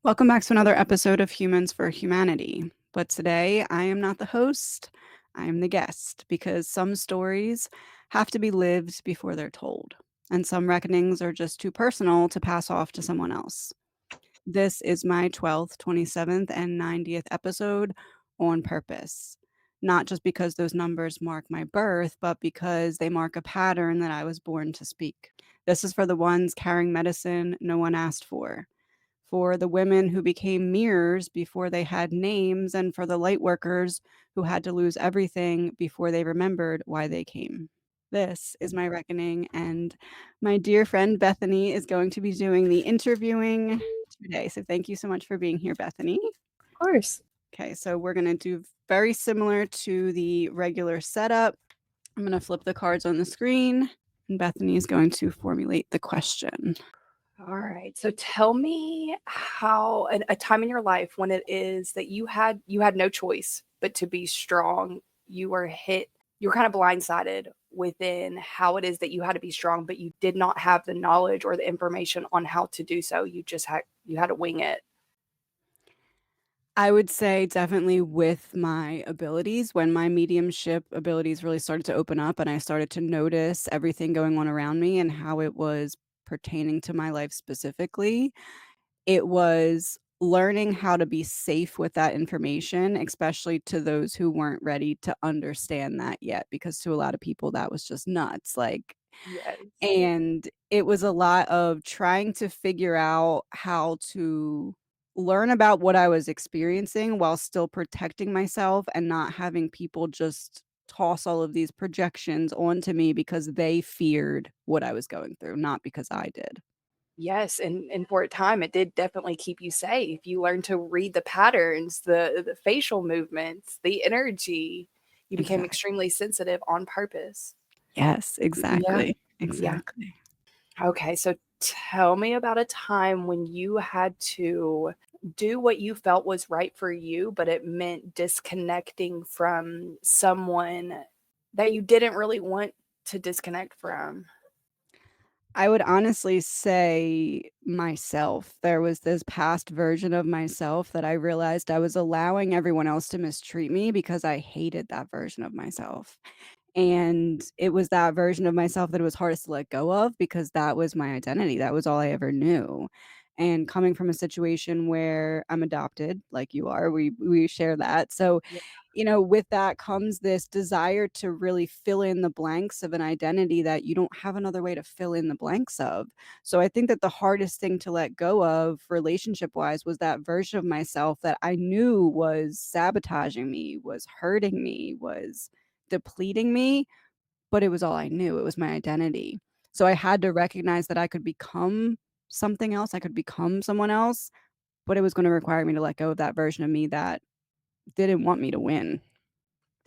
Welcome back to another episode of Humans for Humanity. But today I am not the host, I am the guest because some stories have to be lived before they're told, and some reckonings are just too personal to pass off to someone else. This is my 12th, 27th, and 90th episode on purpose. Not just because those numbers mark my birth, but because they mark a pattern that I was born to speak. This is for the ones carrying medicine no one asked for the women who became mirrors before they had names, and for the light workers who had to lose everything before they remembered why they came. This is my reckoning, and my dear friend Bethany is going to be doing the interviewing today. So thank you so much for being here, Bethany. Of course. Okay, so we're going to do very similar to the regular setup. I'm going to flip the cards on the screen, and Bethany is going to formulate the question. All right. So tell me how a time in your life when it is that you had no choice but to be strong. You were hit, you were kind of blindsided within how it is that you had to be strong, but you did not have the knowledge or the information on how to do so. You had to wing it. I would say definitely with my abilities, when my mediumship abilities really started to open up and I started to notice everything going on around me and how it was pertaining to my life specifically, it was learning how to be safe with that information, especially to those who weren't ready to understand that yet, because to a lot of people that was just nuts. Like, Yes. and it was a lot of trying to figure out how to learn about what I was experiencing while still protecting myself and not having people just toss all of these projections onto me because they feared what I was going through, not because I did. Yes, and for a time, it did definitely keep you safe. You learned to read the patterns, the facial movements, the energy. You became Exactly. extremely sensitive on purpose. Yes, Yeah, exactly. yeah. Exactly. Okay, so tell me about a time when you had to do what you felt was right for you, but it meant disconnecting from someone that you didn't really want to disconnect from. I would honestly say myself. There was this past version of myself that I realized I was allowing everyone else to mistreat me because I hated that version of myself. And it was that version of myself that it was hardest to let go of because that was my identity. That was all I ever knew. And coming from a situation where I'm adopted, like you are, we share that. So, Yeah. with that comes this desire to really fill in the blanks of an identity that you don't have another way to fill in the blanks of. So I think that the hardest thing to let go of relationship wise was that version of myself that I knew was sabotaging me, was hurting me, was depleting me, but it was all I knew. It was my identity. So I had to recognize that I could become something else. I could become someone else, but it was going to require me to let go of that version of me that didn't want me to win.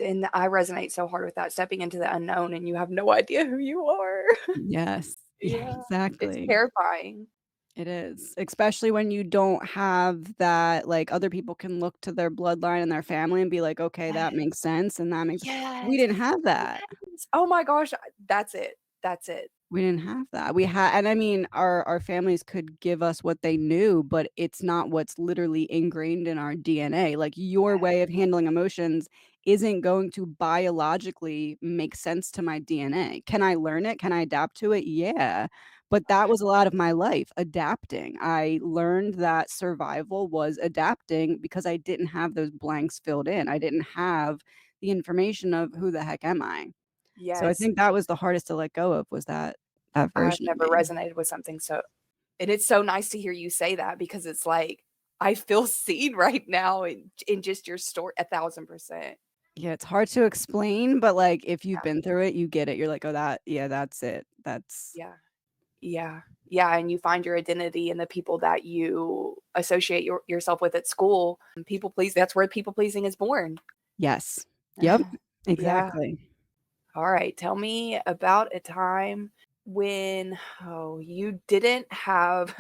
And I resonate so hard with that, stepping into the unknown and you have no idea who you are. Yes. Yeah, Yeah, it's exactly. terrifying. It is, especially when you don't have that, like, other people can look to their bloodline and their family and be like, "Okay, that Yes, makes sense, and that makes." We yes, didn't have that. yes. Oh my gosh, that's it, that's it. We didn't have that. We had, and I mean, our families could give us what they knew, but it's not what's literally ingrained in our DNA. Like, your way of handling emotions isn't going to biologically make sense to my DNA. Can I learn it? Can I adapt to it? Yeah. But that was a lot of my life, adapting. I learned that survival was adapting because I didn't have those blanks filled in. I didn't have the information of who the heck am I? So I Yes, think that was the hardest to let go of, was that I've version of never me. resonated with something so and it's so nice to hear you say that because it's like, I feel seen right now in just your story 1,000%. Yeah, it's hard to explain, but, like, if you've Yeah, been through it, you get it. You're like, "Oh, that yeah, that's it. That's." yeah. Yeah. Yeah, and you find your identity in the people that you associate yourself with at school. And people please that's where people pleasing is born. Yes. Yep. Yeah. Exactly. All right. Tell me about a time when you didn't have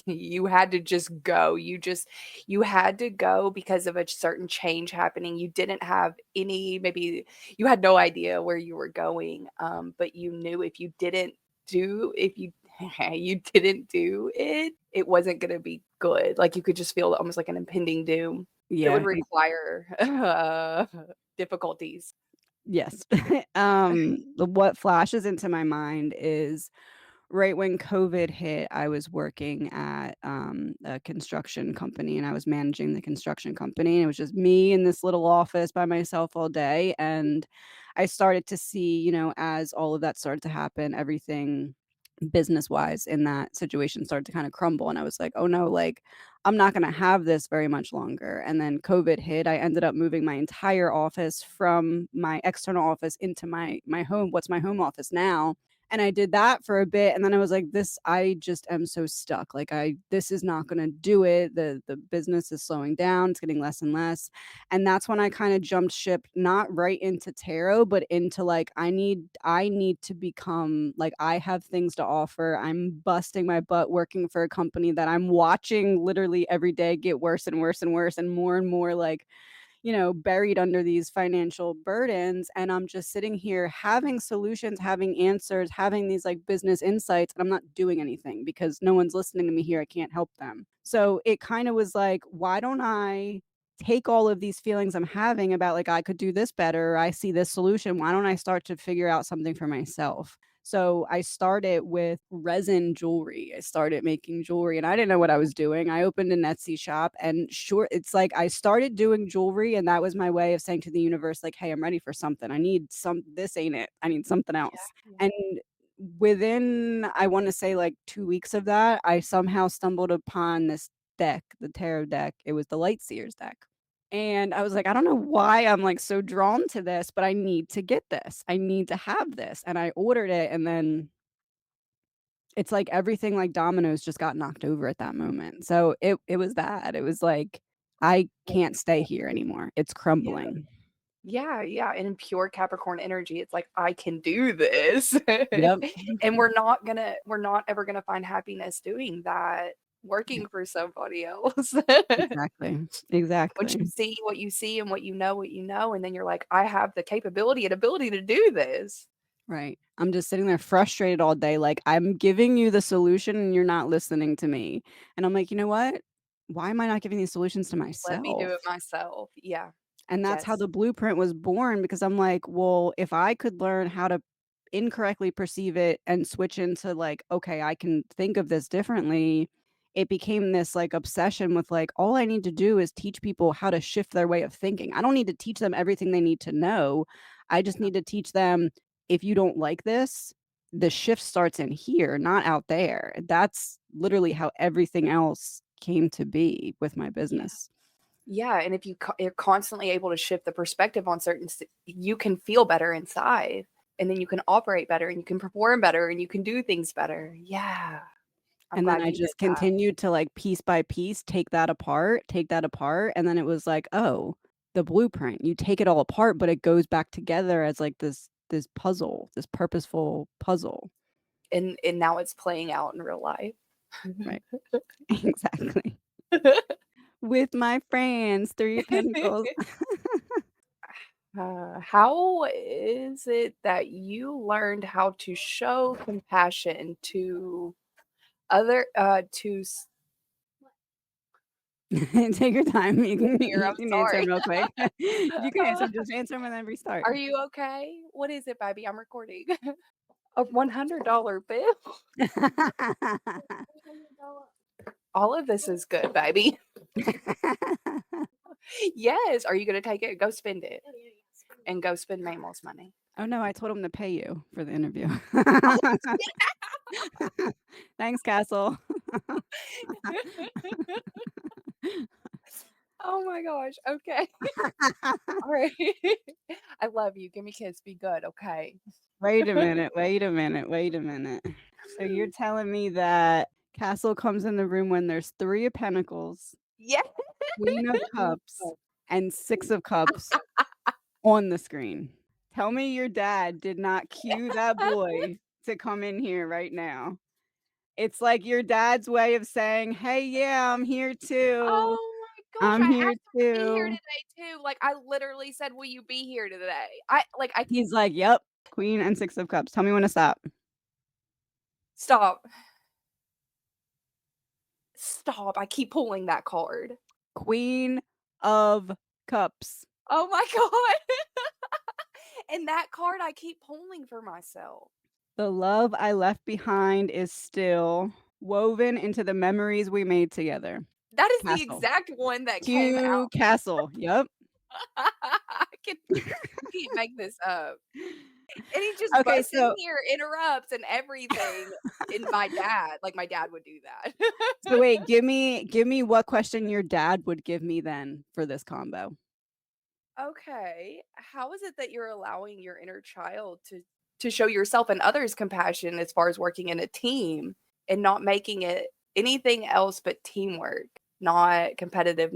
you had to just go. You had to go because of a certain change happening. You didn't have any maybe you had no idea where you were going. But you knew if you didn't do if you you didn't do it, it wasn't gonna be good. Like, you could just feel almost like an impending doom that would Yeah, require, difficulties. yes. What flashes into my mind is right when COVID hit, I was working at, a construction company, and I was managing the construction company, and it was just me in this little office by myself all day, and I started to see, as all of that started to happen, everything business-wise in that situation started to kinda crumble, and I was like, "Oh, no, like, I'm not gonna have this very much longer," and then COVID hit. I ended up moving my entire office from my external office into my home what's my home office now, and I did that for a bit, and then I was like, "This I just am so stuck, like, I this is not gonna do it, the business is slowing down, it's getting less and less," and that's when I kinda jumped ship, not right into tarot, but into, like, I need to become like, I have things to offer, I'm busting my butt working for a company that I'm watching literally every day get worse and worse and more, like, buried under these financial burdens. And I'm just sitting here having solutions, having answers, having these like business insights, and I'm not doing anything because no one's listening to me here. I can't help them. So it kind of was like, why don't I take all of these feelings I'm having about like I could do this better, or I see this solution. Why don't I start to figure out something for myself? So I started with resin jewelry. I started making jewelry and I didn't know what I was doing. I opened an Etsy shop and sure, it's like I started doing jewelry and that was my way of saying to the universe, like, hey, I'm ready for something. I need this ain't it. I need something else. Yeah. And within, I want to say like 2 weeks of that, I somehow stumbled upon this deck, the tarot deck. It was the Light Seers deck. And I was like, "I don't know why I'm, like, so drawn to this, but I need to get this. I need to have this." And I ordered it, and then it's like everything like dominoes just got knocked over at that moment. So it was that. It was like, "I can't stay here anymore. It's Yeah. crumbling." Yeah, yeah, and in pure Capricorn energy, it's like, "I can do this." Yep. And we're not ever gonna find happiness doing that, working for somebody else. Exactly. Once you Exactly. see what you know, and then you're like, "I have the capability and ability to do this. Right. I'm just sitting there frustrated all day, like, "I'm giving you the solution and you're not listening to me." And I'm like, "You know what? Why am I not giving these solutions to Let me do myself?" it myself." Yeah. And that's how Yes. the blueprint was born because I'm like, well, if I could learn how to incorrectly perceive it and switch into like, okay, I can think of this differently, it became this like obsession with like, all I need to do is teach people how to shift their way of thinking. I don't need to teach them everything they need to know. I just Yeah. need to teach them if you don't like this, the shift starts in here, not out there. That's literally how everything else came to be with my Yeah. business. Yeah, and if you're constantly able to shift the perspective on you can feel better inside, and then you can operate better, and you can perform better, and you can do things better. Yeah, I'm And then glad I you did just that. continued to, like, piece by piece, take that apart, and then it was like, "Oh, the blueprint." You take it all apart, but it goes back together as, like, this puzzle, this purposeful puzzle. And now it's playing out in real life. Right. Exactly. With my friends, 3 of pentacles. How is it that you learned how to show compassion to other to Take your time. You can here? you I'm can answer sorry. 'em real quick. You can answer 'em, just answer 'em and then restart. Are you okay? What is it, baby? I'm recording. A $100 bill? All of this is good, baby. Yes. Are you gonna take it? Go spend it. And go spend Mammals money. Oh, no, I told him to pay you for the interview. Oh, Thanks, Castle. oh my gosh. Okay. All right. I love you. Give me a kiss. Be good. Okay. Wait a minute, wait a minute, wait a minute. So you're telling me that Castle comes in the room when there's 3 of pentacles, Yeah. Queen of cups, and 6 of cups on the screen. Tell me your dad did not cue that boy to come in here right now. It's like your dad's way of saying, "Hey, yeah, I'm here too. Oh my gosh. I'm I here asked him to be here too." today too. Like I literally said, "Will you be here today?" I He's like, "Yep, Queen and 6 of cups. Tell me when to stop." stop. Stop, I keep pulling that card. Queen of Cups. Oh my god. And that card I keep pulling for myself. The love I left behind is still woven into the memories we made together. That is the Castle. exact one that came Cue out. castle. Yep. I can You can't make this up. And he just Okay, busts in so here, interrupts and everything, and my dad would do that. so wait, give me what question your dad would give me then for this combo. Okay, how is it that you're allowing your inner child to show yourself and others compassion as far as working in a team and not making it anything else but teamwork, not competitive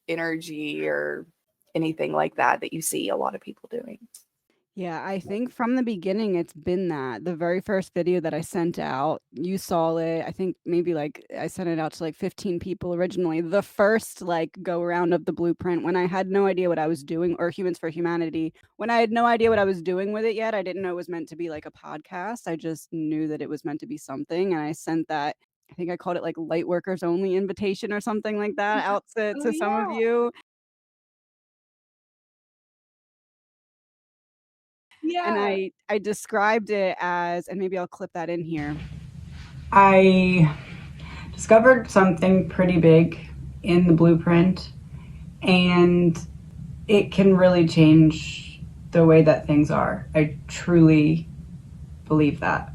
energy or anything like that that you see a lot of people doing? Yeah, I think from the beginning it's been that. The very first video that I sent out, you saw it. I think maybe like I sent it out to like 15 people originally. The first like go around of the blueprint when I had no idea what I was doing, or Humans for Humanity, when I had no idea what I was doing with it yet. I didn't know it was meant to be like a podcast. I just knew that it was meant to be something. And I sent that, I think I called it like light workers only invitation or something like that out Oh, to some of yeah. you. And Yeah. I described it as, and maybe I'll clip that in here. I discovered something pretty big in the blueprint, and it can really change the way that things are. I truly believe that.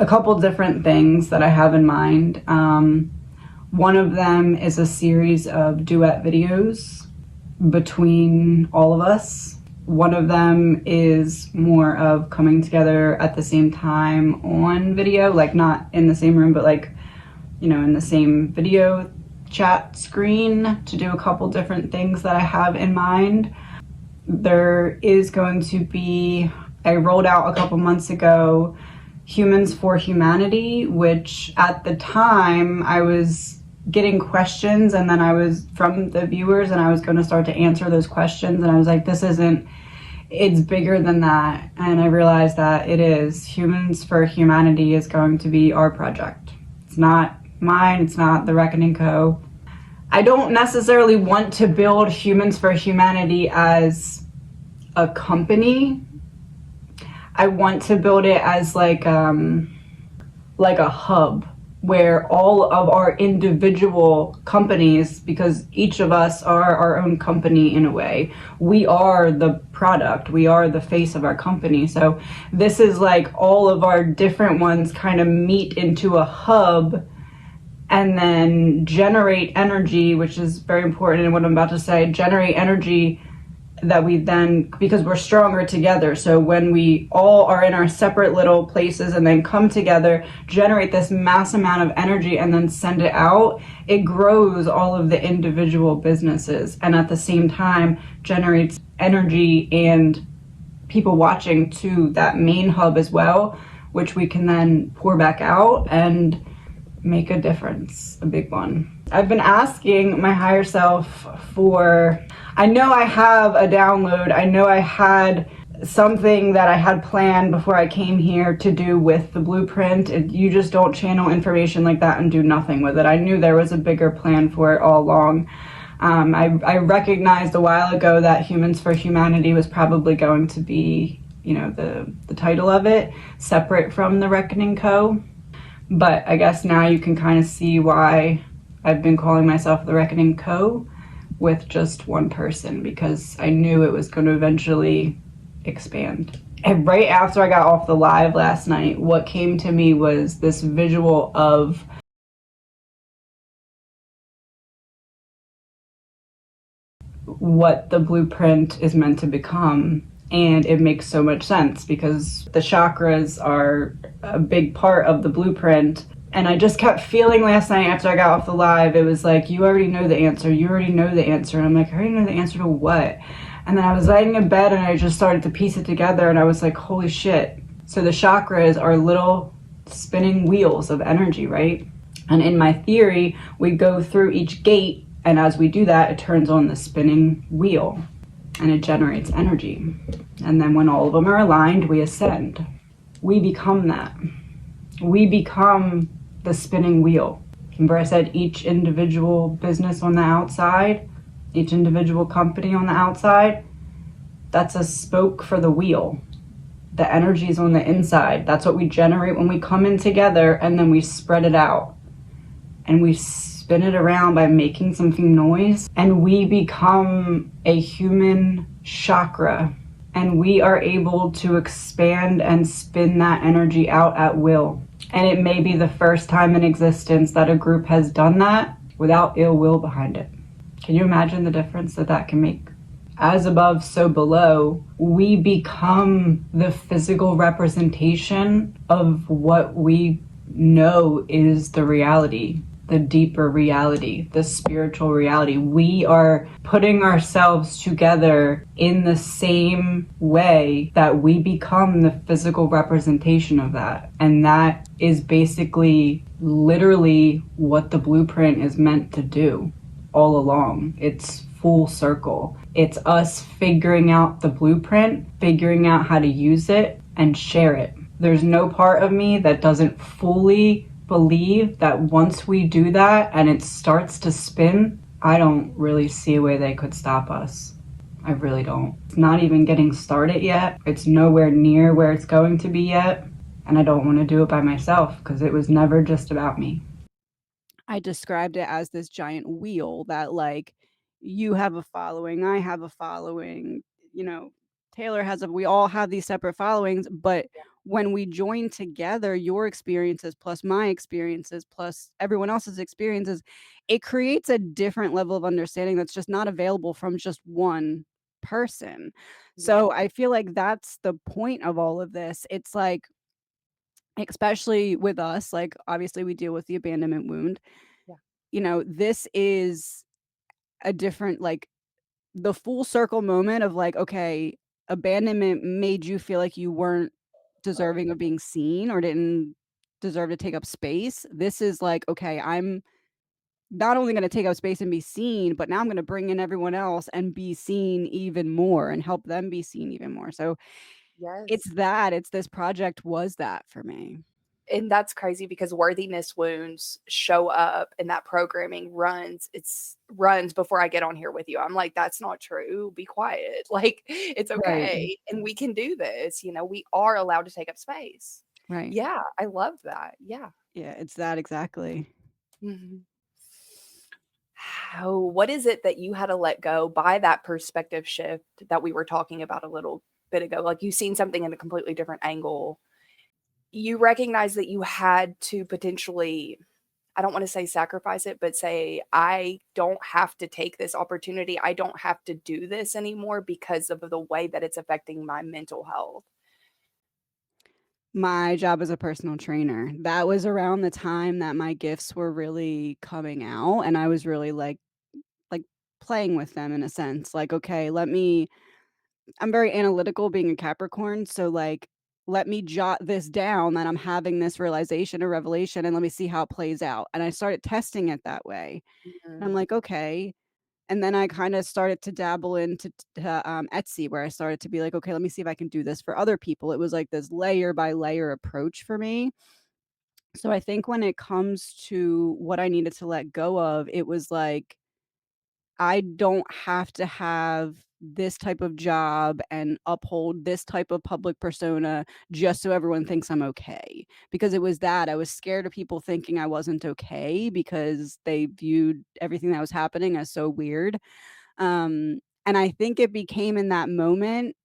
A couple different things that I have in mind. One of them is a series of duet videos between all of us. One of them is more of coming together at the same time on video, like not in the same room, but like, you know, in the same video chat screen to do a couple different things that I have in mind. There is going to be, I rolled out a couple months ago, Humans for Humanity, which at the time I was getting questions and then I was from the viewers and I was going to start to answer those questions and I was like, this isn't, it's bigger than that. And I realized that it is. Humans for Humanity is going to be our project. It's not mine, it's not the Reckoning Co. I don't necessarily want to build Humans for Humanity as a company. I want to build it as like a hub where all of our individual companies, because each of us are our own company in a way, we are the product, we are the face of our company. So this is like all of our different ones kind of meet into a hub and then generate energy, which is very important in what I'm about to say, generate energy that we then, because we're stronger together. So when we all are in our separate little places and then come together, generate this mass amount of energy and then send it out, it grows all of the individual businesses and at the same time generates energy and people watching to that main hub as well, which we can then pour back out and make a difference, a big one. I've been asking my higher self for, I know I have a download, I know I had something that I had planned before I came here to do with the blueprint. You just don't channel information like that and do nothing with it. I knew there was a bigger plan for it all along. I recognized a while ago that Humans for Humanity was probably going to be, you know, the title of it, separate from the Reckoning Co. But I guess now you can kind of see why I've been calling myself the Reckoning Co. with just one person, because I knew it was going to eventually expand. And right after I got off the live last night, what came to me was this visual of what the blueprint is meant to become. And it makes so much sense because the chakras are a big part of the blueprint. And I just kept feeling last night after I got off the live, it was like, you already know the answer. You already know the answer. And I'm like, I already know the answer to what? And then I was laying in bed and I just started to piece it together and I was like, holy shit. So the chakras are little spinning wheels of energy, right? And in my theory, we go through each gate, and as we do that, it turns on the spinning wheel and it generates energy. And then when all of them are aligned, we ascend. We become that. We become the spinning wheel. Remember I said each individual business on the outside, each individual company on the outside, that's a spoke for the wheel. The energy is on the inside. That's what we generate when we come in together, and then we spread it out. And we spin it around by making something noise, and we become a human chakra. And we are able to expand and spin that energy out at will. And it may be the first time in existence that a group has done that without ill will behind it. Can you imagine the difference that that can make? As above, so below, we become the physical representation of what we know is the reality, the deeper reality, the spiritual reality. We are putting ourselves together in the same way that we become the physical representation of that. And that is basically literally what the blueprint is meant to do all along. It's full circle. It's us figuring out the blueprint, figuring out how to use it, and share it. There's no part of me that doesn't fully believe that once we do that and it starts to spin, I don't really see a way they could stop us. I really don't. It's not even getting started yet. It's nowhere near where it's going to be yet. And I don't want to do it by myself because it was never just about me. I described it as this giant wheel that, like, you have a following, I have a following, you know, Taylor has a we all have these separate followings, but when we join together, your experiences plus my experiences plus everyone else's experiences, it creates a different level of understanding that's just not available from just one person. Yeah. So I feel like that's the point of all of this. It's like, especially with us, like, obviously we deal with the abandonment wound. Yeah. This is a different, like, the full circle moment of like, okay, abandonment made you feel like you weren't deserving of being seen or didn't deserve to take up space. This is like, okay, I'm not only going to take up space and be seen, but now I'm going to bring in everyone else and be seen even more and help them be seen even more. So Yes. it's this project was that for me. And that's crazy because worthiness wounds show up and that programming runs before I get on here with you. I'm like, that's not true. Be quiet. Like, it's Right. okay. And we can do this. We are allowed to take up space. Right. Yeah, I love that. Yeah. Yeah, it's that exactly. Mhm. How what is it that you had to let go by that perspective shift that we were talking about a little bit ago? Like, you've seen something in a completely different angle. You recognize that you had to potentially, I don't wanna say sacrifice it, but say, "I don't have to take this opportunity. I don't have to do this anymore because of the way that it's affecting my mental health." My job as a personal trainer. That was around the time that my gifts were really coming out, and I was really, like, playing with them in a sense, like, "Okay, I'm very analytical being a Capricorn, so, like, let me jot this down that I'm having this realization or revelation, and let me see how it plays out." And I started testing it that way, and I'm Mhm. like, "Okay." And then I kinda started to dabble into Etsy, where I started to be like, "Okay, let me see if I can do this for other people." It was like this layer by layer approach for me. So I think when it comes to what I needed to let go of, it was like, I don't have to have this type of job and uphold this type of public persona just so everyone thinks I'm okay. Because it was that I was scared of people thinking I wasn't okay because they viewed everything that was happening as so weird. And I think it became in that moment,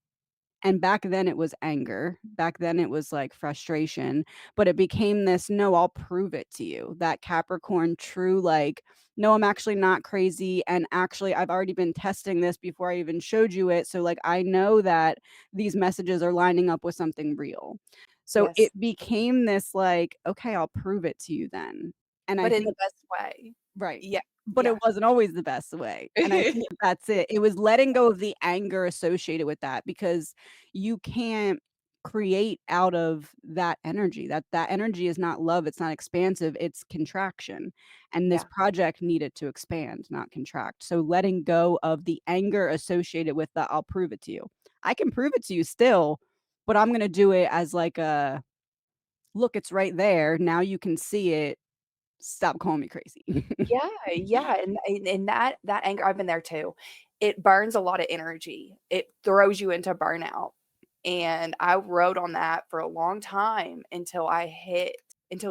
and back then it was anger. Back then it was like frustration, but it became this, no, I'll prove it to you. That Capricorn true, like, no, I'm actually not crazy. And actually, I've already been testing this before I even showed you it. So, like, I know that these messages are lining up with something real. So Yes, it became this, like, okay, I'll prove it to you then. And I but in the think, best way. right. Yeah, But it yeah. wasn't always the best way, and I think that that's it. It was letting go of the anger associated with that because you can't create out of that energy. That energy is not love, it's not expansive, it's contraction, and this Yeah, project needed to expand, not contract. So letting go of the anger associated with the "I'll prove it to you." I can prove it to you still, but I'm gonna do it as like a, "Look, it's right there, now you can see it, stop calling me crazy." Yeah, yeah, and that anger I've been there too. It burns a lot of energy. It throws you into burnout, and I rode on that for a long time until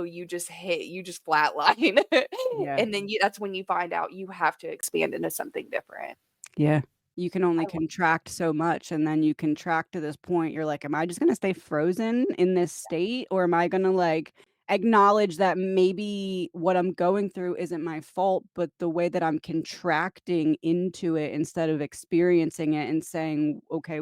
you just flatline, Yeah. and then you that's when you find out you have to expand into something different. Yeah. You can only I lo contract so much, and then you contract to this point, you're like, "Am I just gonna stay frozen in this state, or am I gonna, like, acknowledge that maybe what I'm going through isn't my fault, but the way that I'm contracting into it instead of experiencing it and saying, 'Okay,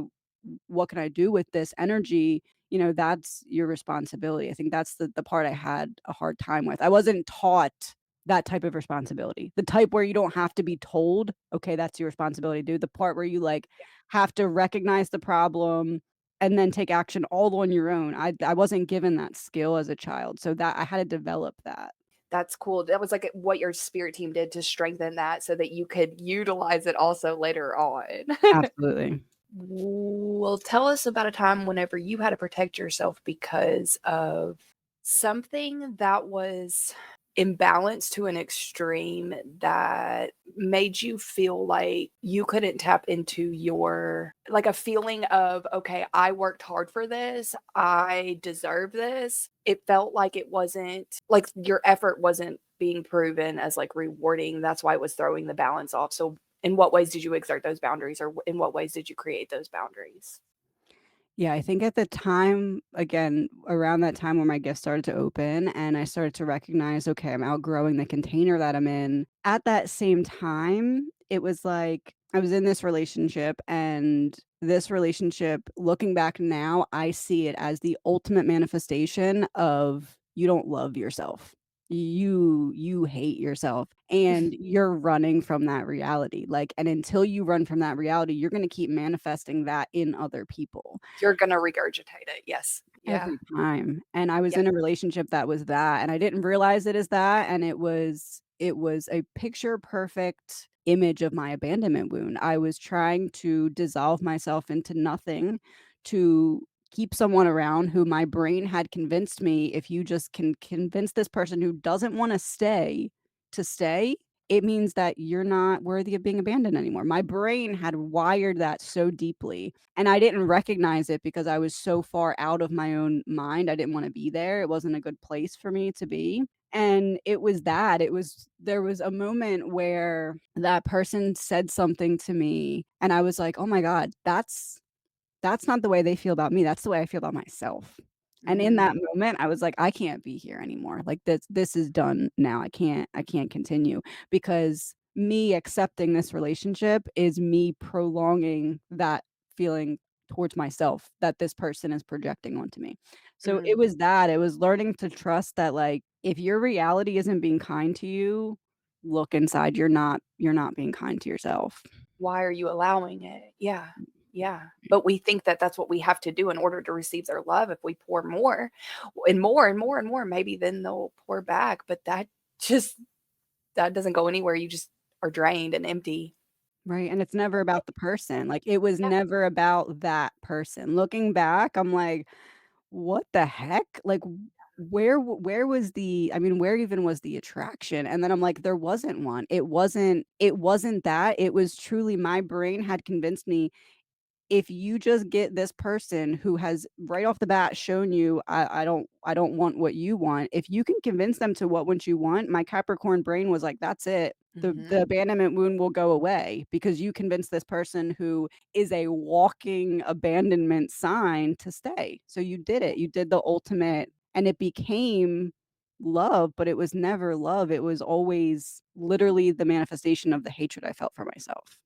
what can I do with this energy?'" That's your responsibility. I think that's the part I had a hard time with. I wasn't taught that type of responsibility. The type where you don't have to be told, "Okay, that's your responsibility, dude." The part where you, like, have to recognize the problem and then take action all on your own. I wasn't given that skill as a child, so that I had to develop that. That's cool. That was, like, what your spirit team did to strengthen that so that you could utilize it also later on. Absolutely. Well, tell us about a time whenever you had to protect yourself because of something that was imbalanced to an extreme that made you feel like you couldn't tap into your like a feeling of, okay, I worked hard for this, I deserve this. It felt like it wasn't like your effort wasn't being proven as like rewarding. That's why it was throwing the balance off. So in what ways did you exert those boundaries, or in what ways did you create those boundaries? Yeah, I think at the time, again, around that time where my gift started to open and I started to recognize, okay, I'm outgrowing the container that I'm in. At that same time, it was like I was in this relationship, and this relationship, looking back now, I see it as the ultimate manifestation of you don't love yourself. You hate yourself, and you're running from that reality. Like, and until you run from that reality, you're going to keep manifesting that in other people. You're gonna regurgitate it. Yes. Yeah. Every time, and I was Yep. in a relationship that was that, and I didn't realize it as that, and it was a picture perfect image of my abandonment wound. I was trying to dissolve myself into nothing to keep someone around who my brain had convinced me, if you just can convince this person who doesn't wanna stay to stay, it means that you're not worthy of being abandoned anymore. My brain had wired that so deeply, and I didn't recognize it because I was so far out of my own mind. I didn't wanna be there. It wasn't a good place for me to be. And there was a moment where that person said something to me, and I was like, "Oh my god, that's not the way they feel about me, that's the way I feel about myself." And in Mm, that moment, I was like, "I can't be here anymore, like, this is done now, I can't continue," because me accepting this relationship is me prolonging that feeling towards myself that this person is projecting onto me. So, mm. it was learning to trust that, like, if your reality isn't being kind to you, look inside, you're not being kind to yourself. Why are you allowing it? Yeah. Yeah. But we think that that's what we have to do in order to receive their love. If we pour more and more and more and more, maybe then they'll pour back, but just that doesn't go anywhere. You just are drained and empty. Right, and it's never about the person, like, it was Yeah. never about that person. Looking back, I'm like, "What the heck?" Like, where was the I mean, where even was the attraction? And then I'm like, "There wasn't one." It wasn't that, it was truly my brain had convinced me, if you just get this person who has right off the bat shown you, I don't want what you want, if you can convince them to what you want, my Capricorn brain was like, "That's it. The Mhm. abandonment wound will go away because you convinced this person who is a walking abandonment sign to stay." So you did it. You did the ultimate, and it became love, but it was never love. It was always literally the manifestation of the hatred I felt for myself.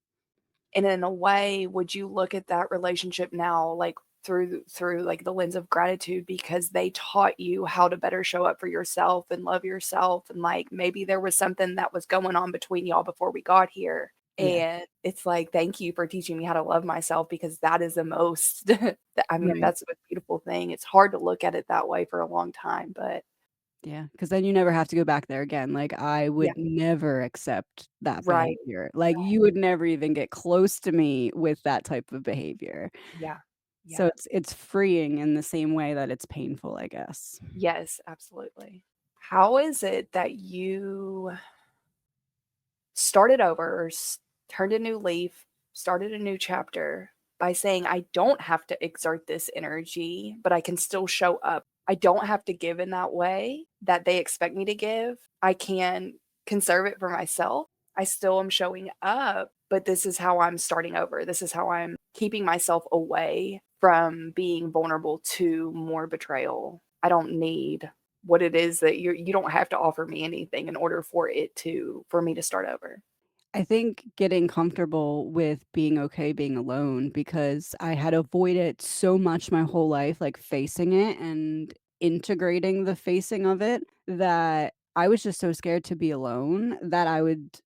And in a way, would you look at that relationship now, like, through, like, the lens of gratitude because they taught you how to better show up for yourself and love yourself, and, like, maybe there was something that was going on between y'all before we got here, Yeah. and it's like, "Thank you for teaching me how to love myself," because that is the most I mean, Right. that's a beautiful thing. It's hard to look at it that way for a long time, but Yeah, because then you never have to go back there again. Like, I yeah, would never accept that right, behavior. Like, you would never even get close to me with that type of behavior. yeah, So yeah. it's freeing in the same way that it's painful, I guess. Yes, absolutely. How is it that you started over, or turned a new leaf, started a new chapter by saying, I don't have to exert this energy, but I can still show up. I don't have to give in that way that they expect me to give. I can conserve it for myself. I still am showing up, but this is how I'm starting over. This is how I'm keeping myself away from being vulnerable to more betrayal. I don't need what it is that you don't have to offer me anything in order for me to start over. I think getting comfortable with being okay being alone because I had avoided so much my whole life, like facing it and integrating the facing of it, that I was just so scared to be alone that I would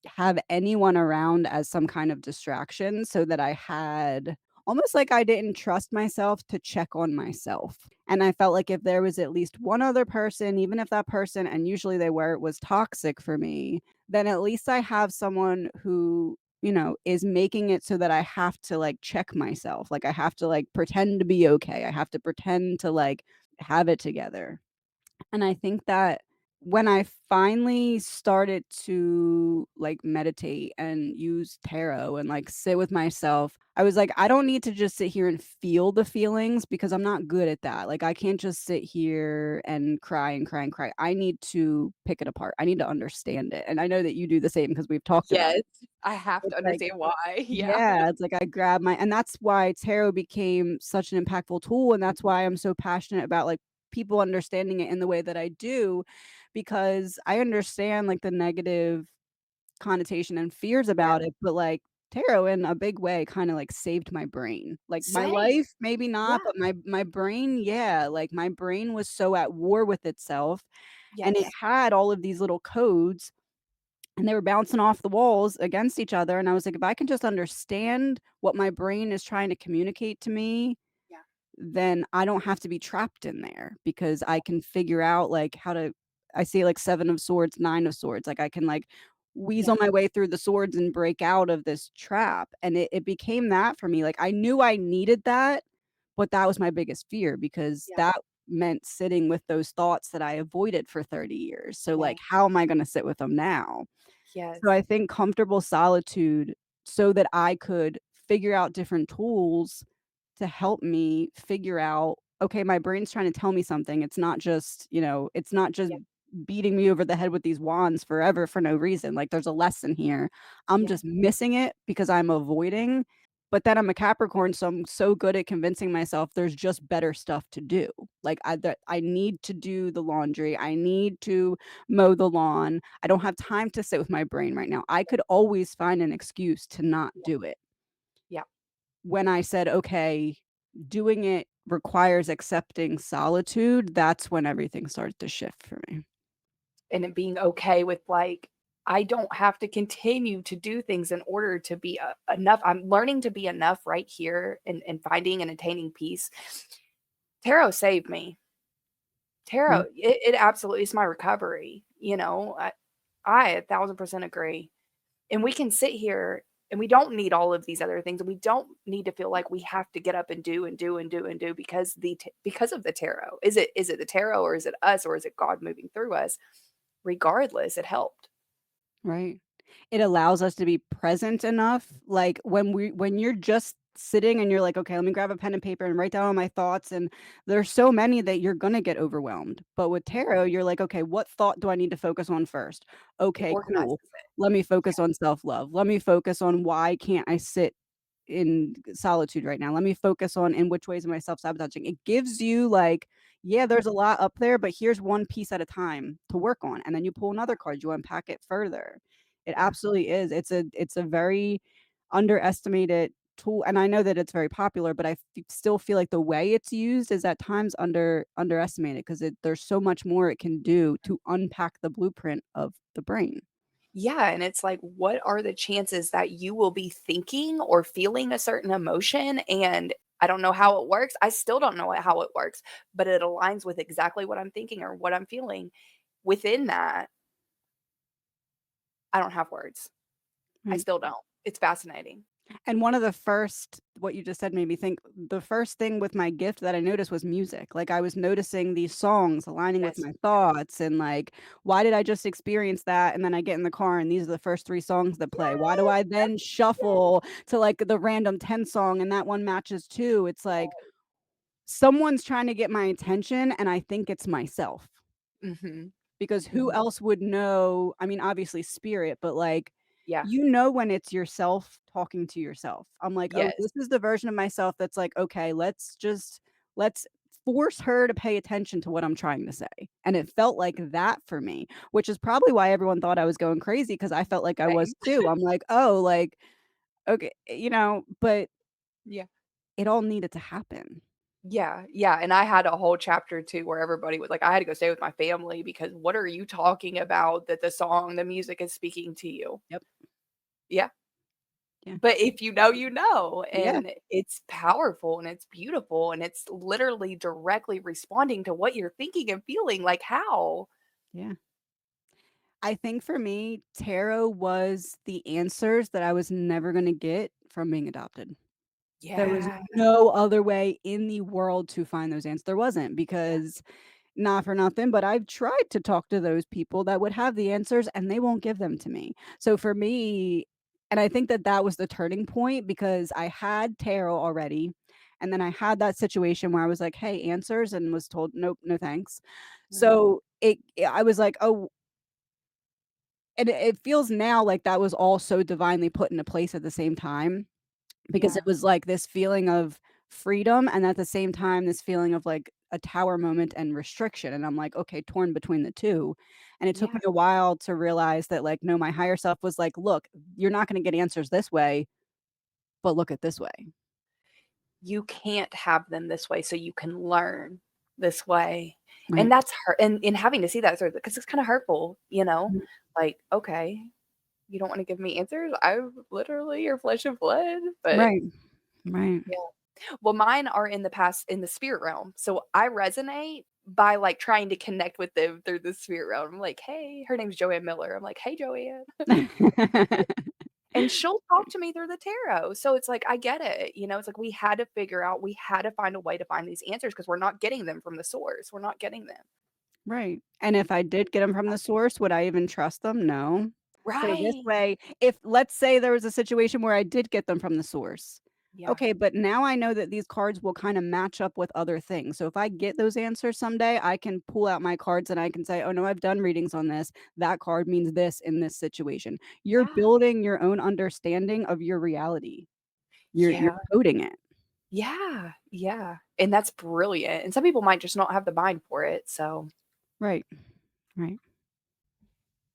have anyone around as some kind of distraction so that I had almost like I didn't trust myself to check on myself. And I felt like if there was at least one other person, even if that person, and usually they were, was toxic for me, then at least I have someone who, is making it so that I have to like check myself. Like I have to like pretend to be okay. I have to pretend to like have it together. And I think that when I finally started to, like, meditate and use tarot and, like, sit with myself, I was like, "I don't need to just sit here and feel the feelings because I'm not good at that." Like, I can't just sit here and cry and cry and cry. I need to pick it apart. I need to understand it, and I know that you do the same because we've talked about Yes, it. I have to It's like understand why. Yeah. yeah, it's like I grab my and that's why tarot became such an impactful tool, and that's why I'm so passionate about, like, people understanding it in the way that I do, because I understand, like, the negative connotation and fears Yeah. about it, but, like, tarot in a big way kinda, like, saved my brain. Like, my Same. life, maybe not, Yeah. but my brain, yeah, like, my brain was so at war with itself, and it Yes. had all of these little codes and they were bouncing off the walls against each other, and I was like, "If I can just understand what my brain is trying to communicate to me, Yeah. then I don't have to be trapped in there because I can figure out, like, how to." I see, like, 7 of swords, 9 of swords, like, I can, like, Yeah. weasel my way through the swords and break out of this trap, and it became that for me, like, I knew I needed that, but that was my biggest fear because Yeah. that meant sitting with those thoughts that I avoided for 30 years, so, Yeah. like, how am I gonna sit with them now? Yes. So I think comfortable solitude so that I could figure out different tools to help me figure out, okay, my brain's trying to tell me something. It's not just Yeah. beating me over the head with these wands forever for no reason. Like there's a lesson here. I'm Yeah. just missing it because I'm avoiding. But then I'm a Capricorn, so I'm so good at convincing myself there's just better stuff to do. Like I need to do the laundry. I need to mow the lawn. I don't have time to sit with my brain right now. I could always find an excuse to not Yeah. do it. Yeah. When I said, "Okay, doing it requires accepting solitude," that's when everything started to shift for me. And it being okay with, like, I don't have to continue to do things in order to be, enough. I'm learning to be enough right here and finding and attaining peace. Tarot saved me. Yeah, Tarot, it absolutely is my recovery, you know? I 1,000% agree. And we can sit here and we don't need all of these other things, and we don't need to feel like we have to get up and do and do and do and do because because of the tarot. Is it the tarot, or is it us, or is it God moving through us? Regardless, it helped. right. It allows us to be present enough, like, when you're just sitting and you're like, "Okay, let me grab a pen and paper and write down all my thoughts," and there's so many that you're gonna get overwhelmed. But with Yeah, tarot, you're like, "Okay, what thought do I need to focus on first? it Okay, organizes cool. it. Let me Yeah, focus on self-love. Let me focus on why can't I sit in solitude right now. Let me focus on in which ways am I self-sabotaging." It gives you like, yeah, yeah, there's a lot up there, but here's one piece at a time to work on. And then you pull yeah, another card, you unpack it further. It yeah. absolutely is. It's a very underestimated tool. And I know that it's very popular, but still feel like the way it's used is at times underestimated because there's so much more it can do to unpack the blueprint of the brain. Yeah, and it's like, what are the chances that you will be thinking or feeling a certain emotion, and I don't know how it works. I still don't know how it works, but it aligns with exactly what I'm thinking or what I'm feeling. Within that, I don't have words. I Right. still don't. It's fascinating. And one of the first what you just said made me think the first thing with my gift that I noticed was music. Like, I was noticing these songs aligning with Yes. my thoughts and, like, why did I just experience that? And then I get in the car and these are the first 3 songs that play. Why do Yes, I that's then yes. shuffle to, like, the random 10 song and that one matches too? It's like someone's trying to get my attention and I think it's myself. Mhm, Because who mhm. else would know I mean, obviously spirit, but, like, Yeah. you know when it's yourself talking to yourself. I'm like, "Oh, Yes. this is the version of myself that's like, okay, let's force her to pay attention to what I'm trying to say." And it felt like that for me, which is probably why everyone thought I was going crazy because I felt like I was Same. too. I'm like, "Oh, like, okay," but Yeah. it all needed to happen. Yeah, yeah, and I had a whole chapter too where everybody was like, I had to go stay with my family because what are you talking about that the music is speaking to you? Yep. Yeah, Yeah. but if you know, you know, Yeah. and it's powerful and it's beautiful and it's literally directly responding to what you're thinking and feeling, like, how? Yeah. I think for me, tarot was the answers that I was never gonna get from being adopted. There was Yeah, no other way in the world to find those answers. There wasn't yeah, because not for nothing, but I've tried to talk to those people that would have the answers and they won't give them to me. So for me and I think that that was the turning point because I had tarot already and then I had that situation where I was like, "Hey, answers," and was told, "Nope, no thanks." mhm, So I was like, "Oh," and it feels now like that was all so divinely put into place at the same time. Because it yeah, was like this feeling of freedom and at the same time, this feeling of like a tower moment and restriction, and I'm like, "Okay, torn between the 2." And it took yeah. me a while to realize that, like, no, my higher self was like, "Look, you're not gonna get answers this way, but look at this way." You can't have them this way so you can learn this way, and Right. that's hurt and having to see that through because it's kinda hurtful, you know? Mm. Like, "Okay, you don't wanna give me answers? I'm literally your flesh and blood," but Right. Right. yeah. Well, mine are in the past in the spirit realm, so I resonate by, like, trying to connect with them through the spirit realm. I'm like, "Hey" her name's Joanne Miller. I'm like, "Hey, Joanne." And she'll talk to me through the tarot. So it's like, I get it, it's like we had to find a way to find these answers because 'cause we're not getting them from the source. We're not getting them. Right, and if I did get them from the source, would I even trust them? No. So this Right. way, if let's say there was a situation where I did get them from the source, Yeah. okay, but now I know that these cards will kinda match up with other things, so if I get those answers someday, I can pull out my cards and I can say, "Oh, no, I've done readings on this. That card means this in this situation." You're Yeah. building your own understanding of your reality. You're Yeah. coding it. Yeah. Yeah. And that's brilliant. And some people might just not have the mind for it. So, Right, right.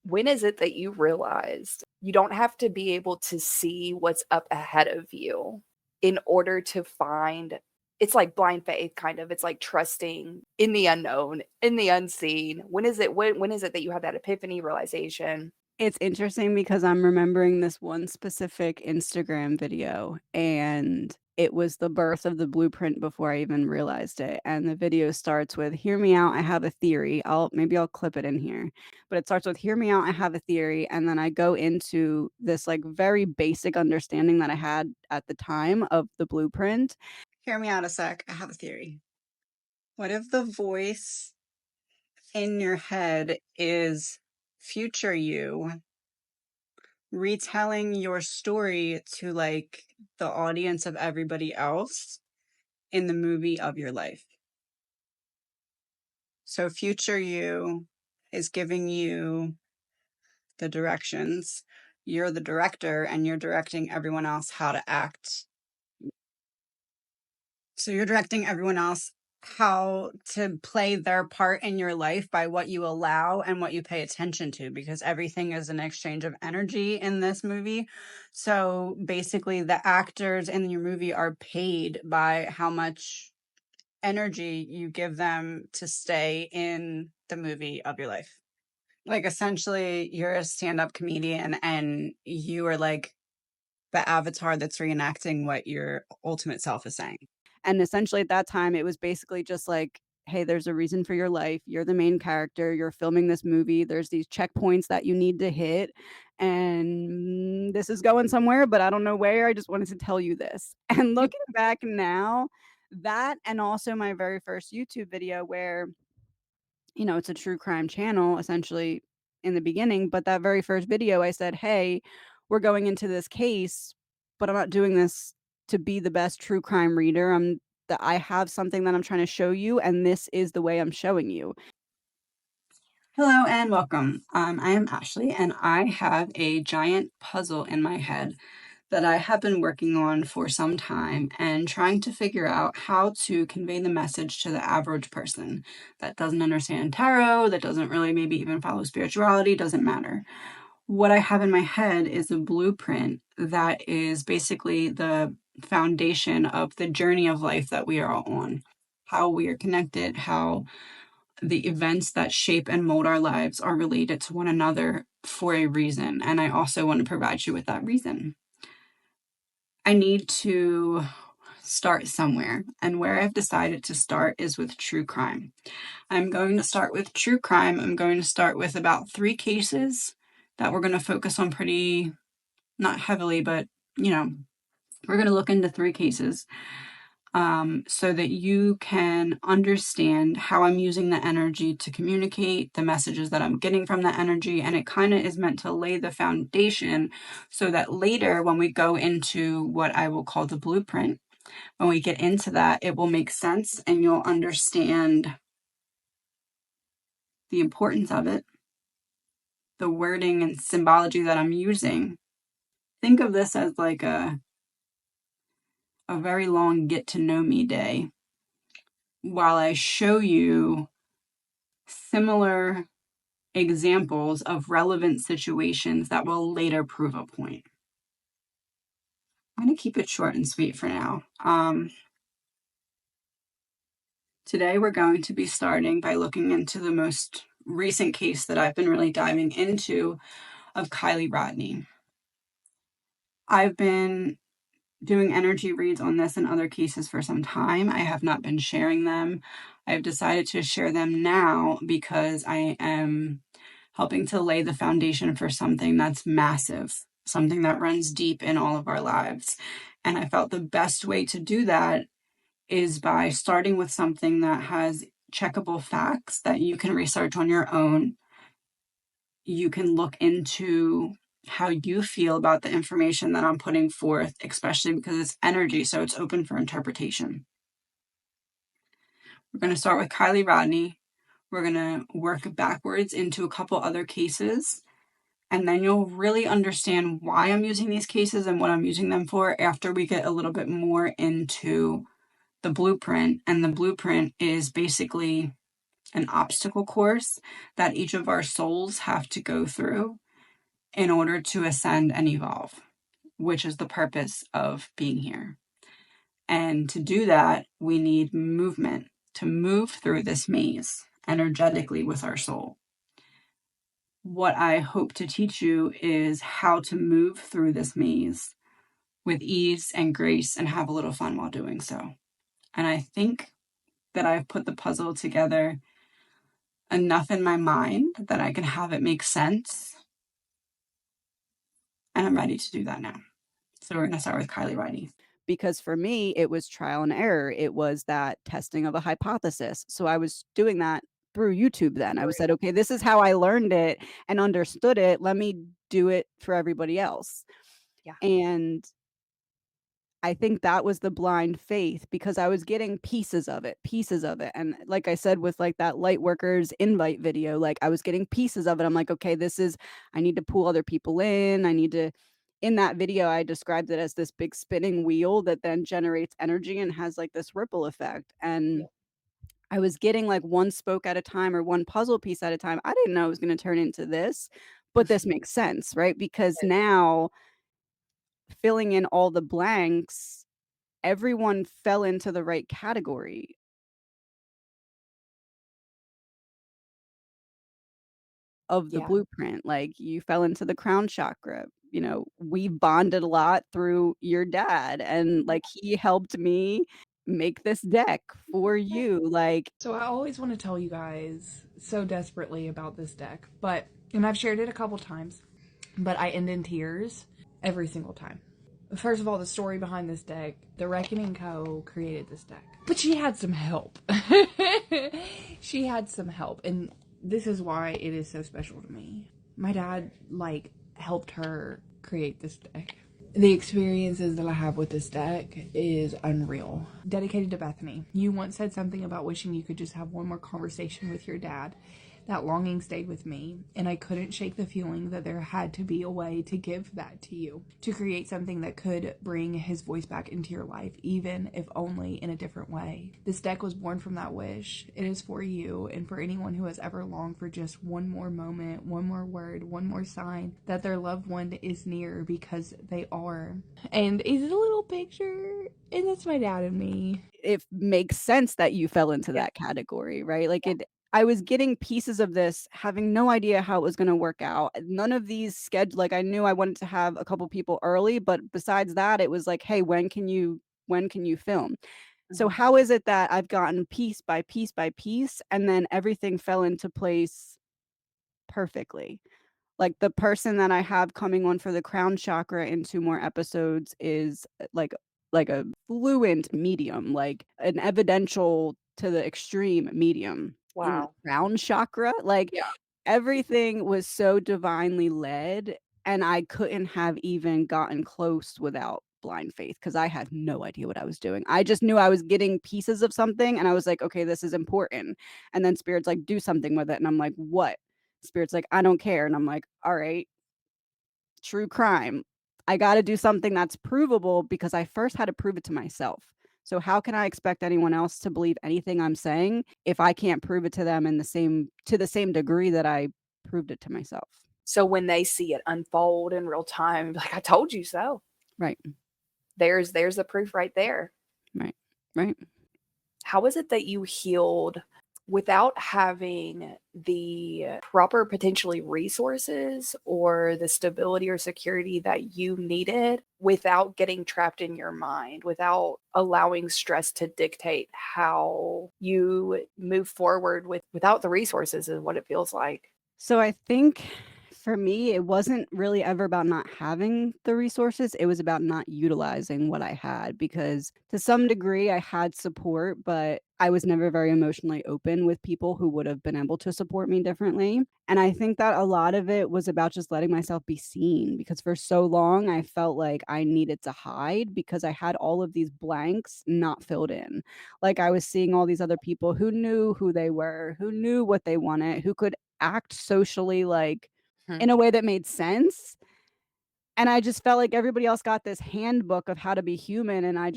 when is it that you realized you don't have to be able to see what's up ahead of you in order to find it's like blind faith kind of. It's like trusting in the unknown, in the unseen. When is it that you had that epiphany realization? It's interesting because I'm remembering this one specific Instagram video, and it was the birth of the blueprint before I even realized it, and the video starts with, "Hear me out, I have a theory." I'll clip it in here, but it starts with, "Hear me out, I have a theory," and then I go into this, like, very basic understanding that I had at the time of the blueprint. Hear me out a sec, I have a theory. What if the voice in your head is future you retelling your story to, like, the audience of everybody else in the movie of your life? So future you is giving you the directions. You're the director and you're directing everyone else how to act. So you're directing everyone else how to play their part in your life by what you allow and what you pay attention to, because everything is an exchange of energy in this movie. So basically, the actors in your movie are paid by how much energy you give them to stay in the movie of your life. Like, essentially, you're a stand up comedian and you are like the avatar that's reenacting what your ultimate self is saying. And essentially at that time, it was basically just like, "Hey, there's a reason for your life. You're the main character. You're filming this movie. There's these checkpoints that you need to hit, and this is going somewhere, but I don't know where. I just wanted to tell you this. And looking back now, that and also my very first YouTube video where, it's a true crime channel essentially in the beginning, but that very first video I said, "Hey, we're going into this case, but I'm not doing this to be the best true crime reader. I have something that I'm trying to show you, and this is the way I'm showing you." Hello and welcome. I am Ashley, and I have a giant puzzle in my head that I have been working on for some time and trying to figure out how to convey the message to the average person that doesn't understand tarot, that doesn't really maybe even follow spirituality, doesn't matter. What I have in my head is a blueprint that is basically the foundation of the journey of life that we are all on, how we are connected, how the events that shape and mold our lives are related to one another for a reason. And I also want to provide you with that reason. I need to start somewhere, and where I've decided to start is with true crime. I'm going to start with true crime. I'm going to start with about 3 cases that we're going to focus on pretty, not heavily, but we're going to look into 3 cases so that you can understand how I'm using the energy to communicate the messages that I'm getting from the energy. And it kind of is meant to lay the foundation so that later, when we go into what I will call the blueprint, when we get into that, it will make sense and you'll understand the importance of it, the wording and symbology that I'm using. Think of this as like a very long get to know me day while I show you similar examples of relevant situations that will later prove a point. I'm going to keep it short and sweet for now. Today we're going to be starting by looking into the most recent case that I've been really diving into of Kylie Rodney. I've been doing energy reads on this and other cases for some time. I have not been sharing them. I've decided to share them now because I am helping to lay the foundation for something that's massive, something that runs deep in all of our lives. And I felt the best way to do that is by starting with something that has checkable facts that you can research on your own. You can look into how you feel about the information that I'm putting forth, especially because it's energy, so it's open for interpretation. We're going to start with Kylie Rodney. We're going to work backwards into a couple other cases, and then you'll really understand why I'm using these cases and what I'm using them for after we get a little bit more into the blueprint. And the blueprint is basically an obstacle course that each of our souls have to go through in order to ascend and evolve, which is the purpose of being here. And to do that, we need movement to move through this maze energetically with our soul. What I hope to teach you is how to move through this maze with ease and grace and have a little fun while doing so. And I think that I've put the puzzle together enough in my mind that I can have it make sense. And I'm ready to do that now. So we're going to start with Kylie Rodney. Because for me, it was trial and error. It was that testing of a hypothesis. So I was doing that through YouTube then. I was said, okay, this is how I learned it and understood it. Let me do it for everybody else. Yeah. And I think that was the blind faith because I was getting pieces of it. And like I said, with like that light workers invite video, like I was getting pieces of it. I'm like, okay, I need to pull other people in. In that video, I described it as this big spinning wheel that then generates energy and has like this ripple effect. And I was getting like one spoke at a time or one puzzle piece at a time. I didn't know it was going to turn into this, but this makes sense, right? Because now filling in all the blanks, everyone fell into the right category of the Yeah. blueprint. Like you fell into the crown chakra. We bonded a lot through your dad, and like he helped me make this deck for you. Like, So I always want to tell you guys so desperately about this deck, and I've shared it a couple times, but I end in tears every single time. First of all, the story behind this deck, the Reckoning Co. created this deck. But she had some help. She had some help. And this is why it is so special to me. My dad, helped her create this deck. The experiences that I have with this deck is unreal. Dedicated to Bethany. You once said something about wishing you could just have one more conversation with your dad. That longing stayed with me, and I couldn't shake the feeling that there had to be a way to give that to you, to create something that could bring his voice back into your life, even if only in a different way. This deck was born from that wish. It is for you and for anyone who has ever longed for just one more moment, one more word, one more sign that their loved one is near, because they are. And it's a little picture, and that's my dad and me. It makes sense that you fell into Yeah. that category, right? Yeah. I was getting pieces of this, having no idea how it was gonna work out. None of these I knew I wanted to have a couple people early, but besides that, it was like, "Hey, when can you film?" So Mhm. how is it that I've gotten piece by piece by piece, and then everything fell into place perfectly? Like, the person that I have coming on for the crown chakra in 2 more episodes is, like a fluent medium, like an evidential to the extreme medium in the Wow. crown chakra. Like, Yeah. everything was so divinely led, and I couldn't have even gotten close without blind faith, because I had no idea what I was doing. I just knew I was getting pieces of something, and I was like, "Okay, this is important." And then Spirit's like, "Do something with it." And I'm like, "What?" Spirit's like, "I don't care." And I'm like, "All right, true crime. I gotta do something that's provable, because I first had to prove it to myself. So how can I expect anyone else to believe anything I'm saying if I can't prove it to them in the same degree that I proved it to myself?" So when they see it unfold in real time, like, "I told you so." Right, There's the proof right there. right, right. How is it that you healed without having the proper potentially resources or the stability or security that you needed, without getting trapped in your mind, without allowing stress to dictate how you move forward without the resources is what it feels like. So I think for me, it wasn't really ever about not having the resources. It was about not utilizing what I had, because to some degree I had support, but I was never very emotionally open with people who would have been able to support me differently. And I think that a lot of it was about just letting myself be seen, because for so long I felt like I needed to hide because I had all of these blanks not filled in. Like, I was seeing all these other people who knew who they were, who knew what they wanted, who could act socially, like, Mhm. in a way that made sense, and I just felt like everybody else got this handbook of how to be human, and I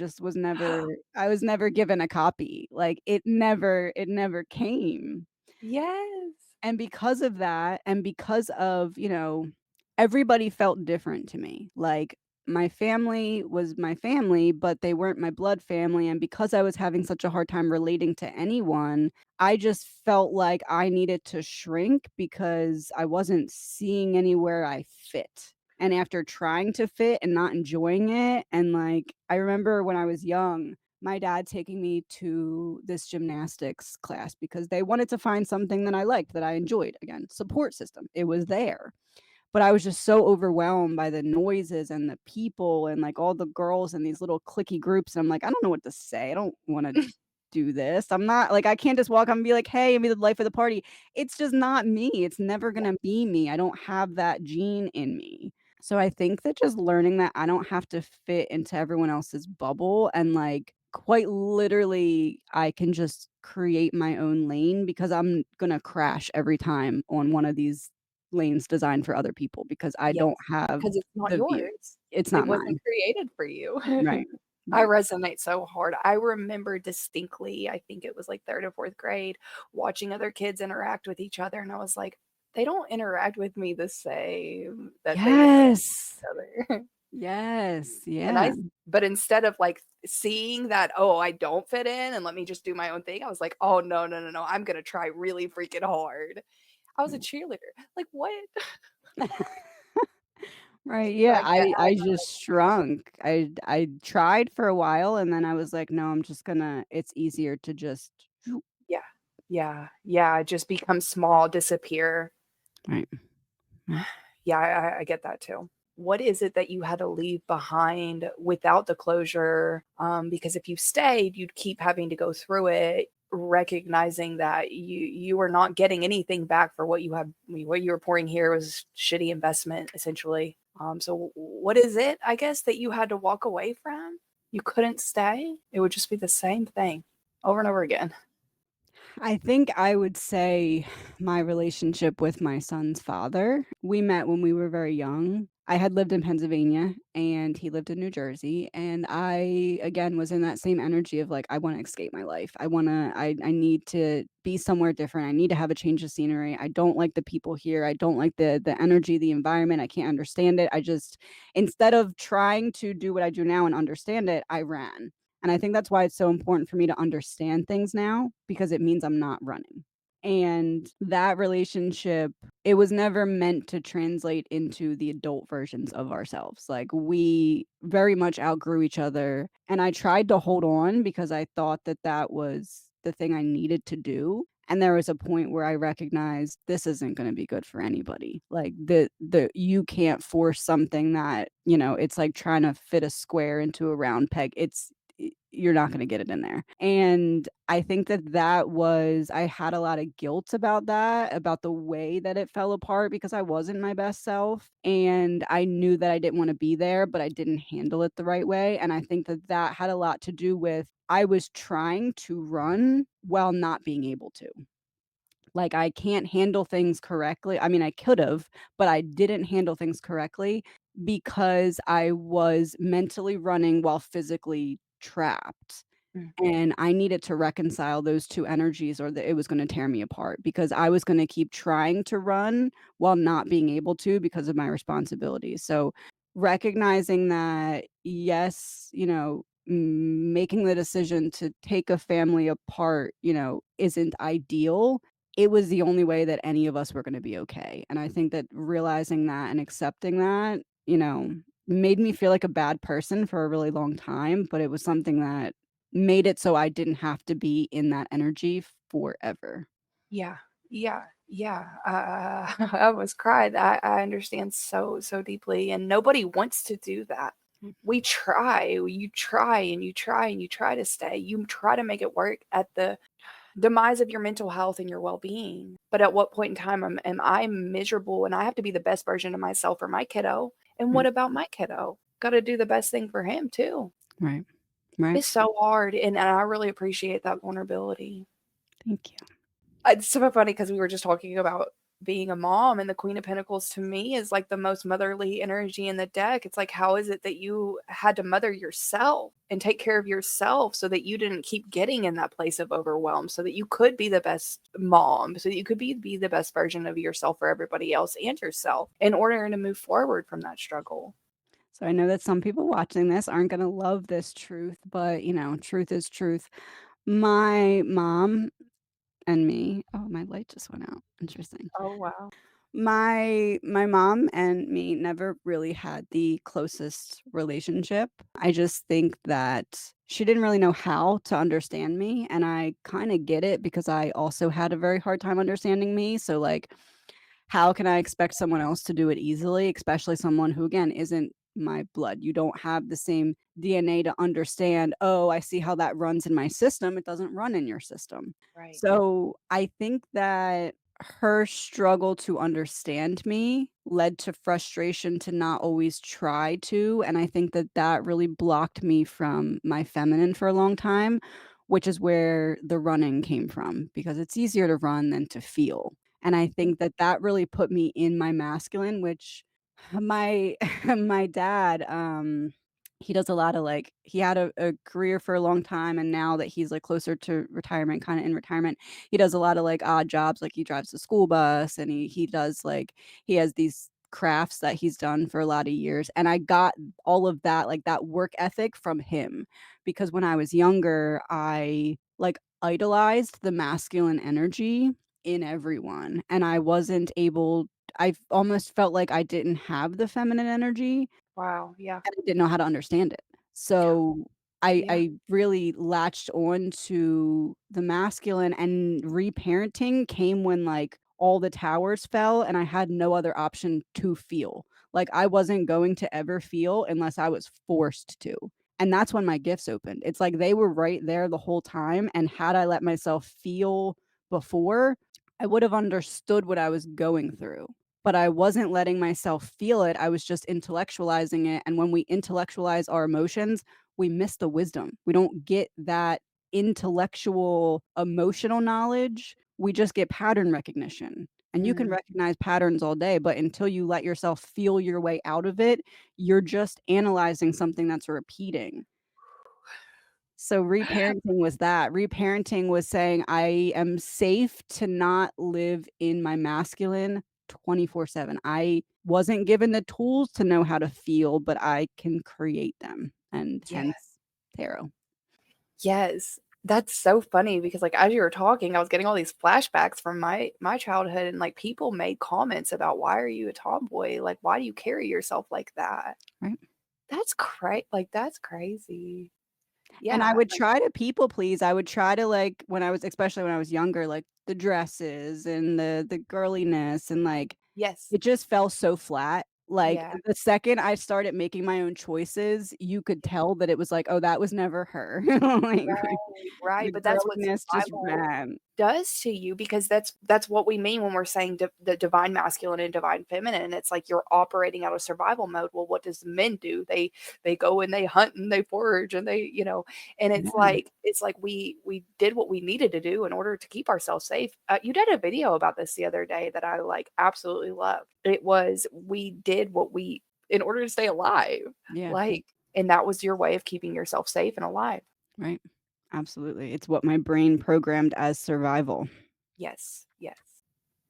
was never given a copy. Like, it never came. Yes. And because of that, and because of, everybody felt different to me. Like, my family was my family, but they weren't my blood family. And because I was having such a hard time relating to anyone, I just felt like I needed to shrink because I wasn't seeing anywhere I fit. And after trying to fit and not enjoying it, and like, I remember when I was young, my dad taking me to this gymnastics class because they wanted to find something that I liked, that I enjoyed. Again, support system. It was there. But I was just so overwhelmed by the noises and the people and like all the girls in these little clicky groups. And I'm like, I don't know what to say. I don't want to do this. I'm not like, I can't just walk up and be like, "Hey, and be the life of the party." It's just not me. It's never going to be me. I don't have that gene in me. So I think that just learning that I don't have to fit into everyone else's bubble, and like, quite literally I can just create my own lane, because I'm going to crash every time on one of these lanes designed for other people, because I Yes, don't have because it's not the view. yours. It's It not wasn't mine. created for you. Right. I Right. resonate so hard. I remember distinctly, I think it was like 3rd or 4th grade, watching other kids interact with each other, and I was like, "They don't interact with me the same that they interact Yes. with each other." Yes. And Yeah. but instead of, like, seeing that, "Oh, I don't fit in, and let me just do my own thing," I was like, "Oh, no, no, no, no, I'm gonna try really freaking hard." I was a Right. cheerleader. Like, what? Right, So yeah, I get how I that just shrunk. I tried for a while, and then I was like, "No, I'm just gonna it's easier to just." Yeah. Yeah, yeah, just become small, disappear. Right, right. Yeah, I get that too. what is it that you had to leave behind without the closure? Because if you stayed, you'd keep having to go through it, recognizing that you were not getting anything back for what you have. I mean, what you were pouring here was shitty investment, essentially. So what is it, I guess, that you had to walk away from? You couldn't stay. It would just be the same thing over and over again. I think I would say my relationship with my son's father. We met when we were very young. I had lived in Pennsylvania and he lived in New Jersey. And I, again, was in that same energy of like, I want to escape my life. I need to be somewhere different. I need to have a change of scenery. I don't like the people here. I don't like the energy, the environment. I can't understand it. I just, instead of trying to do what I do now and understand it, I ran. And I think that's why it's so important for me to understand things now because it means I'm not running. And that relationship, it was never meant to translate into the adult versions of ourselves. Like we very much outgrew each other. And I tried to hold on because I thought that that was the thing I needed to do. And there was a point where I recognized this isn't going to be good for anybody. Like the you can't force something that, it's like trying to fit a square into a round peg. You're not going to get it in there. And I think that was, I had a lot of guilt about that, about the way that it fell apart because I wasn't my best self. And I knew that I didn't want to be there, but I didn't handle it the right way. And I think that had a lot to do with I was trying to run while not being able to. Like, I can't handle things correctly. I mean, I could have, but I didn't handle things correctly because I was mentally running while physically trapped. Mm. And I needed to reconcile those 2 energies or that it was gonna tear me apart because I was gonna keep trying to run while not being able to because of my responsibilities. So, recognizing that, yes, making the decision to take a family apart, isn't ideal, it was the only way that any of us were gonna be okay. And I think that realizing that and accepting that, made me feel like a bad person for a really long time, but it was something that made it so I didn't have to be in that energy forever. Yeah, yeah, yeah. I almost cried. I understand so, so deeply, and nobody wants to do that. We try, you try and you try and you try to stay. You try to make it work at the demise of your mental health and your well-being. But at what point in time am I miserable and I have to be the best version of myself for my kiddo? And what Right, about my kiddo? Got to do the best thing for him too. right, right. It's so hard, and I really appreciate that vulnerability. Thank you. It's so funny because we were just talking about being a mom, and the Queen of Pentacles to me is like the most motherly energy in the deck. It's like, how is it that you had to mother yourself and take care of yourself so that you didn't keep getting in that place of overwhelm, so that you could be the best mom, so that you could be the best version of yourself for everybody else and yourself in order to move forward from that struggle? So I know that some people watching this aren't gonna love this truth, but, truth is truth. My mom and me my light just went out. Interesting. Oh, wow. My mom and me never really had the closest relationship. I just think that she didn't really know how to understand me, and I kinda get it because I also had a very hard time understanding me, so, like, how can I expect someone else to do it easily, especially someone who, again, isn't my blood? You don't have the same DNA to understand, "Oh, I see how that runs in my system. It doesn't run in your system." Right. So, I think that her struggle to understand me led to frustration to not always try to, and I think that that really blocked me from my feminine for a long time, which is where the running came from, because it's easier to run than to feel. And I think that that really put me in my masculine, which my my dad, he does a lot of, like he had a career for a long time, and now that he's, like, closer to retirement, kinda in retirement, he does a lot of, like, odd jobs, like, he drives the school bus, and he does, like he has these crafts that he's done for a lot of years, and I got all of that, like, that work ethic from him, because when I was younger, I, like, idolized the masculine energy in everyone, and I wasn't able I almost felt like I didn't have the feminine energy, Wow. Yeah. and I didn't know how to understand it. So, I Yeah. I really latched on to the masculine, and reparenting came when, like, all the towers fell and I had no other option to feel. Like, I wasn't going to ever feel unless I was forced to. And that's when my gifts opened. It's like they were right there the whole time, and had I let myself feel before, I would have understood what I was going through. But I wasn't letting myself feel it, I was just intellectualizing it, and when we intellectualize our emotions, we miss the wisdom. We don't get that intellectual, emotional knowledge, we just get pattern recognition. And you can Mm. recognize patterns all day, but until you let yourself feel your way out of it, you're just analyzing something that's repeating. So reparenting was that. Reparenting was saying, I am safe to not live in my masculine 24/7. I wasn't given the tools to know how to feel, but I can create them, and Yeah. hence tarot. Yes. That's so funny because, like, as you were talking, I was getting all these flashbacks from my childhood, and, like, people made comments about, "Why are you a tomboy? Like, why do you carry yourself like that?" Right? That's crazy. And I Yeah, would like try to people please. I would try to, like, when I was especially when I was younger, like, the dresses and the girliness and, like, yes. it just fell so flat. Like, Yeah. the second I started making my own choices, you could tell that it was like, "Oh, that was never her." Like, Right, right, the but that's what girliness just survival ran. does to you because that's what we mean when we're saying the divine masculine and divine feminine. It's like you're operating out of survival mode. Well, what does men do? They go and they hunt and they forage and they, and Yeah, it's like we did what we needed to do in order to keep ourselves safe. You did a video about this the other day that I like absolutely loved. It was we did what we in order to stay alive. yeah, Like, and that was your way of keeping yourself safe and alive. right. Absolutely. It's what my brain programmed as survival. Yes, yes.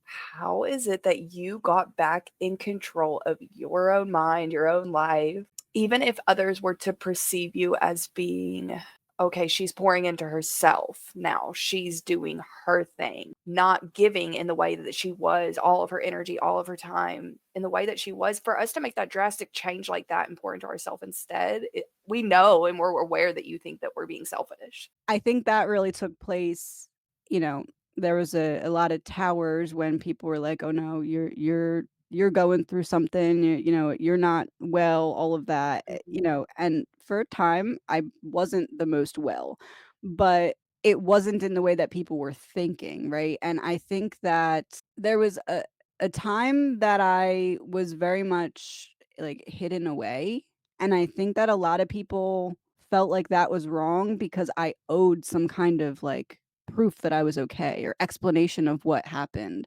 How is it that you got back in control of your own mind, your own life, even if others were to perceive you as being, okay, she's pouring into herself now, she's doing her thing, not giving in the way that she was, all of her energy, all of her time, in the way that she was? For us to make that drastic change like that and pour into ourselves instead, we know and we're aware that you think that we're being selfish. I think that really took place, you know, there was a lot of towers when people were like, "Oh, no, you're going through something, you're not well," all of that, Mhm. and for a time, I wasn't the most well, but it wasn't in the way that people were thinking, right? And I think that there was a time that I was very much, like, hidden away, and I think that a lot of people felt like that was wrong because I owed some kind of, like, proof that I was okay or explanation of what happened,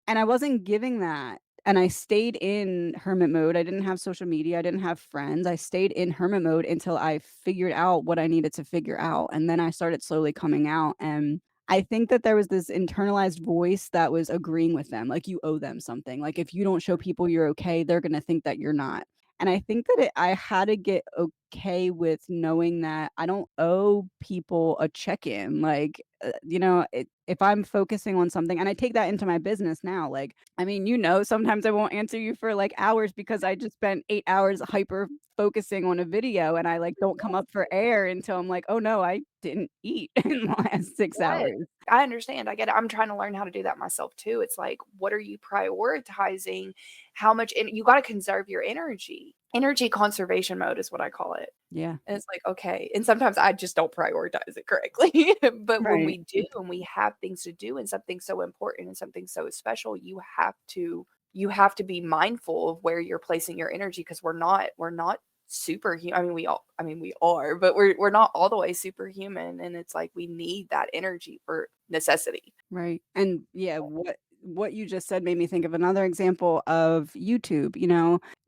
and I wasn't giving that, and I stayed in hermit mode. I didn't have social media, I didn't have friends. I stayed in hermit mode until I figured out what I needed to figure out, and then I started slowly coming out, and I think that there was this internalized voice that was agreeing with them, like, you owe them something, like, if you don't show people you're okay, they're gonna think that you're not, and I think that I had to get okay with knowing that I don't owe people a check-in, like, if I'm focusing on something and I take that into my business now, like, I mean, sometimes I won't answer you for, like, hours because I just spent 8 hours hyper focusing on a video and I, like, don't come up for air until I'm like, "Oh, no, I didn't eat in the last 6 Yes, hours." I understand, I get it, I'm trying to learn how to do that myself too. It's like, what are you prioritizing? How much and you gotta conserve your energy. Energy conservation mode is what I call it. Yeah, And it's like, okay, and sometimes I just don't prioritize it correctly, but when right, we do and we have things to do and something so important and something so special, you have to be mindful of where you're placing your energy because we're not superhuman. I mean we are, but we're not all the way superhuman, and it's like we need that energy for necessity. right, and yeah, what you just said made me think of another example of YouTube,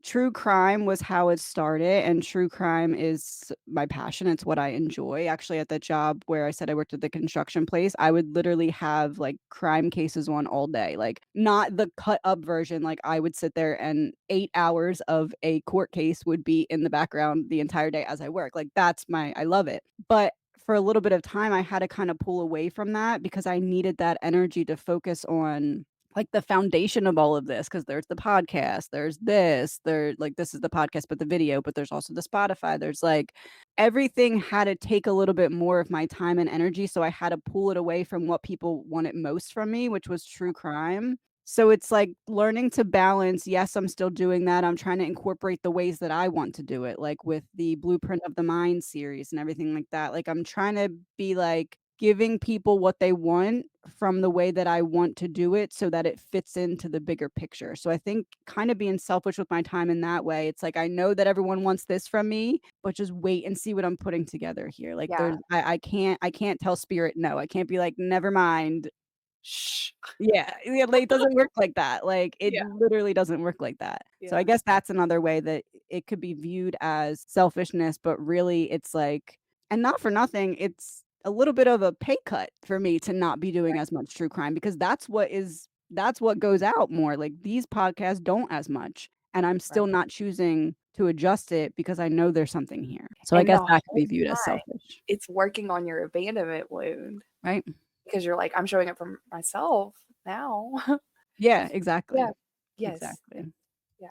true crime was how it started, and true crime is my passion, it's what I enjoy. Actually, at that job where I said I worked at the construction place, I would literally have, like, crime cases on all day, like, not the cut up version, like, I would sit there and 8 hours of a court case would be in the background the entire day as I work, like, I love it. But for a little bit of time, I had to kinda pull away from that because I needed that energy to focus on, like, the foundation of all of this. Because there's the podcast, there's this, this is the podcast, but the video, but there's also the Spotify, there's, like, everything had to take a little bit more of my time and energy, so I had to pull it away from what people wanted most from me, which was true crime, So it's like learning to balance, yes, I'm still doing that. I'm trying to incorporate the ways that I want to do it, like with the Blueprint of the Mind series and everything like that. Like I'm trying to be like giving people what they want from the way that I want to do it so that it fits into the bigger picture. So I think kind of being selfish with my time in that way. It's like I know that everyone wants this from me, but just wait and see what I'm putting together here. Like Yeah. I can't tell spirit no. I can't be like, never mind. Shh. Yeah, yeah, like, it doesn't work like that, like, it Yeah. literally doesn't work like that. So I Yeah. guess that's another way that it could be viewed as selfishness, but really it's like and not for nothing, it's a little bit of a pay cut for me to not be doing as much true crime because that's what goes out more, like, these podcasts don't as much, and I'm Right. still not choosing to adjust it because I know there's something here. So I And guess the that could whole be viewed as time, selfish, it's working on your abandonment wound right? because you're like, "I'm showing up for myself now." Yeah, Yeah. exactly, Yes. exactly. Yeah.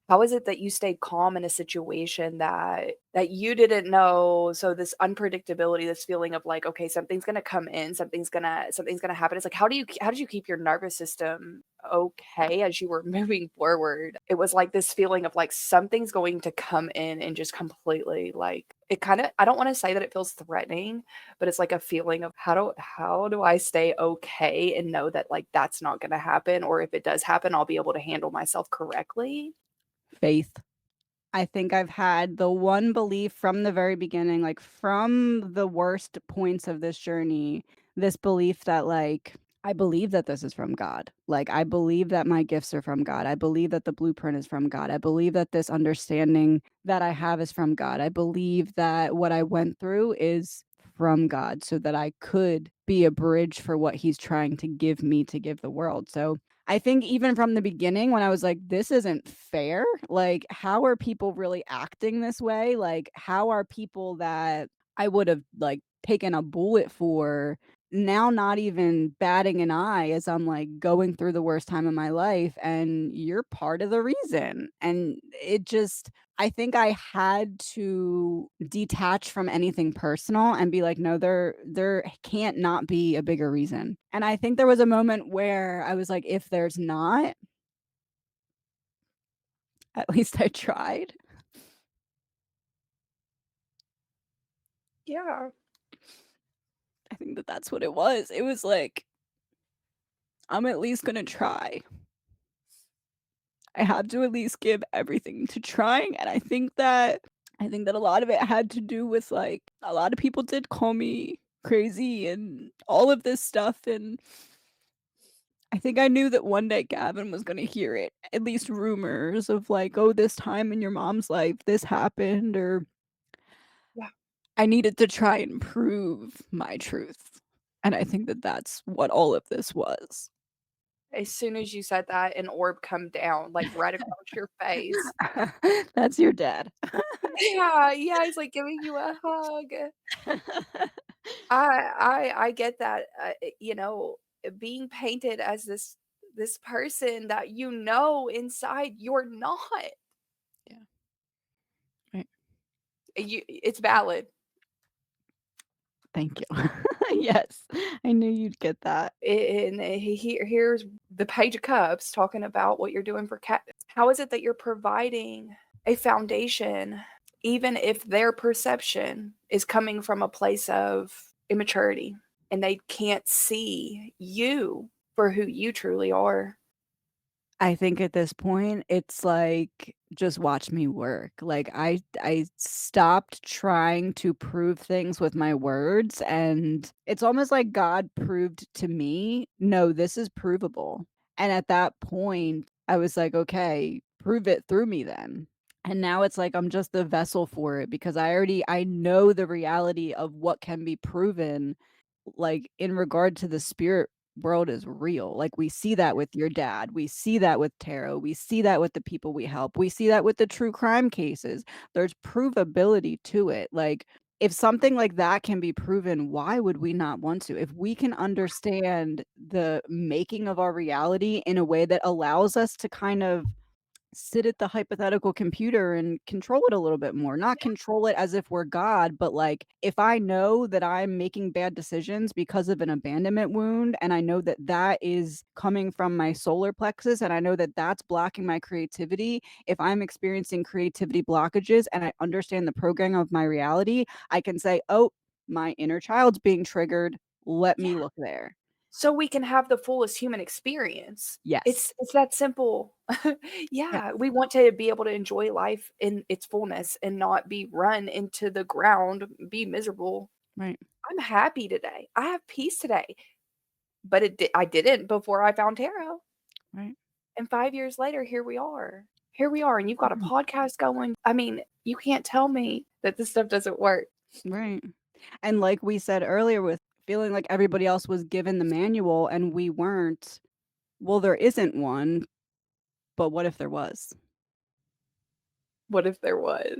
How is it that you stayed calm in a situation that you didn't know? So this unpredictability, this feeling of like, okay, something's gonna come in, something's gonna happen. It's like, how did you keep your nervous system okay as you were moving forward? It was like this feeling of like something's going to come in and just completely like it kind of I don't want to say that it feels threatening, but it's like a feeling of how do I stay okay and know that like that's not gonna happen, or if it does happen, I'll be able to handle myself correctly. Faith. I think I've had the one belief from the very beginning, like, from the worst points of this journey, this belief that, like, I believe that this is from God. Like, I believe that my gifts are from God. I believe that the blueprint is from God. I believe that this understanding that I have is from God. I believe that what I went through is from God so that I could be a bridge for what he's trying to give me to give the world. So I think even from the beginning when I was like, "This isn't fair," like, how are people really acting this way? Like, how are people that I would've, like, taken a bullet for now not even batting an eye as I'm, like, going through the worst time of my life, and you're part of the reason, and it just I think I had to detach from anything personal and be like, "No, there can't not be a bigger reason." And I think there was a moment where I was like, "If there's not, at least I tried." Yeah. I think that that's what it was. It was like, "I'm at least gonna try. I have to at least give everything to trying," and I think that a lot of it had to do with, like, a lot of people did call me crazy and all of this stuff, and I think I knew that one day Gavin was gonna hear it, at least rumors of like, "Oh, this time in your mom's life, this happened," or Yeah. I needed to try and prove my truth, and I think that that's what all of this was. As soon as you said that, an orb come down, like, right across your face. That's your dad. Yeah, yeah, he's, like, giving you a hug. I get that, being painted as this person that you know inside you're not. Yeah, right. It's valid. Thank you. Yes, I knew you'd get that. And here's the Page of Cups talking about what you're doing for cat. How is it that you're providing a foundation, even if their perception is coming from a place of immaturity and they can't see you for who you truly are? I think at this point, it's like, just watch me work. Like, I stopped trying to prove things with my words, and it's almost like God proved to me, "No, this is provable." And at that point, I was like, "Okay, prove it through me then." And now it's like I'm just the vessel for it because I know the reality of what can be proven, like, in regard to the spirit world is real. Like, we see that with your dad, we see that with tarot, we see that with the people we help, we see that with the true crime cases. There's provability to it. Like, if something like that can be proven, why would we not want to? If we can understand the making of our reality in a way that allows us to kind of sit at the hypothetical computer and control it a little bit more. Not control it as if we're God, but like if I know that I'm making bad decisions because of an abandonment wound, and I know that that is coming from my solar plexus, and I know that that's blocking my creativity, if I'm experiencing creativity blockages and I understand the programming of my reality, I can say, oh, my inner child's being triggered. Let me Yeah. look there. So we can have the fullest human experience. Yes. It's that simple. Yeah. Yeah, we want to be able to enjoy life in its fullness and not be run into the ground, be miserable. Right. I'm happy today. I have peace today, but I didn't before I found tarot. Right. And 5 years later, here we are. Here we are, and you've got a podcast going. I mean, you can't tell me that this stuff doesn't work. Right. And like we said earlier, with feeling like everybody else was given the manual and we weren't, well, there isn't one, but what if there was? What if there was?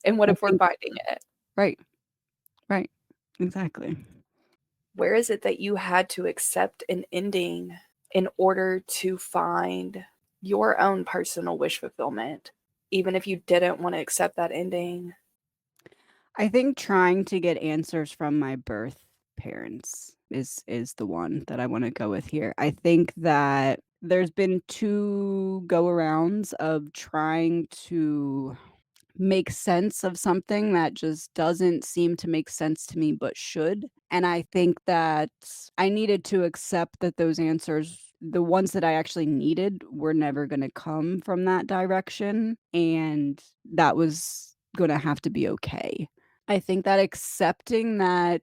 And what I if we're think finding it? right. Right. Exactly. Where is it that you had to accept an ending in order to find your own personal wish fulfillment, even if you didn't want to accept that ending? I think trying to get answers from my birth parents is the one that I wanna go with here. I think that there's been 2 go-arounds of trying to make sense of something that just doesn't seem to make sense to me but should, and I think that I needed to accept that those answers, the ones that I actually needed, were never gonna come from that direction, and that was gonna have to be okay. I think that accepting that,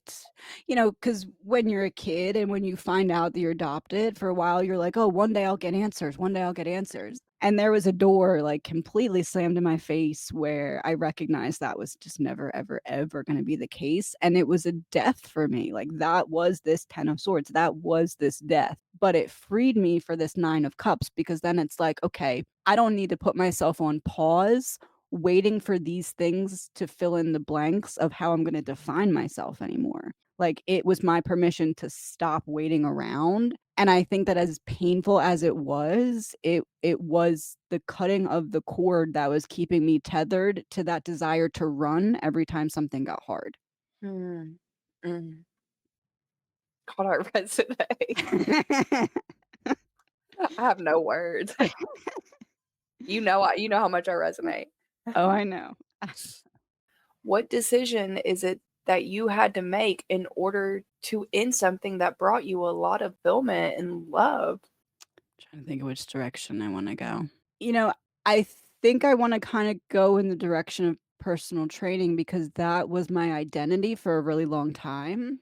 because when you're a kid and when you find out that you're adopted, for a while, you're like, "Oh, one day I'll get answers. One day I'll get answers." And there was a door, like, completely slammed in my face where I recognized that was just never, ever, ever gonna be the case, and it was a death for me. Like, that was this 10 of swords. That was this death. But it freed me for this 9 of cups, because then it's like, "Okay, I don't need to put myself on pause waiting for these things to fill in the blanks of how I'm gonna define myself anymore." Like, it was my permission to stop waiting around, and I think that as painful as it was the cutting of the cord that was keeping me tethered to that desire to run every time something got hard. Mm, mm. God, I resonate. I have no words. You know how much I resonate. Oh, I know. What decision is it that you had to make in order to end something that brought you a lot of fulfillment and love? Trying to think of which direction I wanna go. I think I wanna kinda go in the direction of personal training, because that was my identity for a really long time.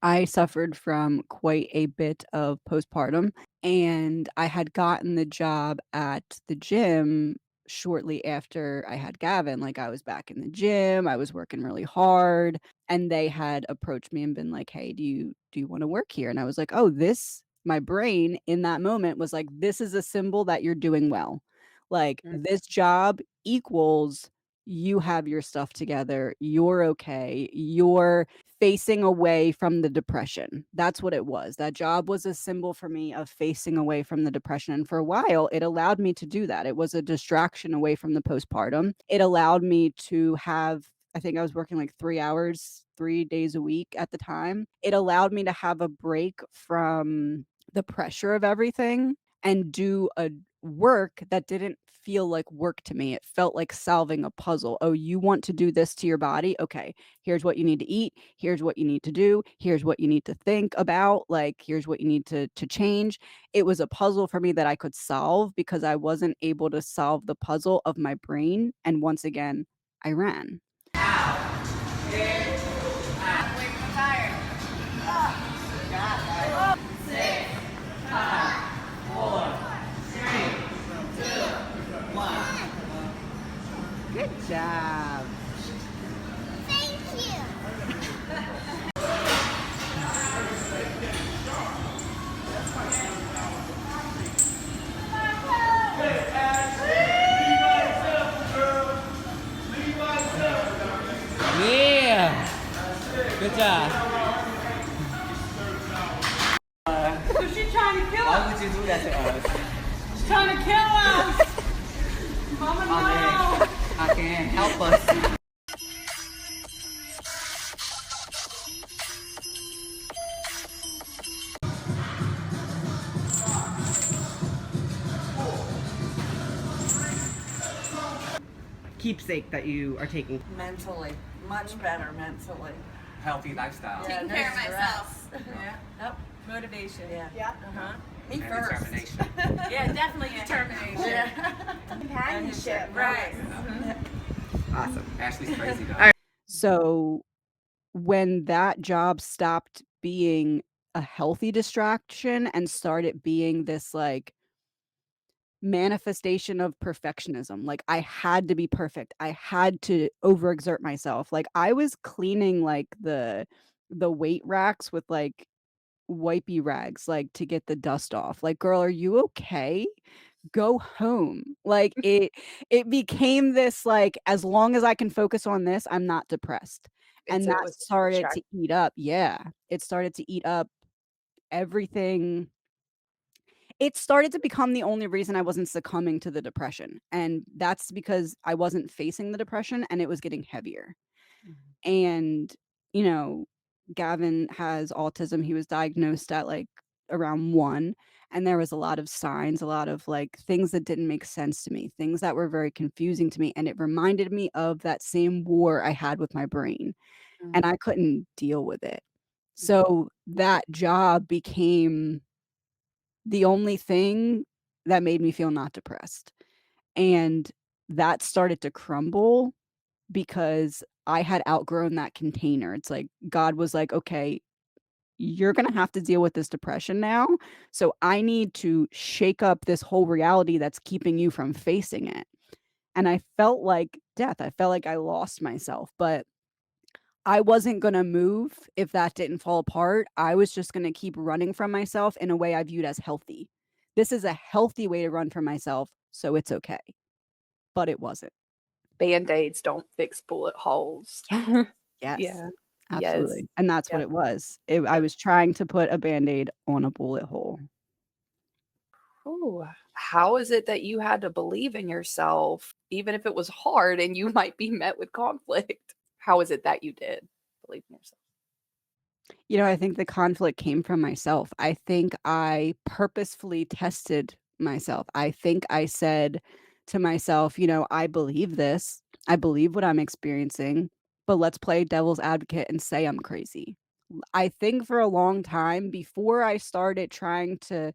I suffered from quite a bit of postpartum, and I had gotten the job at the gym shortly after I had Gavin. Like, I was back in the gym, I was working really hard, and they had approached me and been like, "Hey, do you wanna work here?" And I was like, "Oh, this," my brain in that moment was like, "This is a symbol that you're doing well. Like, Mm, this job equals you have your stuff together, you're okay, you're facing away from the depression." That's what it was. That job was a symbol for me of facing away from the depression, and for a while, it allowed me to do that. It was a distraction away from the postpartum. It allowed me to have, I think I was working like 3 hours, 3 days a week at the time. It allowed me to have a break from the pressure of everything and do a work that didn't feel like work to me. It felt like solving a puzzle. "Oh, you want to do this to your body? Okay, here's what you need to eat, here's what you need to do, here's what you need to think about, like, here's what you need to change." It was a puzzle for me that I could solve because I wasn't able to solve the puzzle of my brain, and once again, I ran. Good job. Yeah. Good job. So she's trying to kill Why us. would you do that to us? She's trying to kill us. Mami, I can't help us. Keepsake that you are taking. Mentally, much better mentally. Healthy lifestyle. Yeah, Taking no care of stress. myself. Yeah. Yep. Motivation. Yeah. Yeah. Uh-huh. Me And first. determination. Yeah, definitely determination. Yeah. Companionship. Right. Awesome. Ashley's crazy though. So when that job stopped being a healthy distraction and started being this like manifestation of perfectionism, like I had to be perfect. I had to overexert myself. Like I was cleaning like the weight racks with like wipey rags like to get the dust off. Like, girl, are you okay? Go home. Like it became this like as long as I can focus on this, I'm not depressed. And It that was started to distract. eat up. Yeah. It started to eat up everything. It started to become the only reason I wasn't succumbing to the depression. And that's because I wasn't facing the depression and it was getting heavier. And, you know, Gavin has autism. He was diagnosed at like around 1, and there was a lot of signs, a lot of like things that didn't make sense to me, things that were very confusing to me, and it reminded me of that same war I had with my brain, and I couldn't deal with it. So that job became the only thing that made me feel not depressed. And that started to crumble because I had outgrown that container. It's like God was like, "Okay, you're gonna have to deal with this depression now. So I need to shake up this whole reality that's keeping you from facing it." And I felt like death. I felt like I lost myself, but I wasn't gonna move if that didn't fall apart. I was just gonna keep running from myself in a way I viewed as healthy. This is a healthy way to run from myself, so it's okay. But it wasn't. Band-Aids don't fix bullet holes. Yes. Yes. Yeah. Yes. Absolutely. And that's what Yep. it was. I Yep. was trying to put a Band-Aid on a bullet hole. Ooh, how is it that you had to believe in yourself, even if it was hard and you might be met with conflict? How is it that you did believe in yourself? You know, I think the conflict came from myself. I think I purposefully tested myself. I think I said to myself, you know, I believe this. I believe what I'm experiencing, but let's play devil's advocate and say I'm crazy. I think for a long time before I started trying to,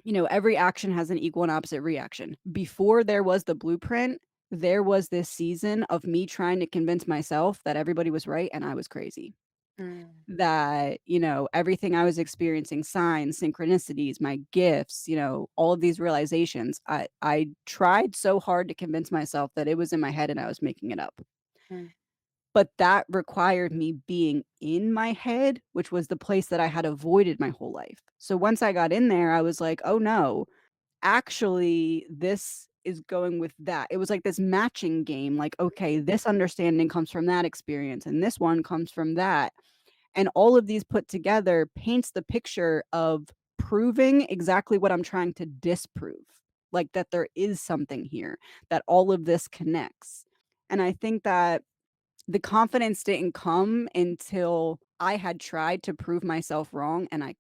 you know, every action has an equal and opposite reaction. Before there was the blueprint, there was this season of me trying to convince myself that everybody was right and I was crazy. Mm. That, you know, everything I was experiencing, signs, synchronicities, my gifts, you know, all of these realizations, I tried so hard to convince myself that it was in my head and I was making it up. Mm. But that required me being in my head, which was the place that I had avoided my whole life. So once I got in there, I was like, "Oh no, actually this is going with that." It was like this matching game, like, okay, this understanding comes from that experience and this one comes from that. And all of these put together paints the picture of proving exactly what I'm trying to disprove. Like that there is something here, that all of this connects. And I think that the confidence didn't come until I had tried to prove myself wrong and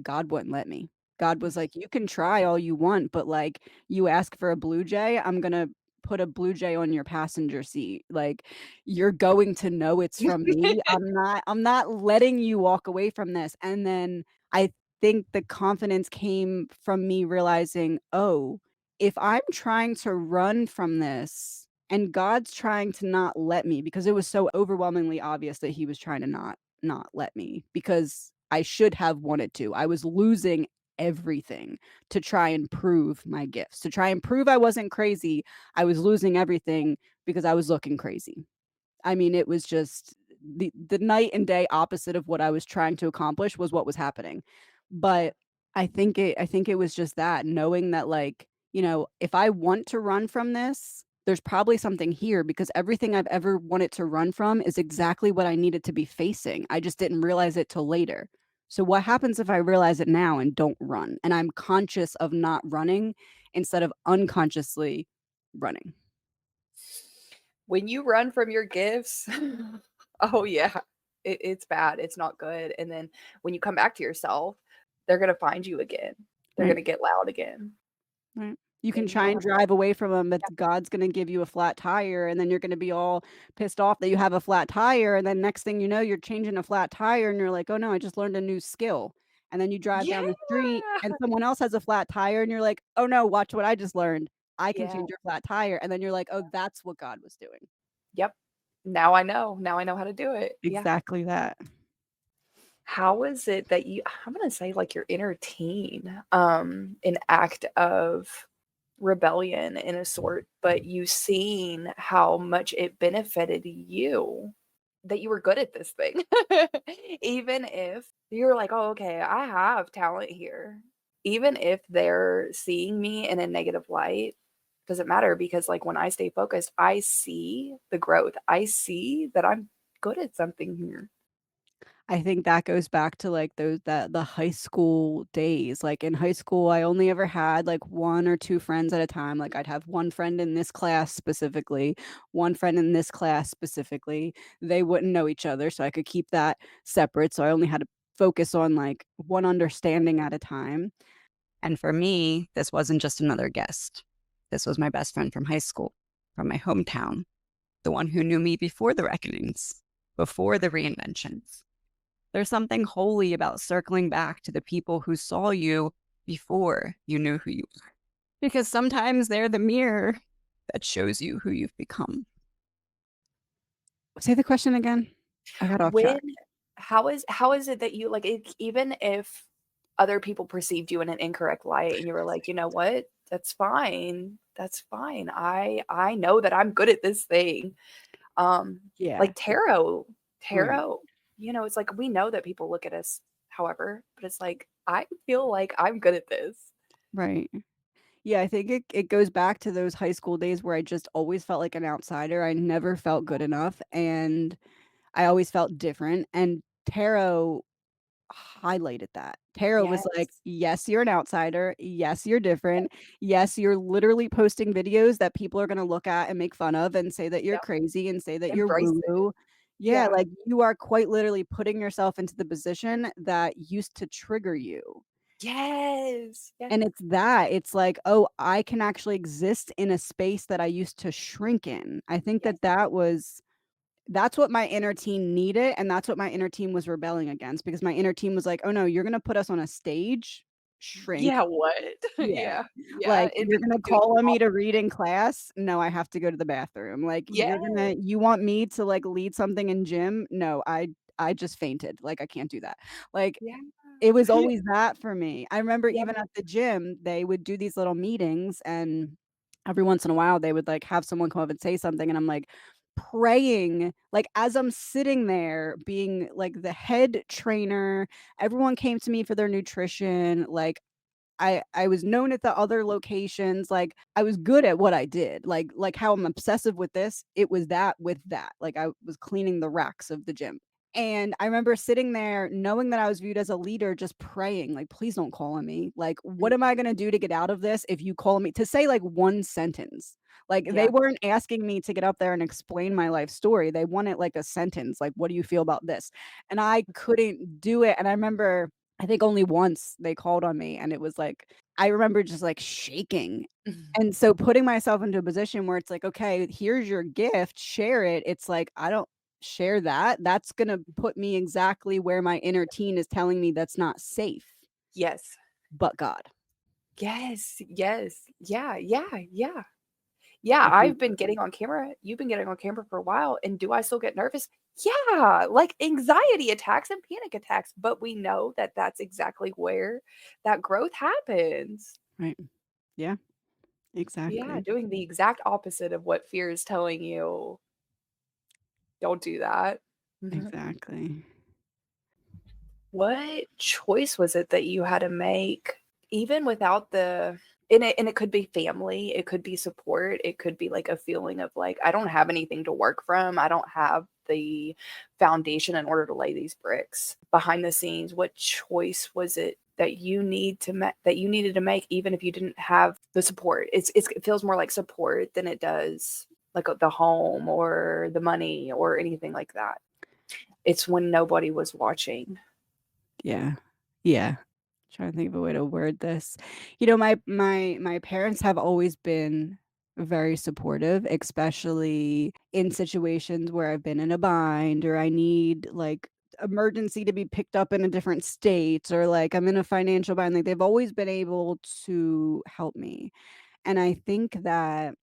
God wouldn't let me. God was like, "You can try all you want, but like you ask for a blue jay, I'm gonna put a blue jay on your passenger seat. Like you're going to know it's from me. I'm not letting you walk away from this." And then I think the confidence came from me realizing, "Oh, if I'm trying to run from this and God's trying to not let me," because it was so overwhelmingly obvious that he was trying to not let me because I should have wanted to. I was losing everything to try and prove my gifts, to try and prove I wasn't crazy. I was losing everything because I was looking crazy. I mean, it was just the night and day opposite of what I was trying to accomplish was what was happening. But I think it was just that knowing that like, you know, if I want to run from this, there's probably something here because everything I've ever wanted to run from is exactly what I needed to be facing. I just didn't realize it till later. So what happens if I realize it now and don't run and I'm conscious of not running instead of unconsciously running? When you run from your gifts, oh yeah, it's bad. It's not good. And then when you come back to yourself, they're gonna find you again. They're Right. gonna get loud again. Right. You can And you try don't and have drive away from them, but yeah. God's gonna give you a flat tire, and then you're gonna be all pissed off that you have a flat tire, and then next thing you know, you're changing a flat tire, and you're like, "Oh, no, I just learned a new skill." And then you drive Yeah. down the street, and someone else has a flat tire, and you're like, "Oh, no, watch what I just learned. I can Yeah. change your flat tire." And then you're like, "Oh, that's what God was doing." Yep. Now I know. Now I know how to do it. Yeah. Exactly that. How is it that you I'm gonna say like your inner teen, an act of rebellion in a sort, but you seen how much it benefited you that you were good at this thing. Even if you're like, oh, okay, I have talent here. Even if they're seeing me in a negative light, doesn't matter because like when I stay focused, I see the growth. I see that I'm good at something here. I think that goes back to, like, those that the high school days, like, in high school, I only ever had, like, 1 or 2 friends at a time, like, I'd have 1 friend in this class specifically, 1 friend in this class specifically. They wouldn't know each other, so I could keep that separate, so I only had to focus on, like, 1 understanding at a time. And for me, this wasn't just another guest. This was my best friend from high school, from my hometown, the one who knew me before the reckonings, before the reinventions. There's something holy about circling back to the people who saw you before you knew who you were. Because sometimes they're the mirror that shows you who you've become. Say the question again. I got off When track. how is it that you like even if other people perceived you in an incorrect light and you were like, "You know what? That's fine. That's fine. I know that I'm good at this thing." Yeah, Like tarot, right, tarot, it's like we know that people look at us however, but it's like I feel like I'm good at this. right. Yeah, I think it goes back to those high school days where I just always felt like an outsider. I never felt good enough, and I always felt different, and tarot highlighted that. Tarot was like, Yes. "Yes, you're an outsider. Yes, you're different. Yes, you're literally posting videos that people are gonna look at and make fun of and say that you're Yep. crazy and say that you're Embrace it. woo-woo." Yeah, Yeah. like, you are quite literally putting yourself into the position that used to trigger you. Yes. Yes. And it's like, "Oh, I can actually exist in a space that I used to shrink in." I think Yes. that that's what my inner teen needed, and that's what my inner teen was rebelling against because my inner teen was like, "Oh, no, you're gonna put us on a stage? Shrink." Yeah, what? Yeah. Yeah. Yeah, Like, it'd "You're be gonna doing call on me to read opposite. in class? No, I have to go to the bathroom." Like, Yeah. you want me to, like, lead something in gym? No, I just fainted, like, I can't do that. Like, Yeah. it was always that for me. I remember Yep. even at the gym, they would do these little meetings, and every once in a while, they would, like, have someone come up and say something, and I'm, like, praying, like, as I'm sitting there being, like, the head trainer, everyone came to me for their nutrition, like, I was known at the other locations, like, I was good at what I did, like how I'm obsessive with this, it was that with that, like, I was cleaning the racks of the gym. And I remember sitting there knowing that I was viewed as a leader, just praying, like, "Please don't call on me. Like, what am I gonna do to get out of this if you call me?" To say, like, 1 sentence. Like, they Yeah. weren't asking me to get up there and explain my life story, they wanted, like, a sentence, like, "What do you feel about this?" And I couldn't do it, and I remember I think only once they called on me, and it was like I remember just, like, shaking. And so putting myself into a position where it's like, "Okay, here's your gift, share it." It's like, I don't share that. That's gonna put me exactly where my inner teen is telling me that's not safe, Yes. but God. Yes. Yes. Yeah. Yeah. Yeah. Yeah, I think I've been getting on camera. You've been getting on camera for a while, and do I still get nervous? Yeah, like anxiety attacks and panic attacks, but we know that that's exactly where that growth happens. right. Yeah, Yeah, exactly. doing the exact opposite of what fear is telling you, "Don't do that." Mhm. Exactly. What choice was it that you had to make even without the and it could be family, it could be support, it could be like a feeling of like, I don't have anything to work from. I don't have the foundation in order to lay these bricks. Behind the scenes, what choice was it that that you needed to make even if you didn't have the support? It feels more like support than it does like the home or the money or anything like that. It's when nobody was watching. Yeah. Yeah. Trying to think of a way to word this. You know, my parents have always been very supportive, especially in situations where I've been in a bind or I need like emergency to be picked up in a different state or like I'm in a financial bind. Like they've always been able to help me. And I think that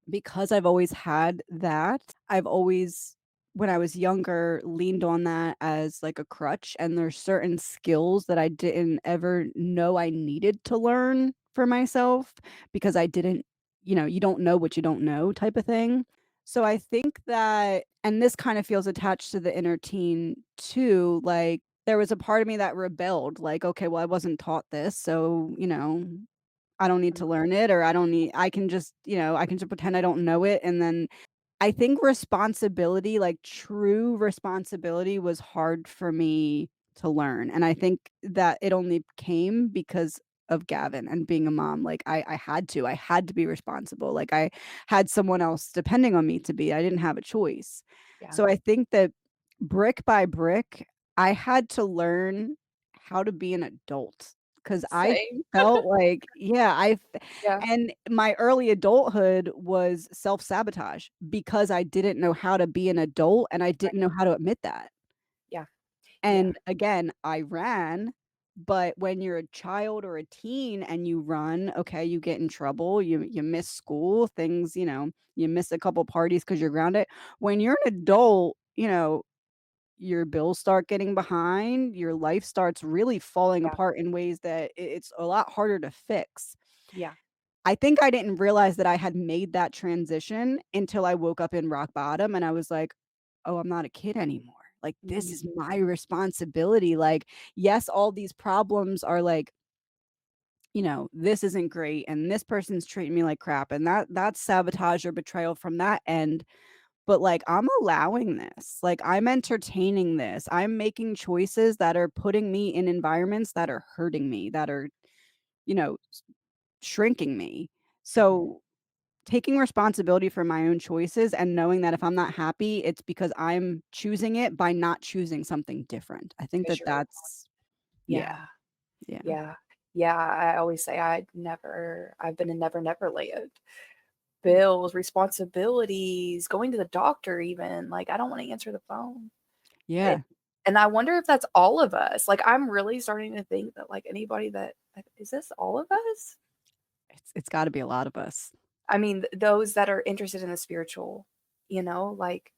because I've always had that, I've always, when I was younger, leaned on that as like a crutch. And there's certain skills that I didn't ever know I needed to learn for myself because I didn't, you don't know what you don't know type of thing. So I think that, and this kind of feels attached to the inner teen too, like there was a part of me that rebelled, like, okay, well, I wasn't taught this. So, I don't need to learn it or I can just, I can just pretend I don't know it. And then I think responsibility, like true responsibility was hard for me to learn. And I think that it only came because of Gavin and being a mom. Like I had to be responsible. Like I had someone else depending on me to be. I didn't have a choice. Yeah. So I think that brick by brick, I had to learn how to be an adult because I Same. felt like, yeah, Yeah. and my early adulthood was self-sabotage because I didn't know how to be an adult and I didn't Right. know how to admit that. Yeah. Yeah. And again, I ran, but when you're a child or a teen and you run, okay, you get in trouble, you miss school, things, you miss a couple parties because you're grounded. When you're an adult, your bills start getting behind, your life starts really falling Yeah. apart in ways that it's a lot harder to fix. Yeah. I think I didn't realize that I had made that transition until I woke up in rock bottom and I was like, "Oh, I'm not a kid anymore. Like, this Mhm. is my responsibility." Like, yes, all these problems are like, this isn't great and this person's treating me like crap and that's sabotage or betrayal from that end, but like I'm allowing this. Like I'm entertaining this. I'm making choices that are putting me in environments that are hurting me, that are, you know, shrinking me. Mhm. So taking responsibility for my own choices and knowing that if I'm not happy, it's because I'm choosing it by not choosing something different. I think that Because you're that's yeah, yeah. yeah. Yeah. Yeah. I always say I've been in never, never land. Bills, responsibilities, going to the doctor even, like, I don't wanna answer the phone. Yeah. It and I wonder if that's all of us. Like, I'm really starting to think that, like, anybody that like, is this all of us? It's gotta be a lot of us. I mean, those that are interested in the spiritual, like,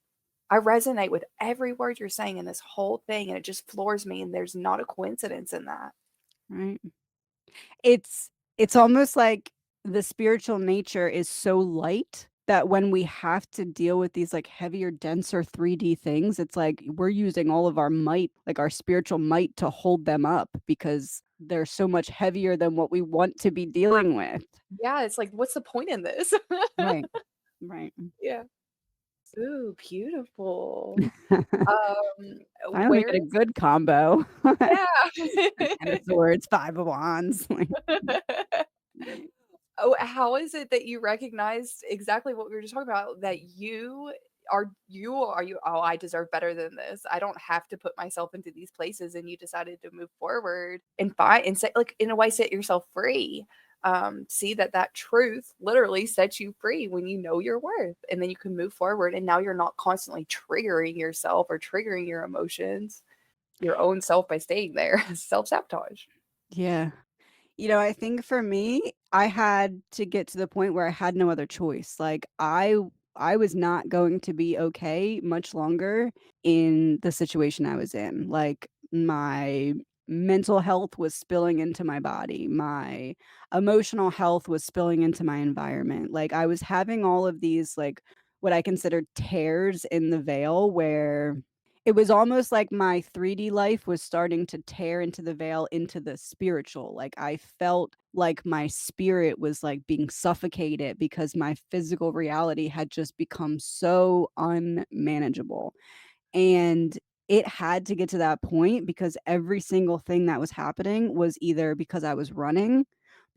I resonate with every word you're saying in this whole thing, and it just floors me, and there's not a coincidence in that. Right? It's almost like the spiritual nature is so light that when we have to deal with these, like, heavier, denser 3D things, it's like we're using all of our might, like, our spiritual might to hold them up because they're so much heavier than what we want to be dealing with. Yeah, it's like, what's the point in this? Right, right. Yeah. Ooh, beautiful. Um, Finally where get a good combo. yeah. 10 of swords, 5 of wands, like right. Oh, how is it that you recognized exactly what we were just talking about, that "Oh, I deserve better than this. I don't have to put myself into these places," and you decided to move forward and find and set like, in a way, set yourself free. See that truth literally sets you free when you know your worth, and then you can move forward, and now you're not constantly triggering yourself or triggering your emotions, your own self by staying there. Self-sabotage. Yeah. I think for me, I had to get to the point where I had no other choice. Like I was not going to be okay much longer in the situation I was in. Like my mental health was spilling into my body. My emotional health was spilling into my environment. Like I was having all of these like what I considered tears in the veil where it was almost like my 3D life was starting to tear into the veil into the spiritual. Like I felt like my spirit was like being suffocated because my physical reality had just become so unmanageable. And it had to get to that point because every single thing that was happening was either because I was running,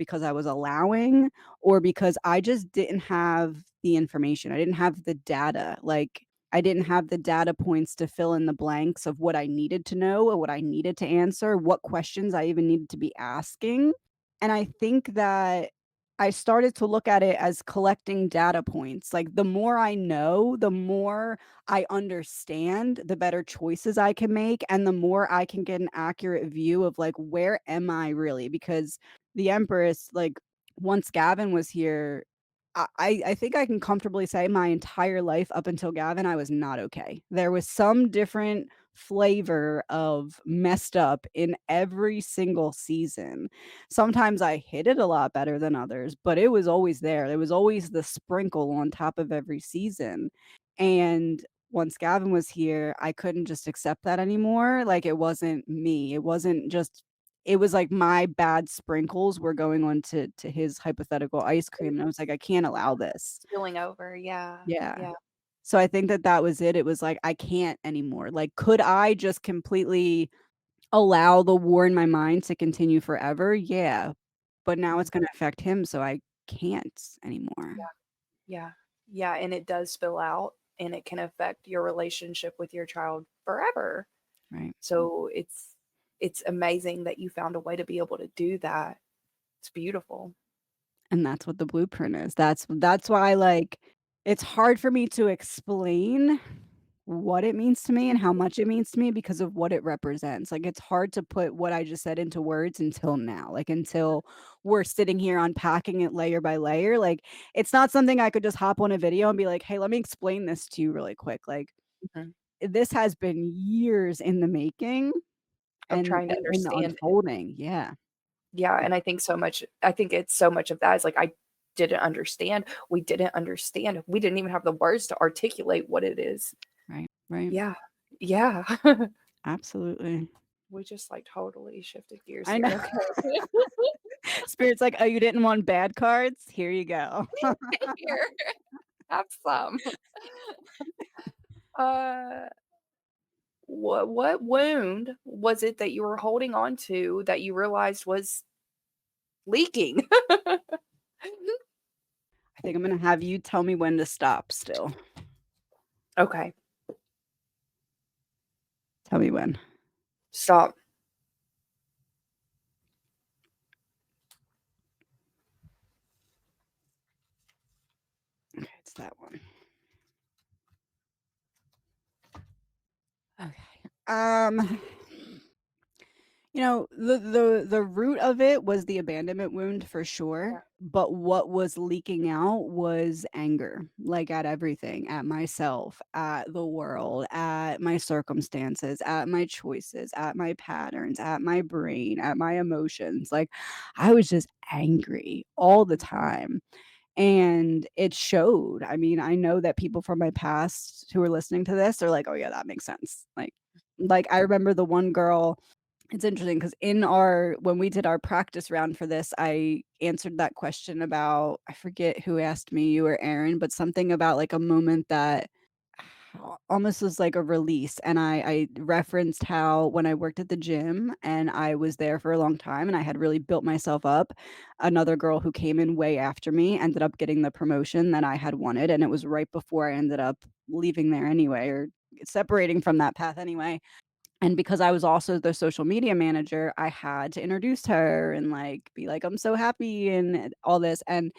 because I was allowing or because I just didn't have the information. I didn't have the data. Like, I didn't have the data points to fill in the blanks of what I needed to know or what I needed to answer, what questions I even needed to be asking. And I think that I started to look at it as collecting data points. Like, the more I know, the more I understand, the better choices I can make, and the more I can get an accurate view of, like, where am I really? Because the Empress, like, once Gavin was here, I think I can comfortably say my entire life up until Gavin, I was not okay. There was some different flavor of messed up in every single season. Sometimes I hit it a lot better than others, but it was always there. There was always the sprinkle on top of every season. And once Gavin was here, I couldn't just accept that anymore. Like, it wasn't me. It wasn't just it was like my bad sprinkles were going on to his hypothetical ice cream, and I was like, "I can't allow this." Spilling over, yeah, Yeah. yeah. So I think that that was it. It was like, I can't anymore. Like, could I just completely allow the war in my mind to continue forever? Yeah. But now Mhm. it's gonna affect him, so I can't anymore. Yeah, yeah, yeah, and it does spill out, and it can affect your relationship with your child forever. Right. So it's amazing that you found a way to be able to do that. It's beautiful. And that's what the blueprint is. That's why, like, it's hard for me to explain what it means to me and how much it means to me because of what it represents. Like, it's hard to put what I just said into words until now, like, until we're sitting here unpacking it layer by layer. Like, it's not something I could just hop on a video and be like, "Hey, let me explain this to you really quick." Like, Mhm. this has been years in the making Of and trying to in the understand it. unfolding. Yeah. Yeah, and I think it's so much of that is like, I didn't understand. We didn't understand. We didn't even have the words to articulate what it is. Right. Right. Yeah. Yeah. Absolutely. We just, like, totally shifted gears I know. here, okay. Spirit's like, "Oh, you didn't want bad cards? Here you go." Here, have some. Uh, what wound was it that you were holding on to that you realized was leaking? I think I'm gonna have you tell me when to stop still. Okay, Tell me when. stop. Okay, it's that one. Okay. The root of it was the abandonment wound for sure, Yeah, but what was leaking out was anger, like, at everything, at myself, at the world, at my circumstances, at my choices, at my patterns, at my brain, at my emotions. Like, I was just angry all the time. And it showed. I mean, I know that people from my past who are listening to this are like, "Oh, yeah, that makes sense." Like, I remember the one girl. It's interesting because in our when we did our practice round for this, I answered that question about I forget who asked me, you or Aaron, but something about, like, a moment that almost was like a release, and I referenced how when I worked at the gym and I was there for a long time and I had really built myself up, another girl who came in way after me ended up getting the promotion that I had wanted, and it was right before I ended up leaving there anyway, or separating from that path anyway. And because I was also the social media manager, I had to introduce her and, like, be like, "I'm so happy," and all this, and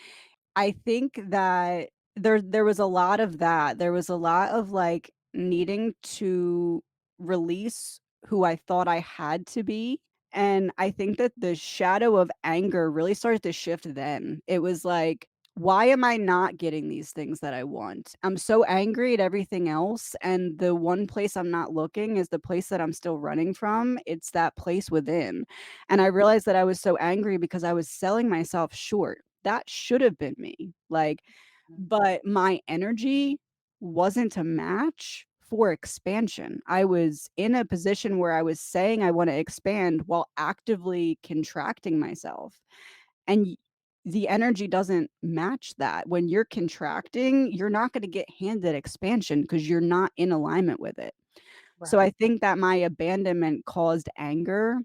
I think that there was a lot of that. There was a lot of, like, needing to release who I thought I had to be, and I think that the shadow of anger really started to shift then. It was like, "Why am I not getting these things that I want? I'm so angry at everything else, and the one place I'm not looking is the place that I'm still running from. It's that place within." And I realized that I was so angry because I was selling myself short. That should have been me, like, but my energy wasn't to match for expansion. I was in a position where I was saying I wanna expand while actively contracting myself, and the energy doesn't match that. When you're contracting, you're not gonna get handed expansion because 'cause you're not in alignment with it. So I right. think that my abandonment caused anger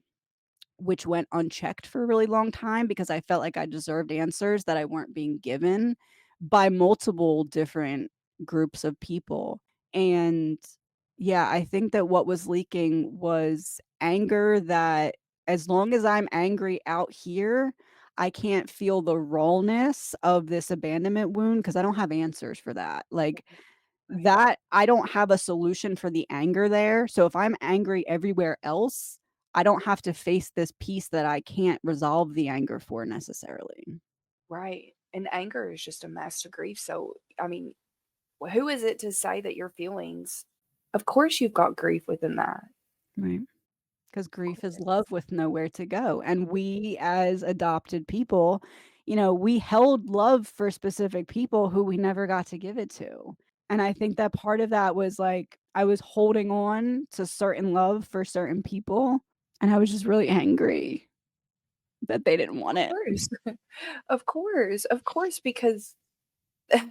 which went unchecked for a really long time because I felt like I deserved answers that I weren't being given by multiple different groups of people. And yeah, I think that what was leaking was anger that as long as I'm angry out here, I can't feel the rawness of this abandonment wound because I don't have answers for that. Like Right. that I don't have a solution for the anger there. So if I'm angry everywhere else, I don't have to face this piece that I can't resolve the anger for necessarily. Right. And anger is just a mask to grief. So, I mean, who is it to say that your feelings, of course, you've got grief within that. Right. Because Of grief is course. love with nowhere to go. And we, as adopted people, we held love for specific people who we never got to give it to. And I think that part of that was like I was holding on to certain love for certain people. And I was just really angry that they didn't want Of it. course. Of course. Of course, because it's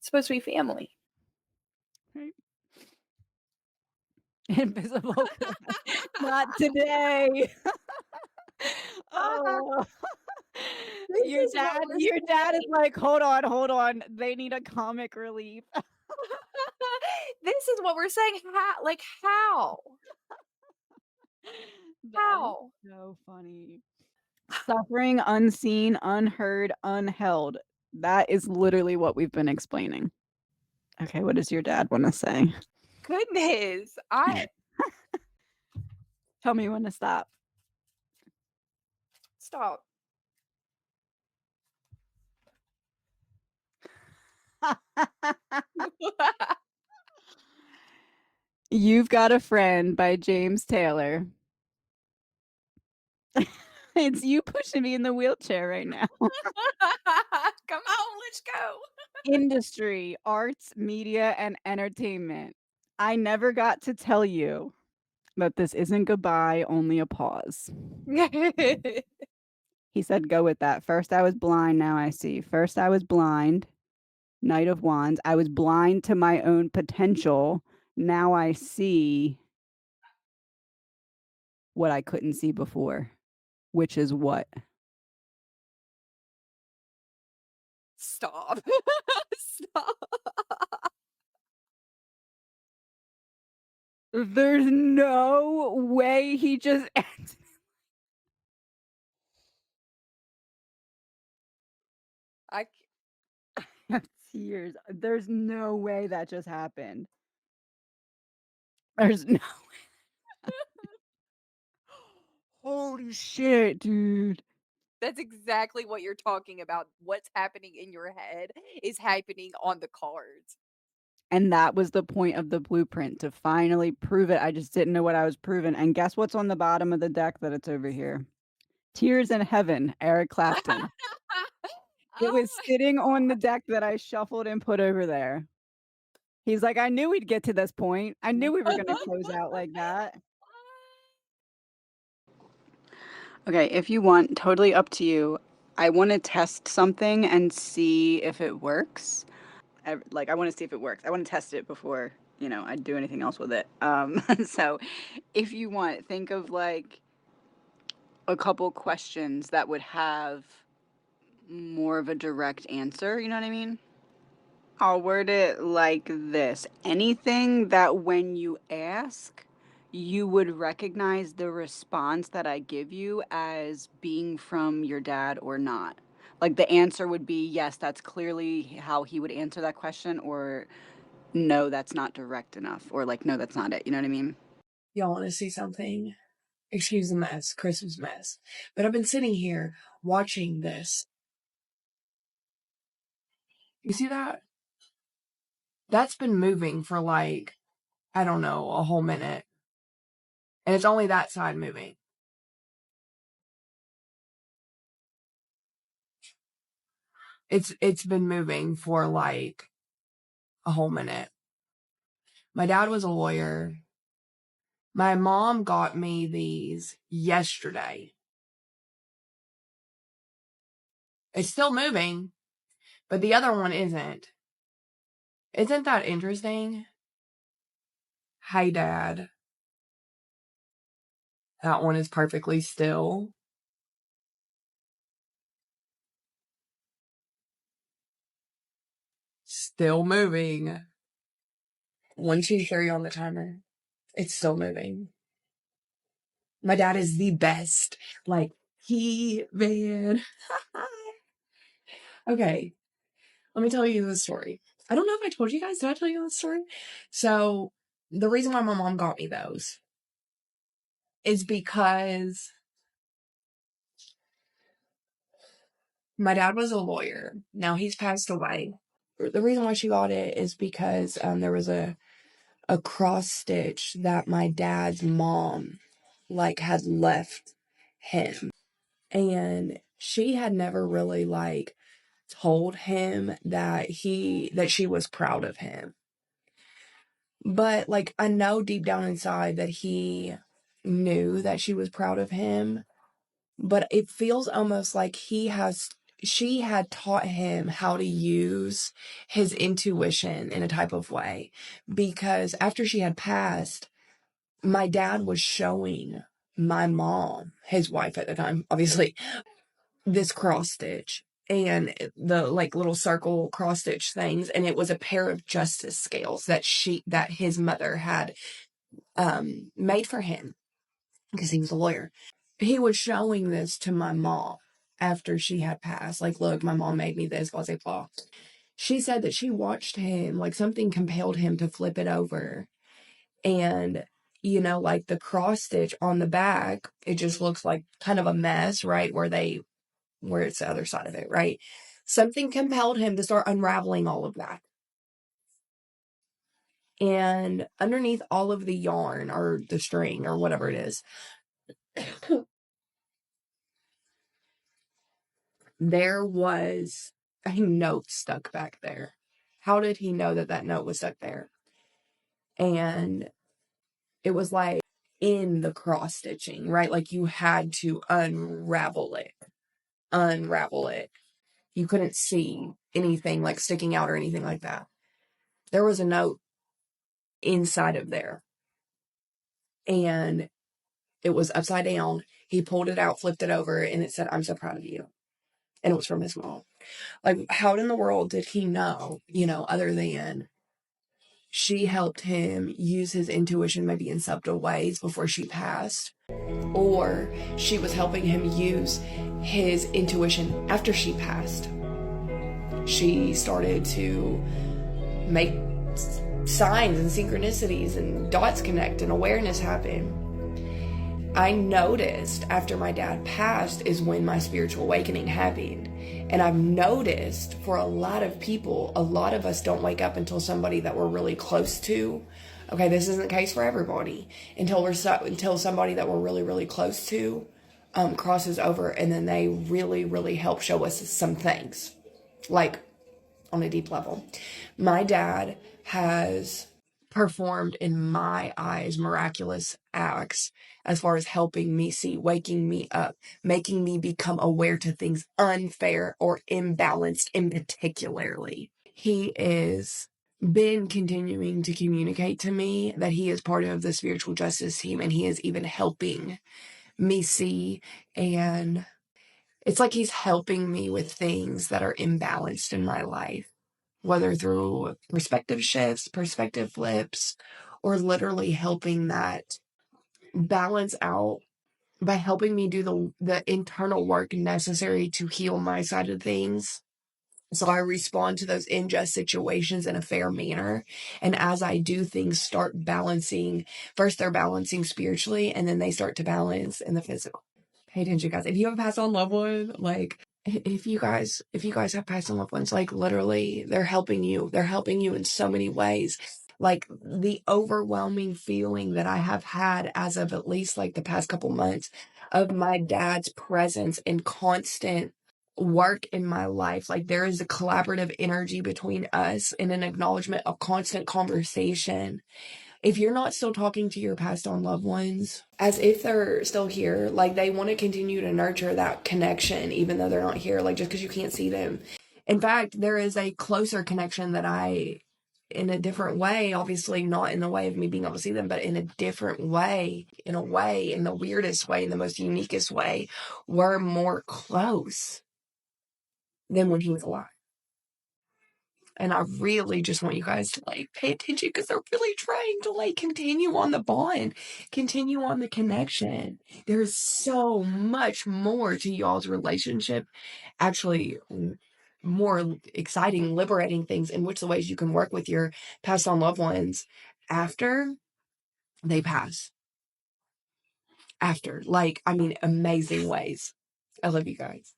supposed to be family. Right. Invisible class. Not today. Oh. This Your is what dad we're your dad is saying. like, Hold on, they need a comic relief." This is what we're saying. How? Like, how? That is How? so funny. Suffering unseen, unheard, unheld. That is literally what we've been explaining. Okay, what does your dad wanna say? Goodness. Tell me when to stop. Stop. You've Got a Friend by James Taylor. It's you pushing me in the wheelchair right now. Come on, let's go. Industry, arts, media, and entertainment. I never got to tell you that this isn't goodbye, only a pause. He said, "Go with that. First I was blind, now I see. First I was blind, Knight of Wands. I was blind to my own potential. Now I see what I couldn't see before." Which is what? Stop. Stop. There's no way he just I have tears. There's no way that just happened. There's no Holy shit, dude. That's exactly what you're talking about. What's happening in your head is happening on the cards. And that was the point of the blueprint, to finally prove it. I just didn't know what I was proving. And guess what's on the bottom of the deck that it's over here? Tears in Heaven, Eric Clapton. It was Oh, sitting on the deck that I shuffled and put over there. He's like, "I knew we'd get to this point. I knew we were gonna close out like that." Okay, if you want, totally up to you. I wanna test something and see if it works. I wanna see if it works. I wanna test it before, I do anything else with it. So if you want, think of, like, a couple questions that would have more of a direct answer, you know what I mean? I'll word it like this. Anything that when you ask, you would recognize the response that I give you as being from your dad or not. Like the answer would be, yes, that's clearly how he would answer that question, or no, that's not direct enough, or like, no, that's not it. You know what I mean? Y'all want to see something? Excuse the mess, Christmas mess. But I've been sitting here watching this. You see that? That's been moving for like, I don't know, a whole minute. And it's only that side moving. It's been moving for like a whole minute. My dad was a lawyer. My mom got me these yesterday. It's still moving, but the other one isn't. Isn't that interesting? Hey, Dad. That one is perfectly still. Still moving. 1, 2, 3 on the timer. It's still moving. My dad is the best. Like, man. Okay. Let me tell you the story. I don't know if I told you guys. Did I tell you the story? So, the reason why my mom got me those is because my dad was a lawyer. Now he's passed away. The reason why she got it is because there was a cross stitch that my dad's mom like had left him, and she had never really like told him that she was proud of him. But like I know deep down inside that he knew that she was proud of him, but it feels almost like she had taught him how to use his intuition in a type of way, because after she had passed, my dad was showing my mom, his wife at the time, obviously, this cross stitch and the like little circle cross stitch things, and it was a pair of justice scales that his mother had made for him because he was a lawyer. He was showing this to my mom after she had passed. Like, look, my mom made me this, blah, blah, blah. She said that she watched him, like something compelled him to flip it over. And, you know, like the cross stitch on the back, it just looks like kind of a mess, right? Where it's the other side of it, right? Something compelled him to start unraveling all of that. And underneath all of the yarn or the string or whatever it is, there was a note stuck back there. How did he know that note was stuck there? And it was like in the cross stitching, right? Like you had to unravel it. You couldn't see anything like sticking out or anything like that. There was a note inside of there, and it was upside down. He pulled it out, flipped it over, and it said, "I'm so proud of you." And it was from his mom. Like, how in the world did he know, other than she helped him use his intuition maybe in subtle ways before she passed, or she was helping him use his intuition after she passed. She started to make signs and synchronicities and dots connect and awareness happen. I noticed after my dad passed is when my spiritual awakening happened. And I've noticed for a lot of people, a lot of us don't wake up until somebody that we're really close to. Okay, this isn't the case for everybody. Until somebody that we're really, really close to crosses over, and then they really, really help show us some things, like on a deep level. My dad has performed, in my eyes, miraculous acts as far as helping me see, waking me up, making me become aware to things unfair or imbalanced in particularly. He is been continuing to communicate to me that he is part of the spiritual justice team, and he is even helping me see, and it's like he's helping me with things that are imbalanced in my life, whether through perspective shifts, perspective flips, or literally helping that balance out by helping me do the internal work necessary to heal my side of things. So I respond to those unjust situations in a fair manner. And as I do things, start balancing. First, they're balancing spiritually, and then they start to balance in the physical. Pay attention, guys. If you have a passed on loved one, like if you guys have passed on loved ones, like literally they're helping you. They're helping you in so many ways. Like the overwhelming feeling that I have had as of at least like the past couple months of my dad's presence and constant work in my life. Like there is a collaborative energy between us and an acknowledgement of constant conversation. If you're not still talking to your passed on loved ones as if they're still here, like they want to continue to nurture that connection even though they're not here, like just because you can't see them. In fact, there is a closer connection that I in a different way, obviously not in the way of me being able to see them, but in a different way, in the weirdest way, in the most uniquest way, we're more close than when he was alive. And I really just want you guys to like pay attention because they're really trying to like continue on the bond, continue on the connection. There's so much more to y'all's relationship. Actually, more exciting, liberating things in which the ways you can work with your passed on loved ones after they pass. After, like, I mean, amazing ways. I love you guys.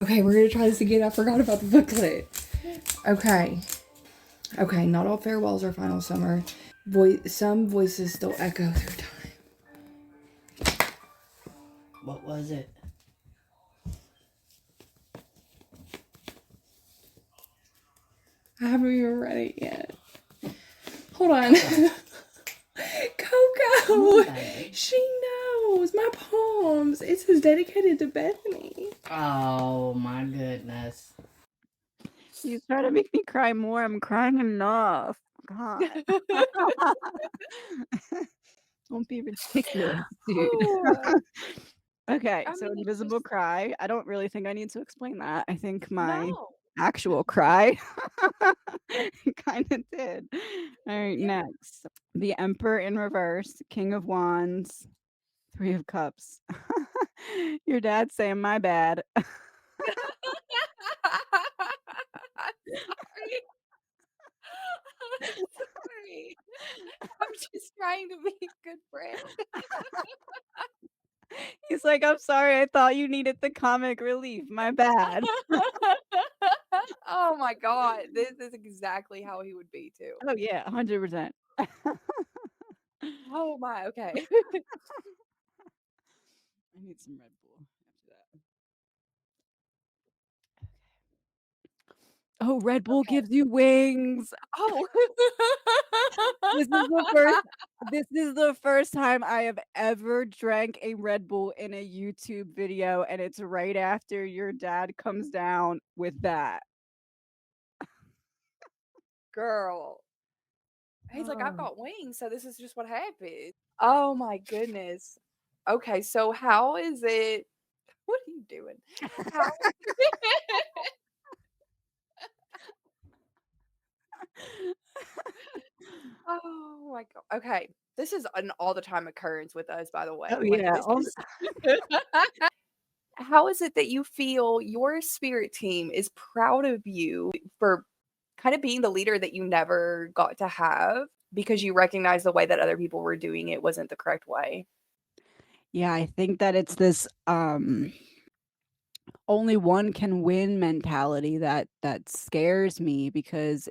Okay, we're gonna try this again. I forgot about the booklet. Okay. Okay, not all farewells are final summer. Some voices still echo through time. What was it? I haven't even read it yet. Hold on. Coco! She knows my poems. It says dedicated to Bethany. Oh my goodness. You try to make me cry more. I'm crying enough. God. Don't be ridiculous, dude. Oh, Okay, I so mean, it's invisible just cry. I don't really think I need to explain that. I think my no. actual cry kind of did. All right, Yeah. next. The Emperor in reverse, King of Wands, Three of Cups. Your dad saying my bad. Sorry. I'm sorry. I'm just trying to be a good friend. He's like, I'm sorry, I thought you needed the comic relief. My bad. Oh my god, this is exactly how he would be too. Oh yeah, 100%. Oh my, okay. I need some Red Bull after that. Oh, Red Bull Okay. gives you wings. Oh. This is the first this is the first time I have ever drank a Red Bull in a YouTube video, and it's right after your dad comes down with that. Girl. He's like, "I've Oh. got wings, so this is just what happened." Oh my goodness. Okay, so how is it what are you doing? How Oh my god. Okay, this is an all the time occurrence with us, by the way. Oh, Like, yeah, this all is How is it that you feel your spirit team is proud of you for kind of being the leader that you never got to have because you recognize the way that other people were doing it wasn't the correct way? Yeah, I think that it's this, only one can win mentality that scares me because,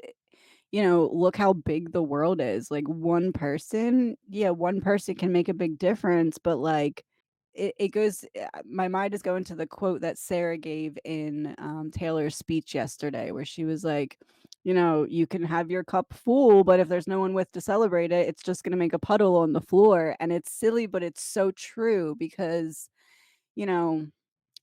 look how big the world is. Like one person can make a big difference, but like it goes my mind is going to the quote that Sarah gave in Taylor's speech yesterday, where she was like, you can have your cup full, but if there's no one with to celebrate it, it's just going to make a puddle on the floor. And it's silly, but it's so true because, you know,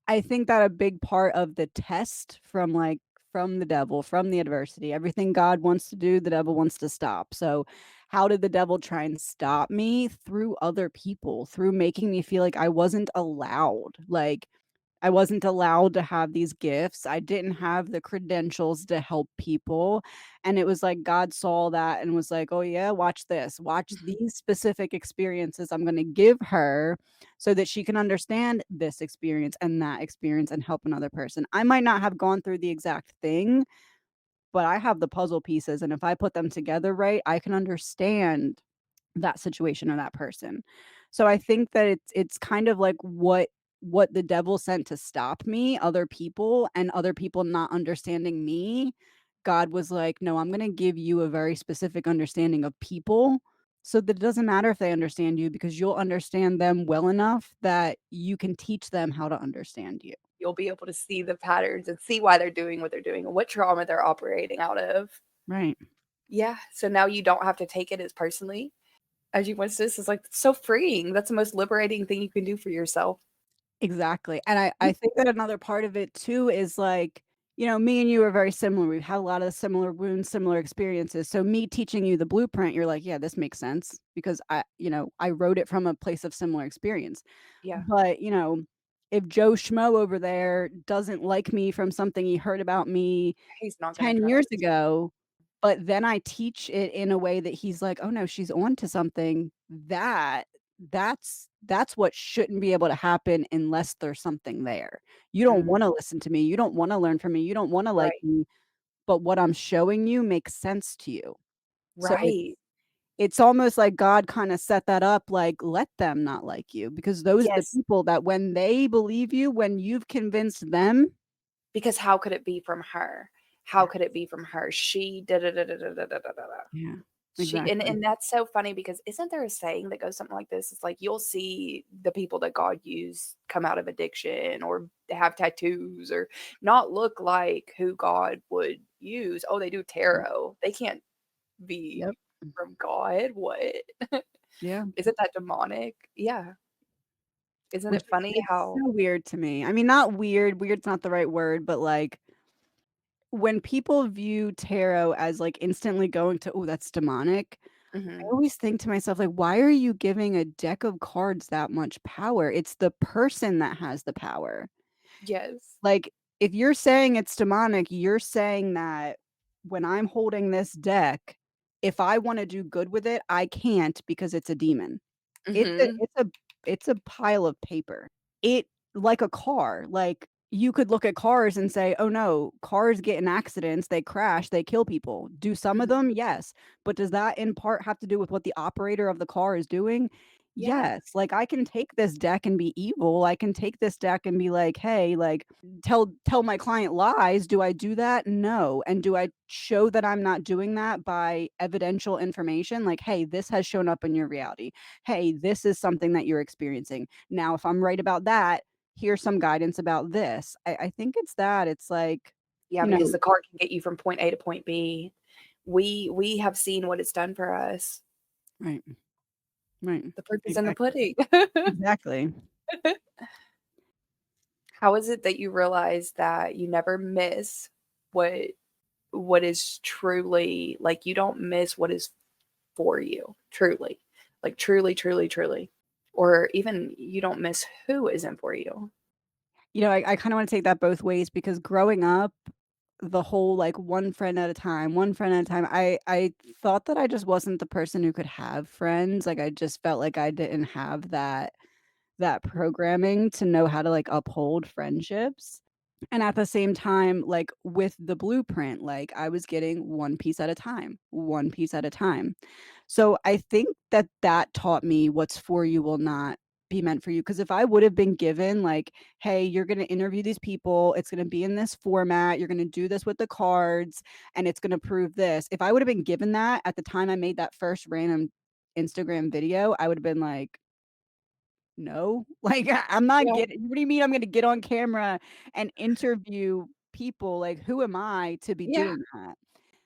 I think that a big part of the test from the devil, from the adversity, everything God wants to do, the devil wants to stop. So, how did the devil try and stop me? Through other people, through making me feel like I wasn't allowed. Like I wasn't allowed to have these gifts. I didn't have the credentials to help people. And it was like God saw that and was like, "Oh, yeah, watch this. Watch these specific experiences I'm going to give her so that she can understand this experience and that experience and help another person." I might not have gone through the exact thing, but I have the puzzle pieces. And if I put them together right, I can understand that situation or that person. So I think that it's kind of like what the devil sent to stop me, other people not understanding me. God was like, "No, I'm going to give you a very specific understanding of people so that it doesn't matter if they understand you because you'll understand them well enough that you can teach them how to understand you." You'll be able to see the patterns and see why they're doing what they're doing and what trauma they're operating out of. Right. Yeah, so now you don't have to take it as personally as you once did. It's like, it's so freeing. That's the most liberating thing you can do for yourself. Exactly, and I think that another part of it too is, like, me and you are very similar, we've had a lot of similar wounds, similar experiences, so me teaching you the blueprint, you're like, "Yeah, this makes sense," because I wrote it from a place of similar experience. Yeah. But, if Joe Schmo over there doesn't like me from something he heard about me He's not gonna 10 years trust. ago, but then I teach it in a way that he's like, "Oh, no, she's on to something." That's what shouldn't be able to happen unless there's something there. You don't Mm, wanna listen to me, you don't wanna learn from me, you don't wanna like right, me, but what I'm showing you makes sense to you. So right. it's almost like God kinda set that up, like, let them not like you because those are the Yes, people that when they believe you, when you've convinced them. because how could it be from her? How Yeah, could it be from her? She da da da da da da da da da. yeah, She exactly. and that's so funny because isn't there a saying that goes something like this? It's like you'll see the people that God used come out of addiction or have tattoos or not look like who God would use. Oh, they do tarot. They can't Yep, be from God. What? yeah. Isn't that demonic? Yeah. Isn't Which it is funny it's how so weird to me. I mean, not weird, weird's not the right word, but, like, when people view tarot as, like, instantly going to, "Oh, that's demonic," I Mhm. always think to myself, like, "Why are you giving a deck of cards that much power?" It's the person that has the power. Yes. Like, if you're saying it's demonic, you're saying that when I'm holding this deck, if I wanna do good with it, I can't because it's a demon. It's a Mhm. it's a it's a pile of paper. It like a car, like, you could look at cars and say, "Oh, no, cars get in accidents, they crash, they kill people." Do some of Mhm. them? Yes. But does that in part have to do with what the operator of the car is doing? Yeah. Yes. Like, I can take this deck and be evil, I can take this deck and be like, "Hey," like, tell my client lies. Do I do that? No. And do I show that I'm not doing that by evidential information? Like, "Hey, this has shown up in your reality. Hey, this is something that you're experiencing. Now, if I'm right about that, here's some guidance about this." I think it's that. It's like, Yeah, you because know the car can get you from point A to point B. We have seen what it's done for us. right, right. The proof is in the Exactly. pudding. Exactly. How is it that you realize that you never miss what what is truly like, you don't miss what is for you, truly. Like, truly, truly, truly. Or even you don't miss who isn't for you. I kinda wanna take that both ways because growing up, the whole, like, one friend at a time, one friend at a time, I thought that I just wasn't the person who could have friends, like, I just felt like I didn't have that programming to know how to, like, uphold friendships. And at the same time, like, with the blueprint, like, I was getting one piece at a time, one piece at a time. So, I think that that taught me what's for you will not be meant for you. Because if I would have been given, like, "Hey, you're gonna interview these people, it's gonna be in this format, you're gonna do this with the cards, and it's gonna prove this." If I would have been given that at the time I made that first random Instagram video, I would have been like, no, like, I'm not Yeah, getting what do you mean I'm gonna get on camera and interview people? Like, who am I to be yeah, doing that?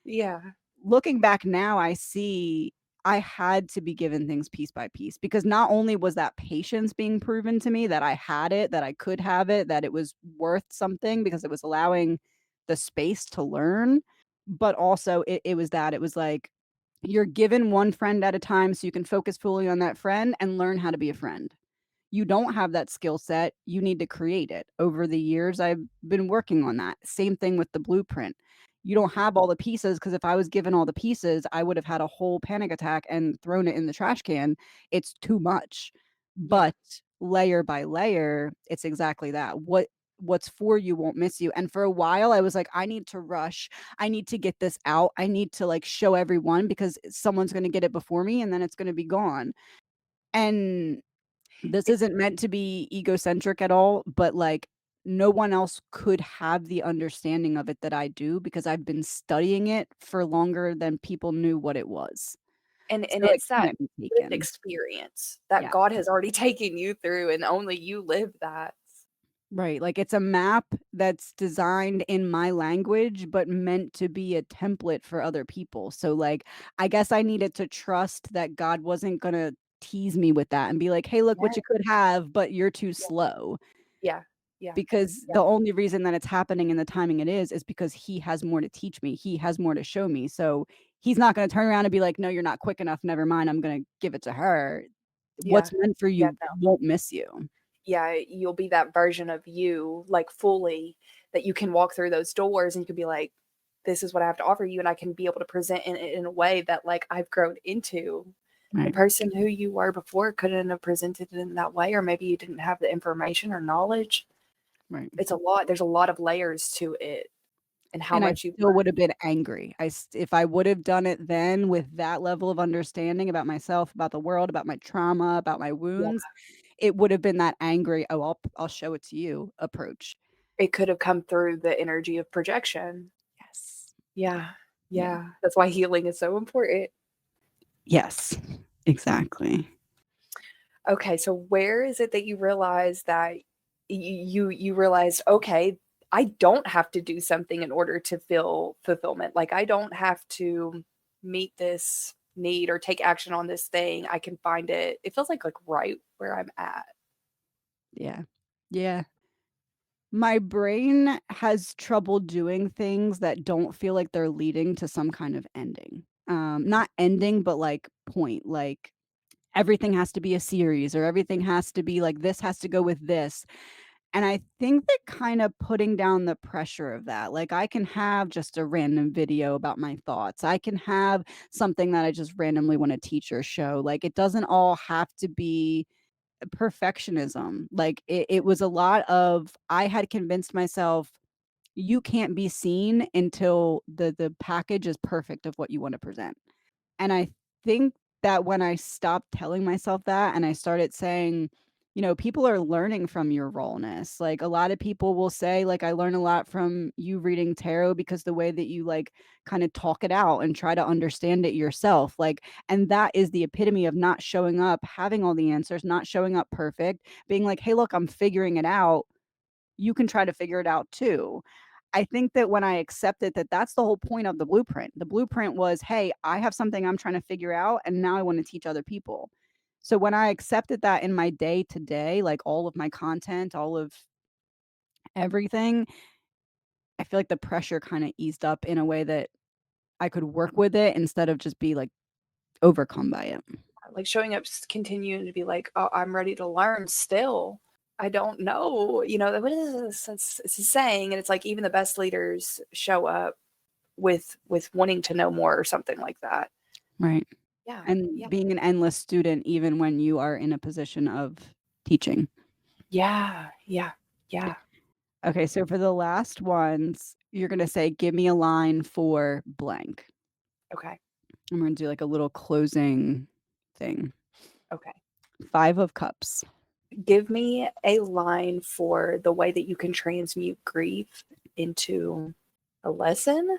yeah, Looking back now, I see I had to be given things piece by piece because not only was that patience being proven to me that I had it, that I could have it, that it was worth something because it was allowing the space to learn, but also it was that it was like, you're given one friend at a time so you can focus fully on that friend and learn how to be a friend. You don't have that skill set, you need to create it. Over the years, I've been working on that. Same thing with the blueprint. You don't have all the pieces because if I was given all the pieces, I would have had a whole panic attack and thrown it in the trash can. It's too much. yeah. But layer by layer, it's exactly that. What's for you won't miss you. And for a while, I was like, I need to rush. I need to get this out. I need to like show everyone because someone's going to get it before me and then it's going to be gone. And this It isn't meant to be egocentric at all, but, like, no one else could have the understanding of it that I do because I've been studying it for longer than people knew what it was. and So it it's that can't be lived taken. experience that Yeah. God has already taken you through, and only you live that. Right, like, it's a map that's designed in my language, but meant to be a template for other people. So, like, I guess I needed to trust that God wasn't gonna tease me with that and be like, "Hey, look Yeah, what you could have, but you're too yeah. slow." Yeah. Yeah. because Yeah. the only reason that it's happening in the timing it is because he has more to teach me. He has more to show me. So he's not going to turn around and be like, "No, you're not quick enough. Never mind. I'm going to give it to her." Yeah. What's meant for Yeah. you No. won't miss you. Yeah, you'll be that version of you, like, fully that you can walk through those doors and you can be like, "This is what I have to offer you," and I can be able to present it in a way that, like, I've grown into. The Right. person who you were before couldn't have presented it in that way, or maybe you didn't have the information or knowledge. Right. It's a lot there's a lot of layers to it and how And I much you've still would learned. have been angry. If I would have done it then with that level of understanding about myself, about the world, about my trauma, about my Yeah, wounds, it would have been that angry, "Oh, I'll show it to you" approach. it could have come through the energy of projection. Yes. Yeah, Yeah. yeah, that's why healing is so important. Yes. Exactly. Okay, so where is it that you realize that you realized, "Okay, I don't have to do something in order to feel fulfillment, like, I don't have to meet this need or take action on this thing, I can find it." It feels like, right where I'm at. Yeah. Yeah. My brain has trouble doing things that don't feel like they're leading to some kind of ending. Not ending, but, like, point, like, everything has to be a series or everything has to be like, this has to go with this. And I think that kinda putting down the pressure of that, like, I can have just a random video about my thoughts. I can have something that I just randomly wanna teach or show. Like, it doesn't all have to be perfectionism. Like, it was a lot of I had convinced myself, "You can't be seen until the package is perfect of what you wanna present." And I think that when I stopped telling myself that and I started saying, people are learning from your rawness. Like, a lot of people will say, like, I learn a lot from you reading tarot because the way that you, like, kinda talk it out and try to understand it yourself, like, and that is the epitome of not showing up, having all the answers, not showing up perfect, being like, "Hey, look, I'm figuring it out. You can try to figure it out too." I think that when I accepted that that's the whole point of the blueprint. The blueprint was, "Hey, I have something I'm trying to figure out, and now I wanna teach other people." So when I accepted that in my day to day, like, all of my content, all of everything, I feel like the pressure kinda eased up in a way that I could work with it instead of just be, like, overcome by it. Like, showing up, just continuing to be like, "Oh, I'm ready to learn still. I don't know," "What is this?" It's a saying, and it's like even the best leaders show up with wanting to know more or something like that. Right. Yeah, And yeah. being an endless student even when you are in a position of teaching. Yeah, yeah, yeah. Okay, so for the last ones, you're gonna say, "Give me a line for blank." Okay, I'm gonna do, like, a little closing thing. okay. 5 of cups. Give me a line for the way that you can transmute grief into a lesson?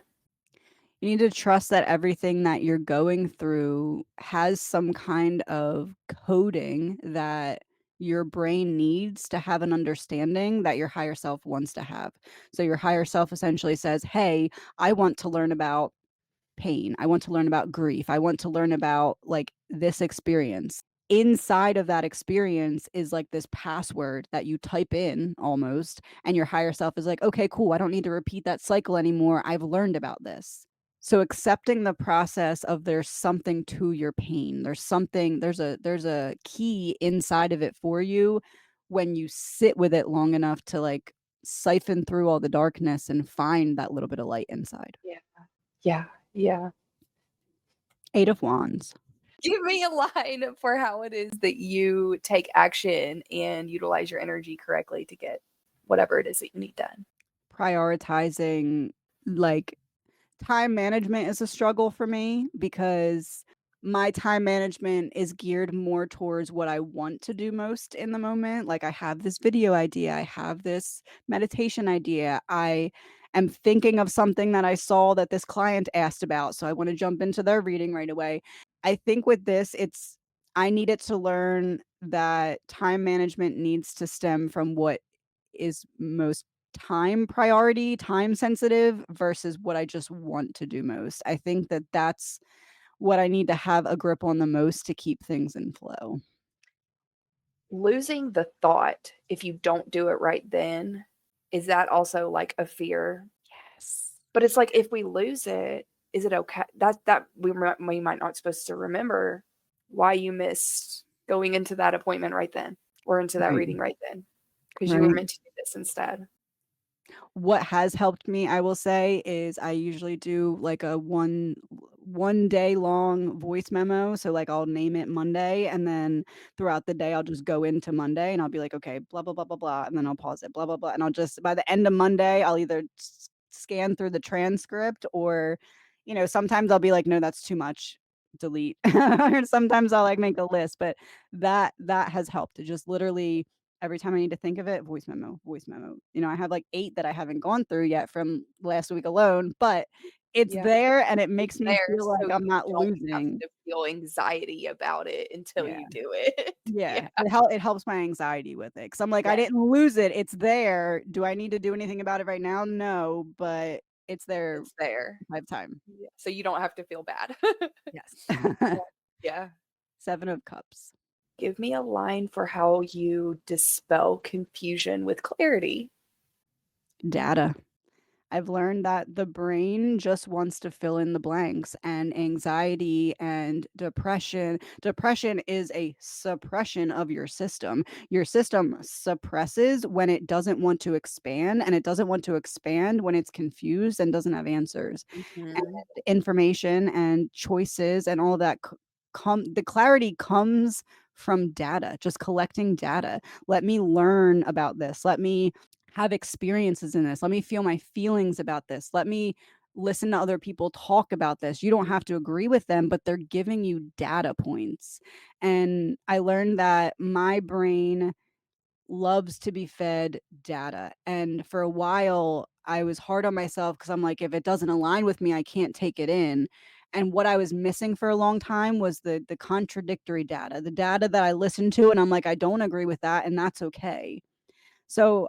You need to trust that everything that you're going through has some kind of coding that your brain needs to have an understanding that your higher self wants to have. So your higher self essentially says, "Hey, I want to learn about pain. I want to learn about grief. I want to learn about, like, this experience." Inside of that experience is, like, this password that you type in almost, and your higher self is like, "Okay, cool. I don't need to repeat that cycle anymore. I've learned about this." So accepting the process of there's something to your pain. There's a key inside of it for you when you sit with it long enough to, like, siphon through all the darkness and find that little bit of light inside. Yeah, yeah, yeah. 8 of wands. Give me a line for how it is that you take action and utilize your energy correctly to get whatever it is that you need done. Prioritizing, like, time management is a struggle for me because my time management is geared more towards what I want to do most in the moment. Like, I have this video idea, I have this meditation idea, I am thinking of something that I saw that this client asked about, so I wanna jump into their reading right away. I think with this, I needed to learn that time management needs to stem from what is most time priority, time sensitive versus what I just want to do most. I think that that's what I need to have a grip on the most to keep things in flow. losing the thought if you don't do it right then, is that also like a fear? Yes. But it's like if we lose it, is it okay? That we might not supposed to remember why you missed going into that appointment right then or into that Right, reading right then because you were right. meant to do this instead. What has helped me, I will say, is I usually do like a one day long voice memo. So like I'll name it Monday and then throughout the day I'll just go into Monday and I'll be like, okay, blah blah blah blah blah, and then I'll pause it, blah blah blah. And I'll just by the end of Monday, I'll either scan through the transcript or, sometimes I'll be like, no, that's too much. Delete. Or sometimes I'll like make a list, but that has helped to just literally every time I need to think of it, voice memo, voice memo. I have like 8 that I haven't gone through yet from last week alone, but it's Yeah. there and it It's makes me there feel so like I'm you not don't have losing. to feel anxiety about it until Yeah. you do it. Yeah. Yeah. It helps my anxiety with it because 'cause I'm like, "I Yes, didn't lose it. It's there. Do I need to do anything about it right now? No, but it's there it's there. if I have time." Yeah, so you don't have to feel bad. Yes. Yeah. Yeah. 7 of Cups. Give me a line for how you dispel confusion with clarity. Data. I've learned that the brain just wants to fill in the blanks and anxiety and depression is a suppression of your system. Your system suppresses when it doesn't want to expand and it doesn't want to expand when it's confused and doesn't have answers. Mhm. And information and choices and all that the clarity comes from data, just collecting data. Let me learn about this. Let me have experiences in this. Let me feel my feelings about this. Let me listen to other people talk about this. You don't have to agree with them, but they're giving you data points. And I learned that my brain loves to be fed data. And for a while, I was hard on myself because I'm like, if it doesn't align with me, I can't take it in. And what I was missing for a long time was the contradictory data, the data that I listened to, and I'm like, I don't agree with that, and that's okay. So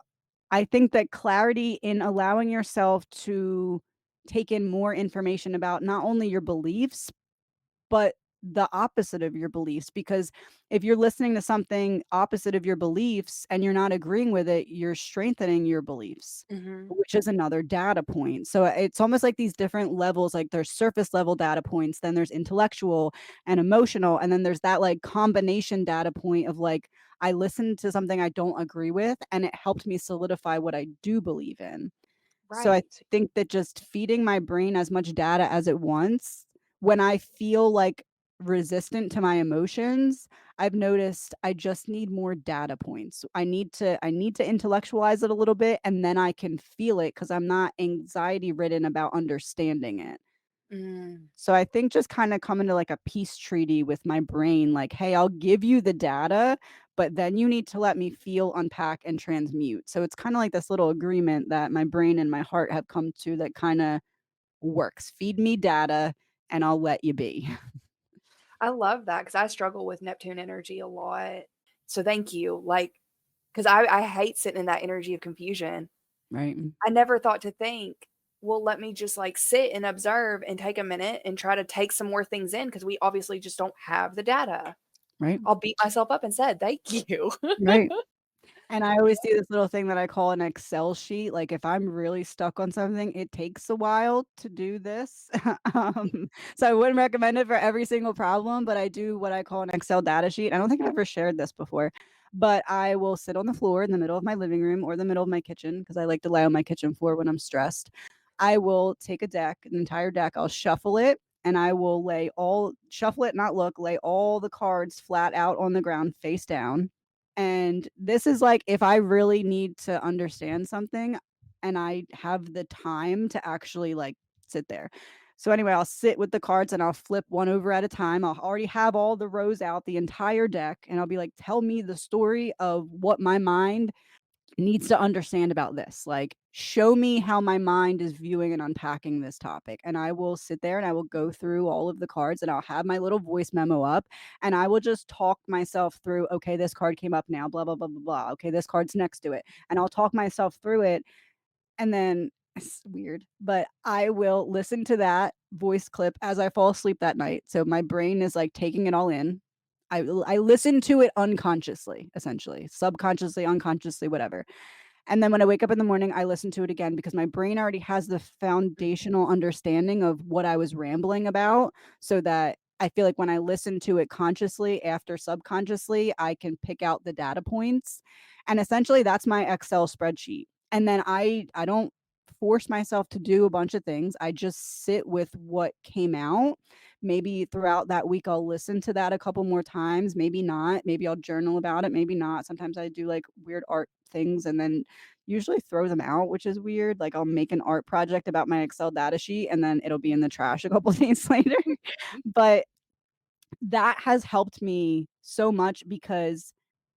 I think that clarity in allowing yourself to take in more information about not only your beliefs, but the opposite of your beliefs. Because if you're listening to something opposite of your beliefs and you're not agreeing with it, you're strengthening your beliefs, Mhm. which is another data point. So it's almost like these different levels, like there's surface level data points, then there's intellectual and emotional, and then there's that like combination data point of like, I listened to something I don't agree with and it helped me solidify what I do believe in. So I Right. think that just feeding my brain as much data as it wants, when I feel like resistant to my emotions, I've noticed I just need more data points. I need to intellectualize it a little bit and then I can feel it because I'm not anxiety ridden about understanding it. Mm. So I think just kinda coming to like a peace treaty with my brain, like, "Hey, I'll give you the data, but then you need to let me feel, unpack, and transmute." So it's kinda like this little agreement that my brain and my heart have come to that kinda works. Feed me data, and I'll let you be. I love that because I struggle with Neptune energy a lot. So thank you. Like, because I hate sitting in that energy of confusion. Right, I never thought to think, well, let me just like sit and observe and take a minute and try to take some more things in because we obviously just don't have the data. right, I'll beat myself up and said, thank you. right. And I Yeah. always do this little thing that I call an Excel sheet, like, if I'm really stuck on something, it takes a while to do this, so I wouldn't recommend it for every single problem, but I do what I call an Excel data sheet. I don't think I've ever shared this before, but I will sit on the floor in the middle of my living room or the middle of my kitchen because I like to lie on my kitchen floor when I'm stressed. I will take a deck, an entire deck, I'll shuffle it, and I will shuffle it, not look, lay all the cards flat out on the ground face down, and this is like if I really need to understand something and I have the time to actually like sit there. So anyway, I'll sit with the cards and I'll flip one over at a time. I'll already have all the rows out, the entire deck, and I'll be like, tell me the story of what my mind needs to understand about this. Like, show me how my mind is viewing and unpacking this topic. And I will sit there and I will go through all of the cards and I'll have my little voice memo up and I will just talk myself through, okay, this card came up now, blah, blah, blah, blah, blah. Okay, this card's next to it. And I'll talk myself through it. And then it's weird, but I will listen to that voice clip as I fall asleep that night. So my brain is like taking it all in. I listen to it unconsciously, essentially, subconsciously, unconsciously, whatever. And then when I wake up in the morning, I listen to it again because my brain already has the foundational understanding of what I was rambling about, so that I feel like when I listen to it consciously after subconsciously, I can pick out the data points. And essentially that's my Excel spreadsheet. And then I don't force myself to do a bunch of things. I just sit with what came out. Maybe throughout that week I'll listen to that a couple more times, maybe not. Maybe I'll journal about it, maybe not. Sometimes I do like weird art things and then usually throw them out, which is weird. Like I'll make an art project about my Excel data sheet and then it'll be in the trash a couple days later. But that has helped me so much because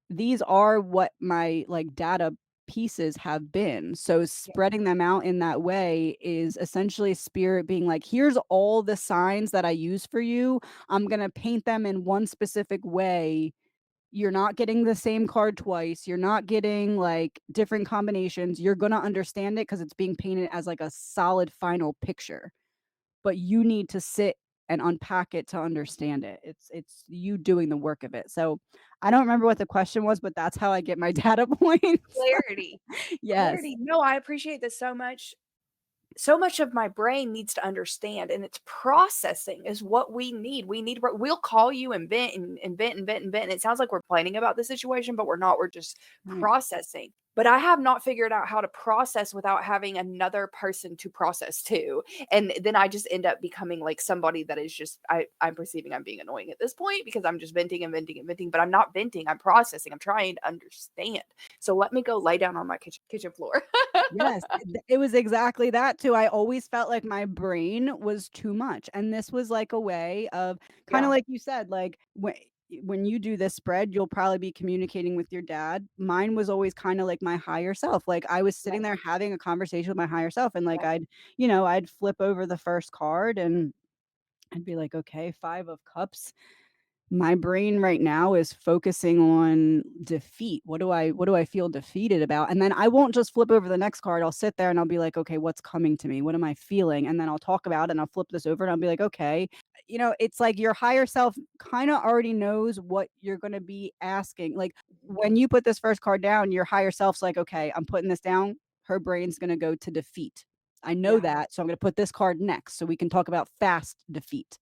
these are what my like data pieces have been. So Yeah. spreading them out in that way is essentially spirit being like, here's all the signs that I use for you. I'm going to paint them in one specific way. You're not getting the same card twice. You're not getting like different combinations. You're going to understand it because it's being painted as like a solid final picture. But you need to sit and unpack it to understand it. It's you doing the work of it. So I don't remember what the question was, but that's how I get my data points. Clarity. Yes. Clarity. No, I appreciate this so much. So much of my brain needs to understand, and it's processing is what we need. We'll call you and vent and vent and vent and vent. And it sounds like we're complaining about the situation, but we're not. We're just Right. processing. But I have not figured out how to process without having another person to process to. And then I just end up becoming like somebody that is just I'm perceiving I'm being annoying at this point because I'm just venting and venting and venting, but I'm not venting, I'm processing. I'm trying to understand. So let me go lay down on my kitchen floor. Yes, it was exactly that too. I always felt like my brain was too much, and this was like a way of kinda Yeah. like you said, like, when you do this spread, you'll probably be communicating with your dad. Mine was always kinda like my higher self, like, I was Yeah. sitting there having a conversation with my higher self, and, like, Yeah. I'd flip over the first card, and I'd be like, "Okay, 5 of cups." My brain right now is focusing on defeat. What do I feel defeated about? And then I won't just flip over the next card. I'll sit there and I'll be like, okay, what's coming to me? What am I feeling? And then I'll talk about it and I'll flip this over and I'll be like, okay. It's like your higher self kind of already knows what you're going to be asking. Like when you put this first card down, your higher self's like, okay, I'm putting this down. Her brain's going to go to defeat. I know Yeah. that. So I'm going to put this card next so we can talk about fast defeat.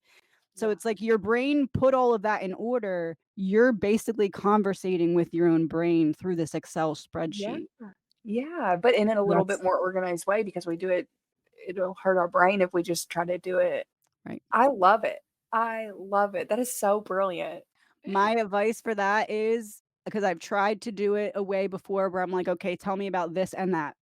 So Yeah. it's like your brain put all of that in order. You're basically conversating with your own brain through this Excel Yeah. spreadsheet. Yeah, but in a little bit That's more organized way because we do it it'll hurt our brain if we just try to do it. right. I love it. I love it. That is so brilliant. My advice for that is because I've tried to do it a way before where I'm like, okay, tell me about this and that.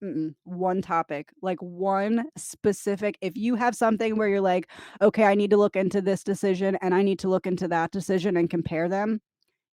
One topic, like one specific. If you have something where you're like, okay, I need to look into this decision and I need to look into that decision and compare them,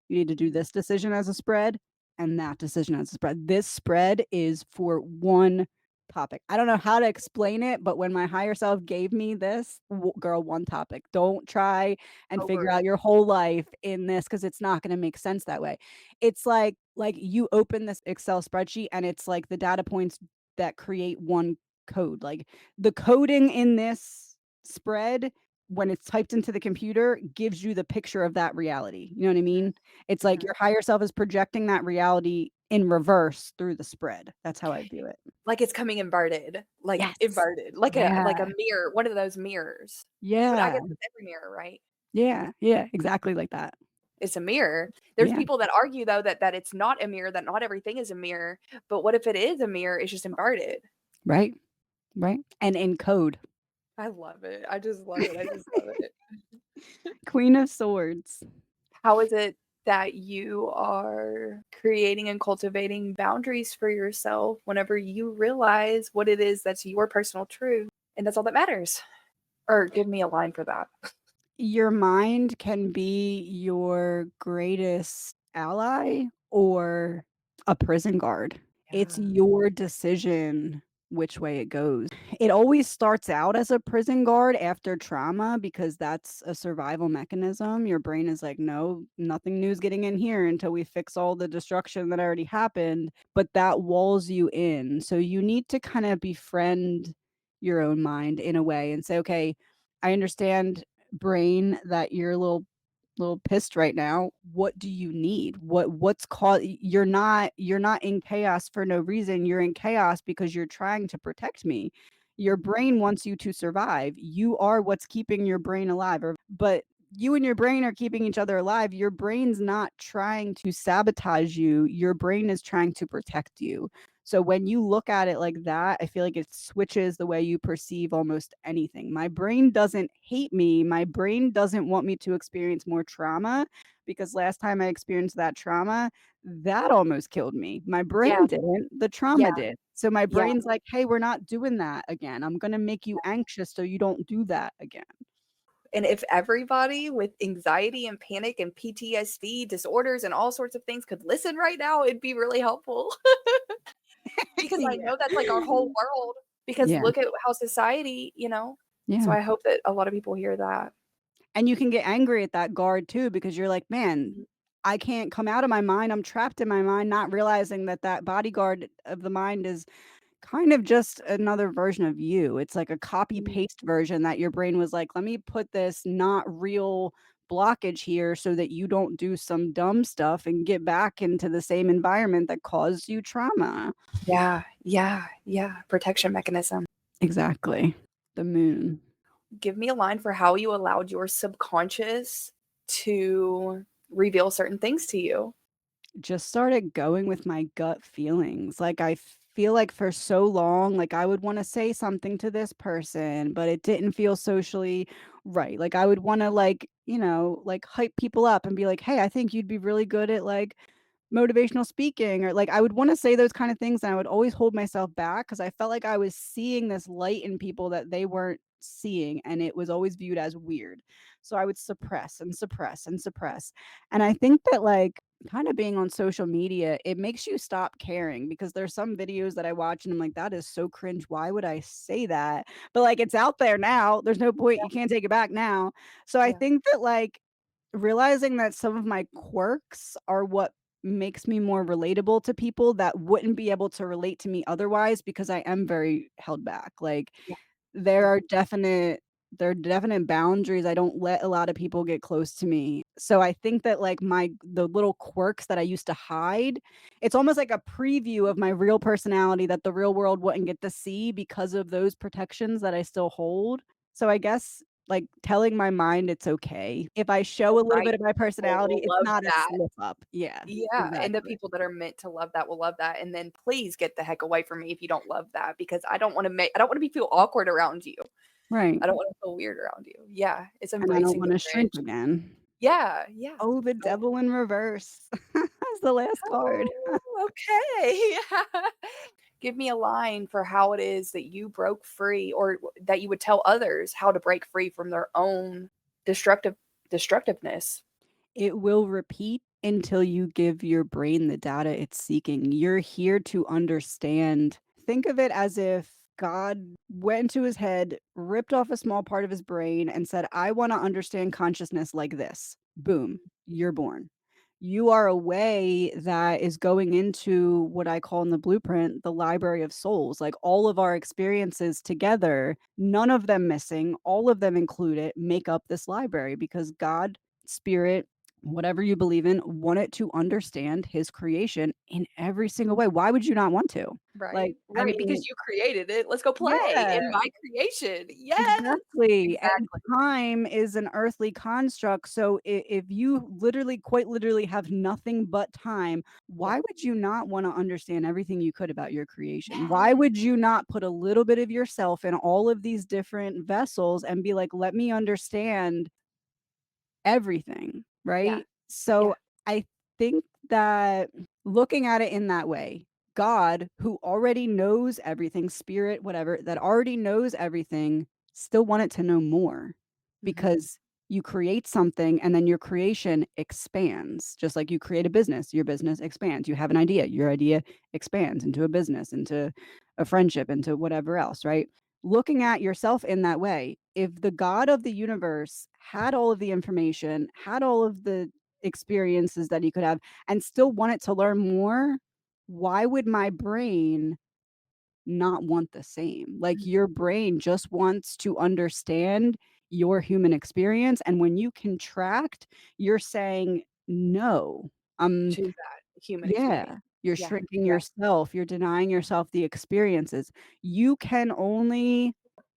you need to do this decision as a spread and that decision as a spread. This spread is for one topic. I don't know how to explain it, but when my higher self gave me this, girl, one topic. Don't try and figure Over out your whole life in this because it's not going to make sense that way. It's like you open this Excel spreadsheet and it's like the data points that create one code. Like the coding in this spread when it's typed into the computer gives you the picture of that reality. You know what I mean? It's like Mhm. your higher self is projecting that reality in reverse through the spread. That's how I view it. Like it's coming inverted, like Yes. inverted, like a Yeah. mirror, one of those mirrors. But I Yeah. guess it's every mirror, right? Yeah. Yeah. Exactly like that. It's a mirror. There's Yeah. people that argue though that it's not a mirror, that not everything is a mirror. But what if it is a mirror? It's just inverted. Right. Right. And in code. I love it. I just love it. I just love it. Queen of Swords. How is it that you are creating and cultivating boundaries for yourself whenever you realize what it is that's your personal truth and that's all that matters? Or give me a line for that. Your mind can be your greatest ally or a prison guard. It's Yeah. your decision which way it goes. It always starts out as a prison guard after trauma because that's a survival mechanism. Your brain is like, no, nothing new's getting in here until we fix all the destruction that already happened. But that walls you in. So you need to kind of befriend your own mind in a way and say, okay, I understand, brain, that you're a little little pissed right now. What do you need? What's called you're not in chaos for no reason. You're in chaos because you're trying to protect me. Your brain wants you to survive. You are what's keeping your brain alive. But you and your brain are keeping each other alive. Your brain's not trying to sabotage you. Your brain is trying to protect you. So when you look at it like that, I feel like it switches the way you perceive almost anything. My brain doesn't hate me. My brain doesn't want me to experience more trauma because last time I experienced that trauma, that almost killed me. My Yeah. brain didn't, the Yeah. trauma did. So my Yeah. brain's like, "Hey, we're not doing that again. I'm going to make you anxious so you don't do that again." And if everybody with anxiety and panic and PTSD disorders and all sorts of things could listen right now, it'd be really helpful. Because I Yeah. know that's like our whole world. Because Yeah. look at how society, so Yeah. I hope that a lot of people hear that. And you can get angry at that guard too because you're like, "Man, Mhm. I can't come out of my mind. I'm trapped in my mind," not realizing that that bodyguard of the mind is kind of just another version of you. It's like a copy Mhm. paste version that your brain was like, "Let me put this not real blockage here so that you don't do some dumb stuff and get back into the same environment that caused you trauma." Yeah, yeah, yeah, protection mechanism. Exactly. The moon. Give me a line for how you allowed your subconscious to reveal certain things to you. Just started going with my gut feelings. Like, I feel like for so long, like, I would wanna say something to this person, but it didn't feel socially right. Like, I would wanna, like, like, hype people up and be like, "Hey, I think you'd be really good at, like, motivational speaking," or, like, I would wanna say those kinda things, and I would always hold myself back because I felt like I was seeing this light in people that they weren't seeing, and it was always viewed as weird. So I would suppress and suppress and suppress. And I think that, like, kinda being on social media, it makes you stop caring because there's some videos that I watch and I'm like, "That is so cringe. Why would I say that?" But, like, it's out there now. There's no point. You can't take it back now. So I Yeah, think that, like, realizing that some of my quirks are what makes me more relatable to people that wouldn't be able to relate to me otherwise because I am very held back. Like, yeah, there yeah, are definite boundaries. I don't let a lot of people get close to me. So I think that, like, the little quirks that I used to hide, it's almost like a preview of my real personality that the real world wouldn't get to see because of those protections that I still hold. So I guess, like, telling my mind it's okay. If I the show a little right bit of my people personality, will it's love not a that. slip up. Yeah, Yeah, and the exactly. people that are meant to love that will love that, and then please get the heck away from me if you don't love that because I don't wanna be feel awkward around you. Right. I don't wanna feel weird around you. Yeah, it's And I don't embracing the wanna shrink cringe. again. Yeah, yeah. Oh, the Oh, devil in reverse. That's the last card. oh, okay. Give me a line for how it is that you broke free or that you would tell others how to break free from their own destructive destructiveness. It will repeat until you give your brain the data it's seeking. You're here to understand. Think of it as if God went into his head, ripped off a small part of his brain, and said, "I want to understand consciousness like this." Boom, you're born. You are a way that is going into what I call in the blueprint the library of souls. Like, all of our experiences together, none of them missing, all of them included, make up this library because God, spirit, whatever you believe in, wanted to understand his creation in every single way. Why would you not want to? Like, Right, I right, because mean, you created it. Let's go play yeah, in my creation. Yes, exactly. And exactly. time is an earthly construct. So if you literally, quite literally, have nothing but time, Yeah. why would you not want to understand everything you could about your creation? Why Yes. would you not put a little bit of yourself in all of these different vessels and be like, let me understand everything, Yeah, right? yeah. So I think that looking at it in that way, God, who already knows everything, spirit, whatever, that already knows everything, still wanted to know more Mhm. because you create something and then your creation expands. Just like you create a business, your business expands. You have an idea, your idea expands into a business, into a friendship, into whatever else, right? Looking at yourself in that way, if the God of the universe had all of the information, had all of the experiences that he could have, and still wanted to learn more, why would my brain not want the same? Like, Mm. your brain just wants to understand your human experience. And when you contract, you're saying, no, To that human experience. yeah, you're Yeah, shrinking yeah. yourself, you're denying yourself the experiences. You can only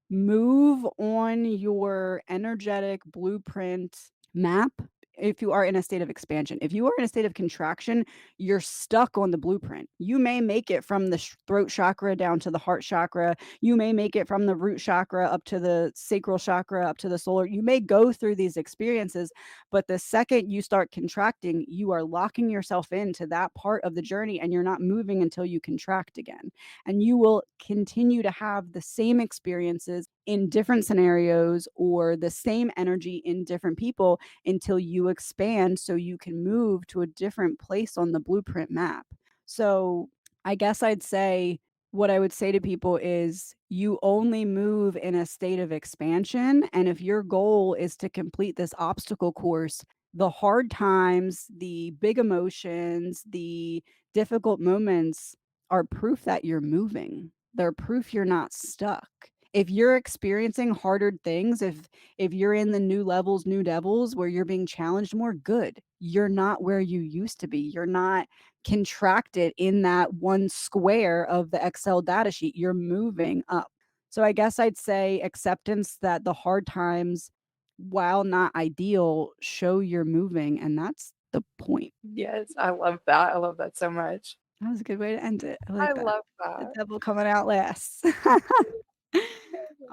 move on your energetic blueprint map if you are in a state of expansion. If you are in a state of contraction, you're stuck on the blueprint. You may make it from the throat chakra down to the heart chakra. You may make it from the root chakra up to the sacral chakra, up to the solar. You may go through these experiences, but the second you start contracting, you are locking yourself into that part of the journey and you're not moving until you contract again. And you will continue to have the same experiences in different scenarios or the same energy in different people until you expand so you can move to a different place on the blueprint map. So I guess I'd say what I would say to people is you only move in a state of expansion. And if your goal is to complete this obstacle course, the hard times, the big emotions, the difficult moments are proof that you're moving. They're proof you're not stuck. If you're experiencing harder things, if you're in the new levels, new devils where you're being challenged more, good. You're not where you used to be. You're not contracted in that one square of the Excel data sheet. You're moving up. So I guess I'd say acceptance that the hard times, while not ideal, show you're moving. And that's the point. Yes, I love that. I love that so much. That was a good way to end it. I I like that. love The that. devil coming out last.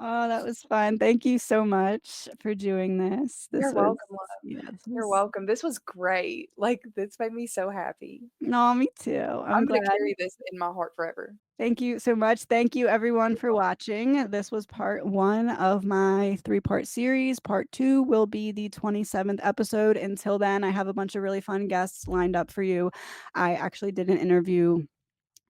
Oh, that was fun. Thank you so much for doing this. You're This was welcome, love. yeah, this You're was welcome. This was great. Like, this made me so happy. no, me too. I'm I'm gonna glad. carry this in my heart forever. Thank you so much. Thank you everyone for watching. This was part 1 of my 3-part series. Part 2 will be the 27th episode. Until then, I have a bunch of really fun guests lined up for you. I actually did an interview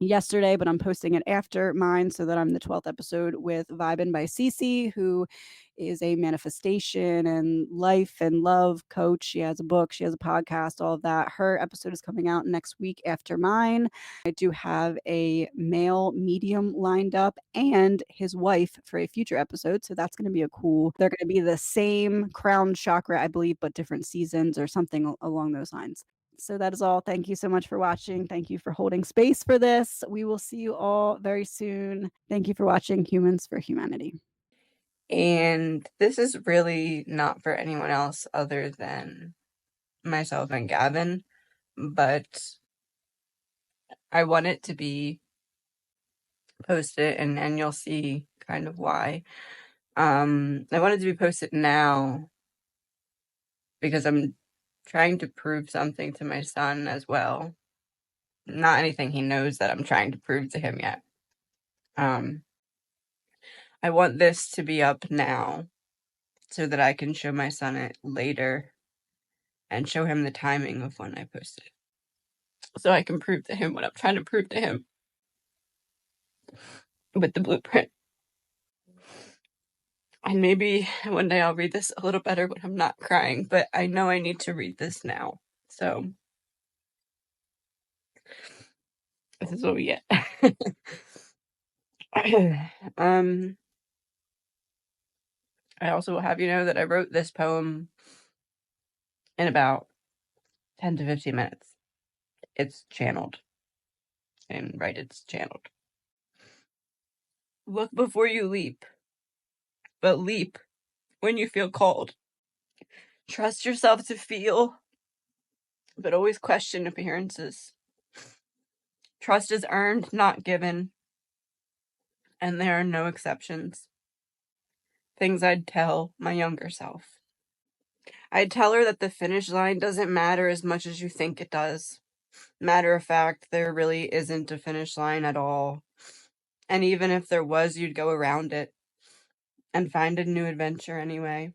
yesterday, but I'm posting it after mine so that I'm the 12th episode with Vibin by Cece, who is a manifestation and life and love coach. She has a book, she has a podcast, all of that. Her episode is coming out next week after mine. I do have a male medium lined up and his wife for a future episode. So that's going to be a cool, they're going to be the same crown chakra, I believe, but different seasons or something along those lines. So that is all. Thank you so much for watching. Thank you for holding space for this. We will see you all very soon. Thank you for watching Humans for Humanity. And this is really not for anyone else other than myself and Gavin, but I want it to be posted, and you'll see kind of why. I want it to be posted now because I'm trying to prove something to my son as well. Not anything he knows that I'm trying to prove to him yet. I want this to be up now so that I can show my son it later and show him the timing of when I post it. So I can prove to him what I'm trying to prove to him with the blueprint. And maybe one day I'll read this a little better when I'm not crying, but I know I need to read this now. So this is what we get. I also will have you know that I wrote this poem in about 10 to 15 minutes. It's channeled. And right, it's channeled. Look before you leap, but leap when you feel called. Trust yourself to feel, but always question appearances. Trust is earned, not given, and there are no exceptions. Things I'd tell my younger self. I'd tell her that the finish line doesn't matter as much as you think it does. Matter of fact, there really isn't a finish line at all. And even if there was, you'd go around it and find a new adventure anyway.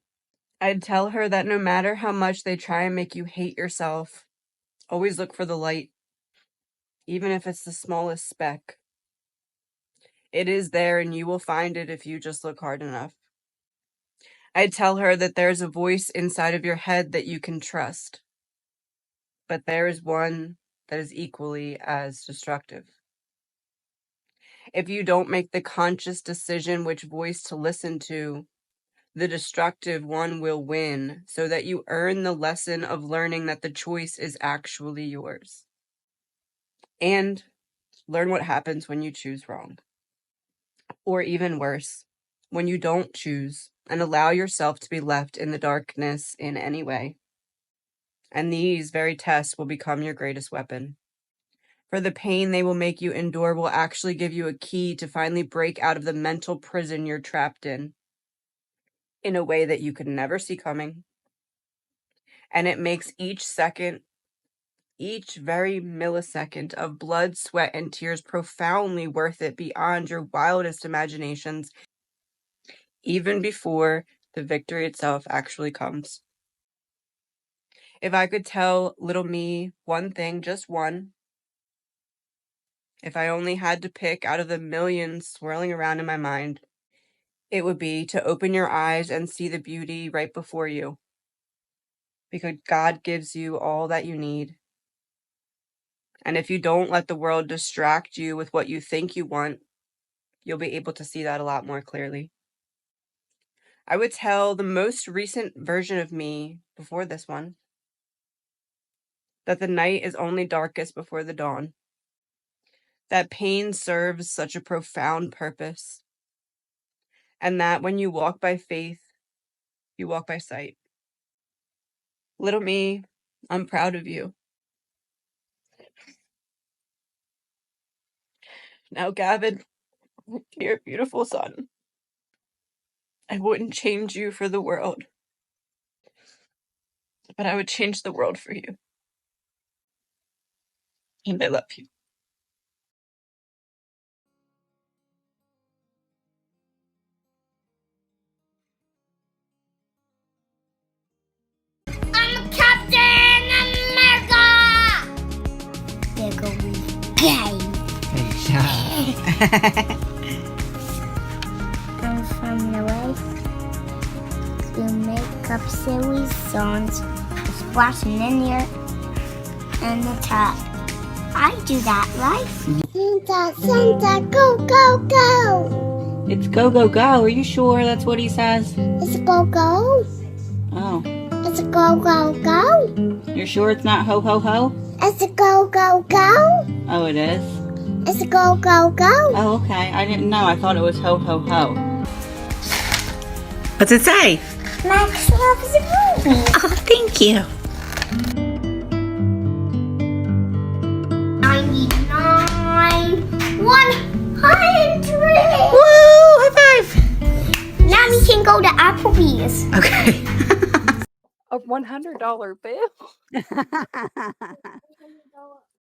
I'd tell her that no matter how much they try and make you hate yourself, always look for the light, even if it's the smallest speck. It is there and you will find it if you just look hard enough. I'd tell her that there's a voice inside of your head that you can trust, but there is one that is equally as destructive. If you don't make the conscious decision which voice to listen to, the destructive one will win, so that you earn the lesson of learning that the choice is actually yours. And learn what happens when you choose wrong. Or even worse, when you don't choose and allow yourself to be left in the darkness in any way. And these very tests will become your greatest weapon. For the pain they will make you endure will actually give you a key to finally break out of the mental prison you're trapped in a way that you could never see coming. And it makes each second, each very millisecond of blood, sweat, and tears profoundly worth it beyond your wildest imaginations, even before the victory itself actually comes. If I could tell little me one thing, just one, if I only had to pick out of the millions swirling around in my mind, it would be to open your eyes and see the beauty right before you. Because God gives you all that you need. And if you don't let the world distract you with what you think you want, you'll be able to see that a lot more clearly. I would tell the most recent version of me, before this one, that the night is only darkest before the dawn. That pain serves such a profound purpose. And that when you walk by faith, you walk by sight. Little me, I'm proud of you. Now, Gavin, dear beautiful son, I wouldn't change you for the world, but I would change the world for you. And I love you. I'm Captain America! There goes gay. Good job. I'm from the way to make up silly songs, splashing in here and the tub. I do that, right? Santa, Santa, go, go, go! It's go, go, go. Are you sure that's what he says? It's a go, go. Oh. It's a go, go, go. You're sure it's not ho, ho, ho? It's a go, go, go. Oh, it is? It's a go, go, go. Oh, okay. I didn't know. I thought it was ho, ho, ho. What's it say? Max loves the movie. Oh, thank you. 99, 100. Woo! High five! Now we can go to Applebee's. Okay. A $100 bill?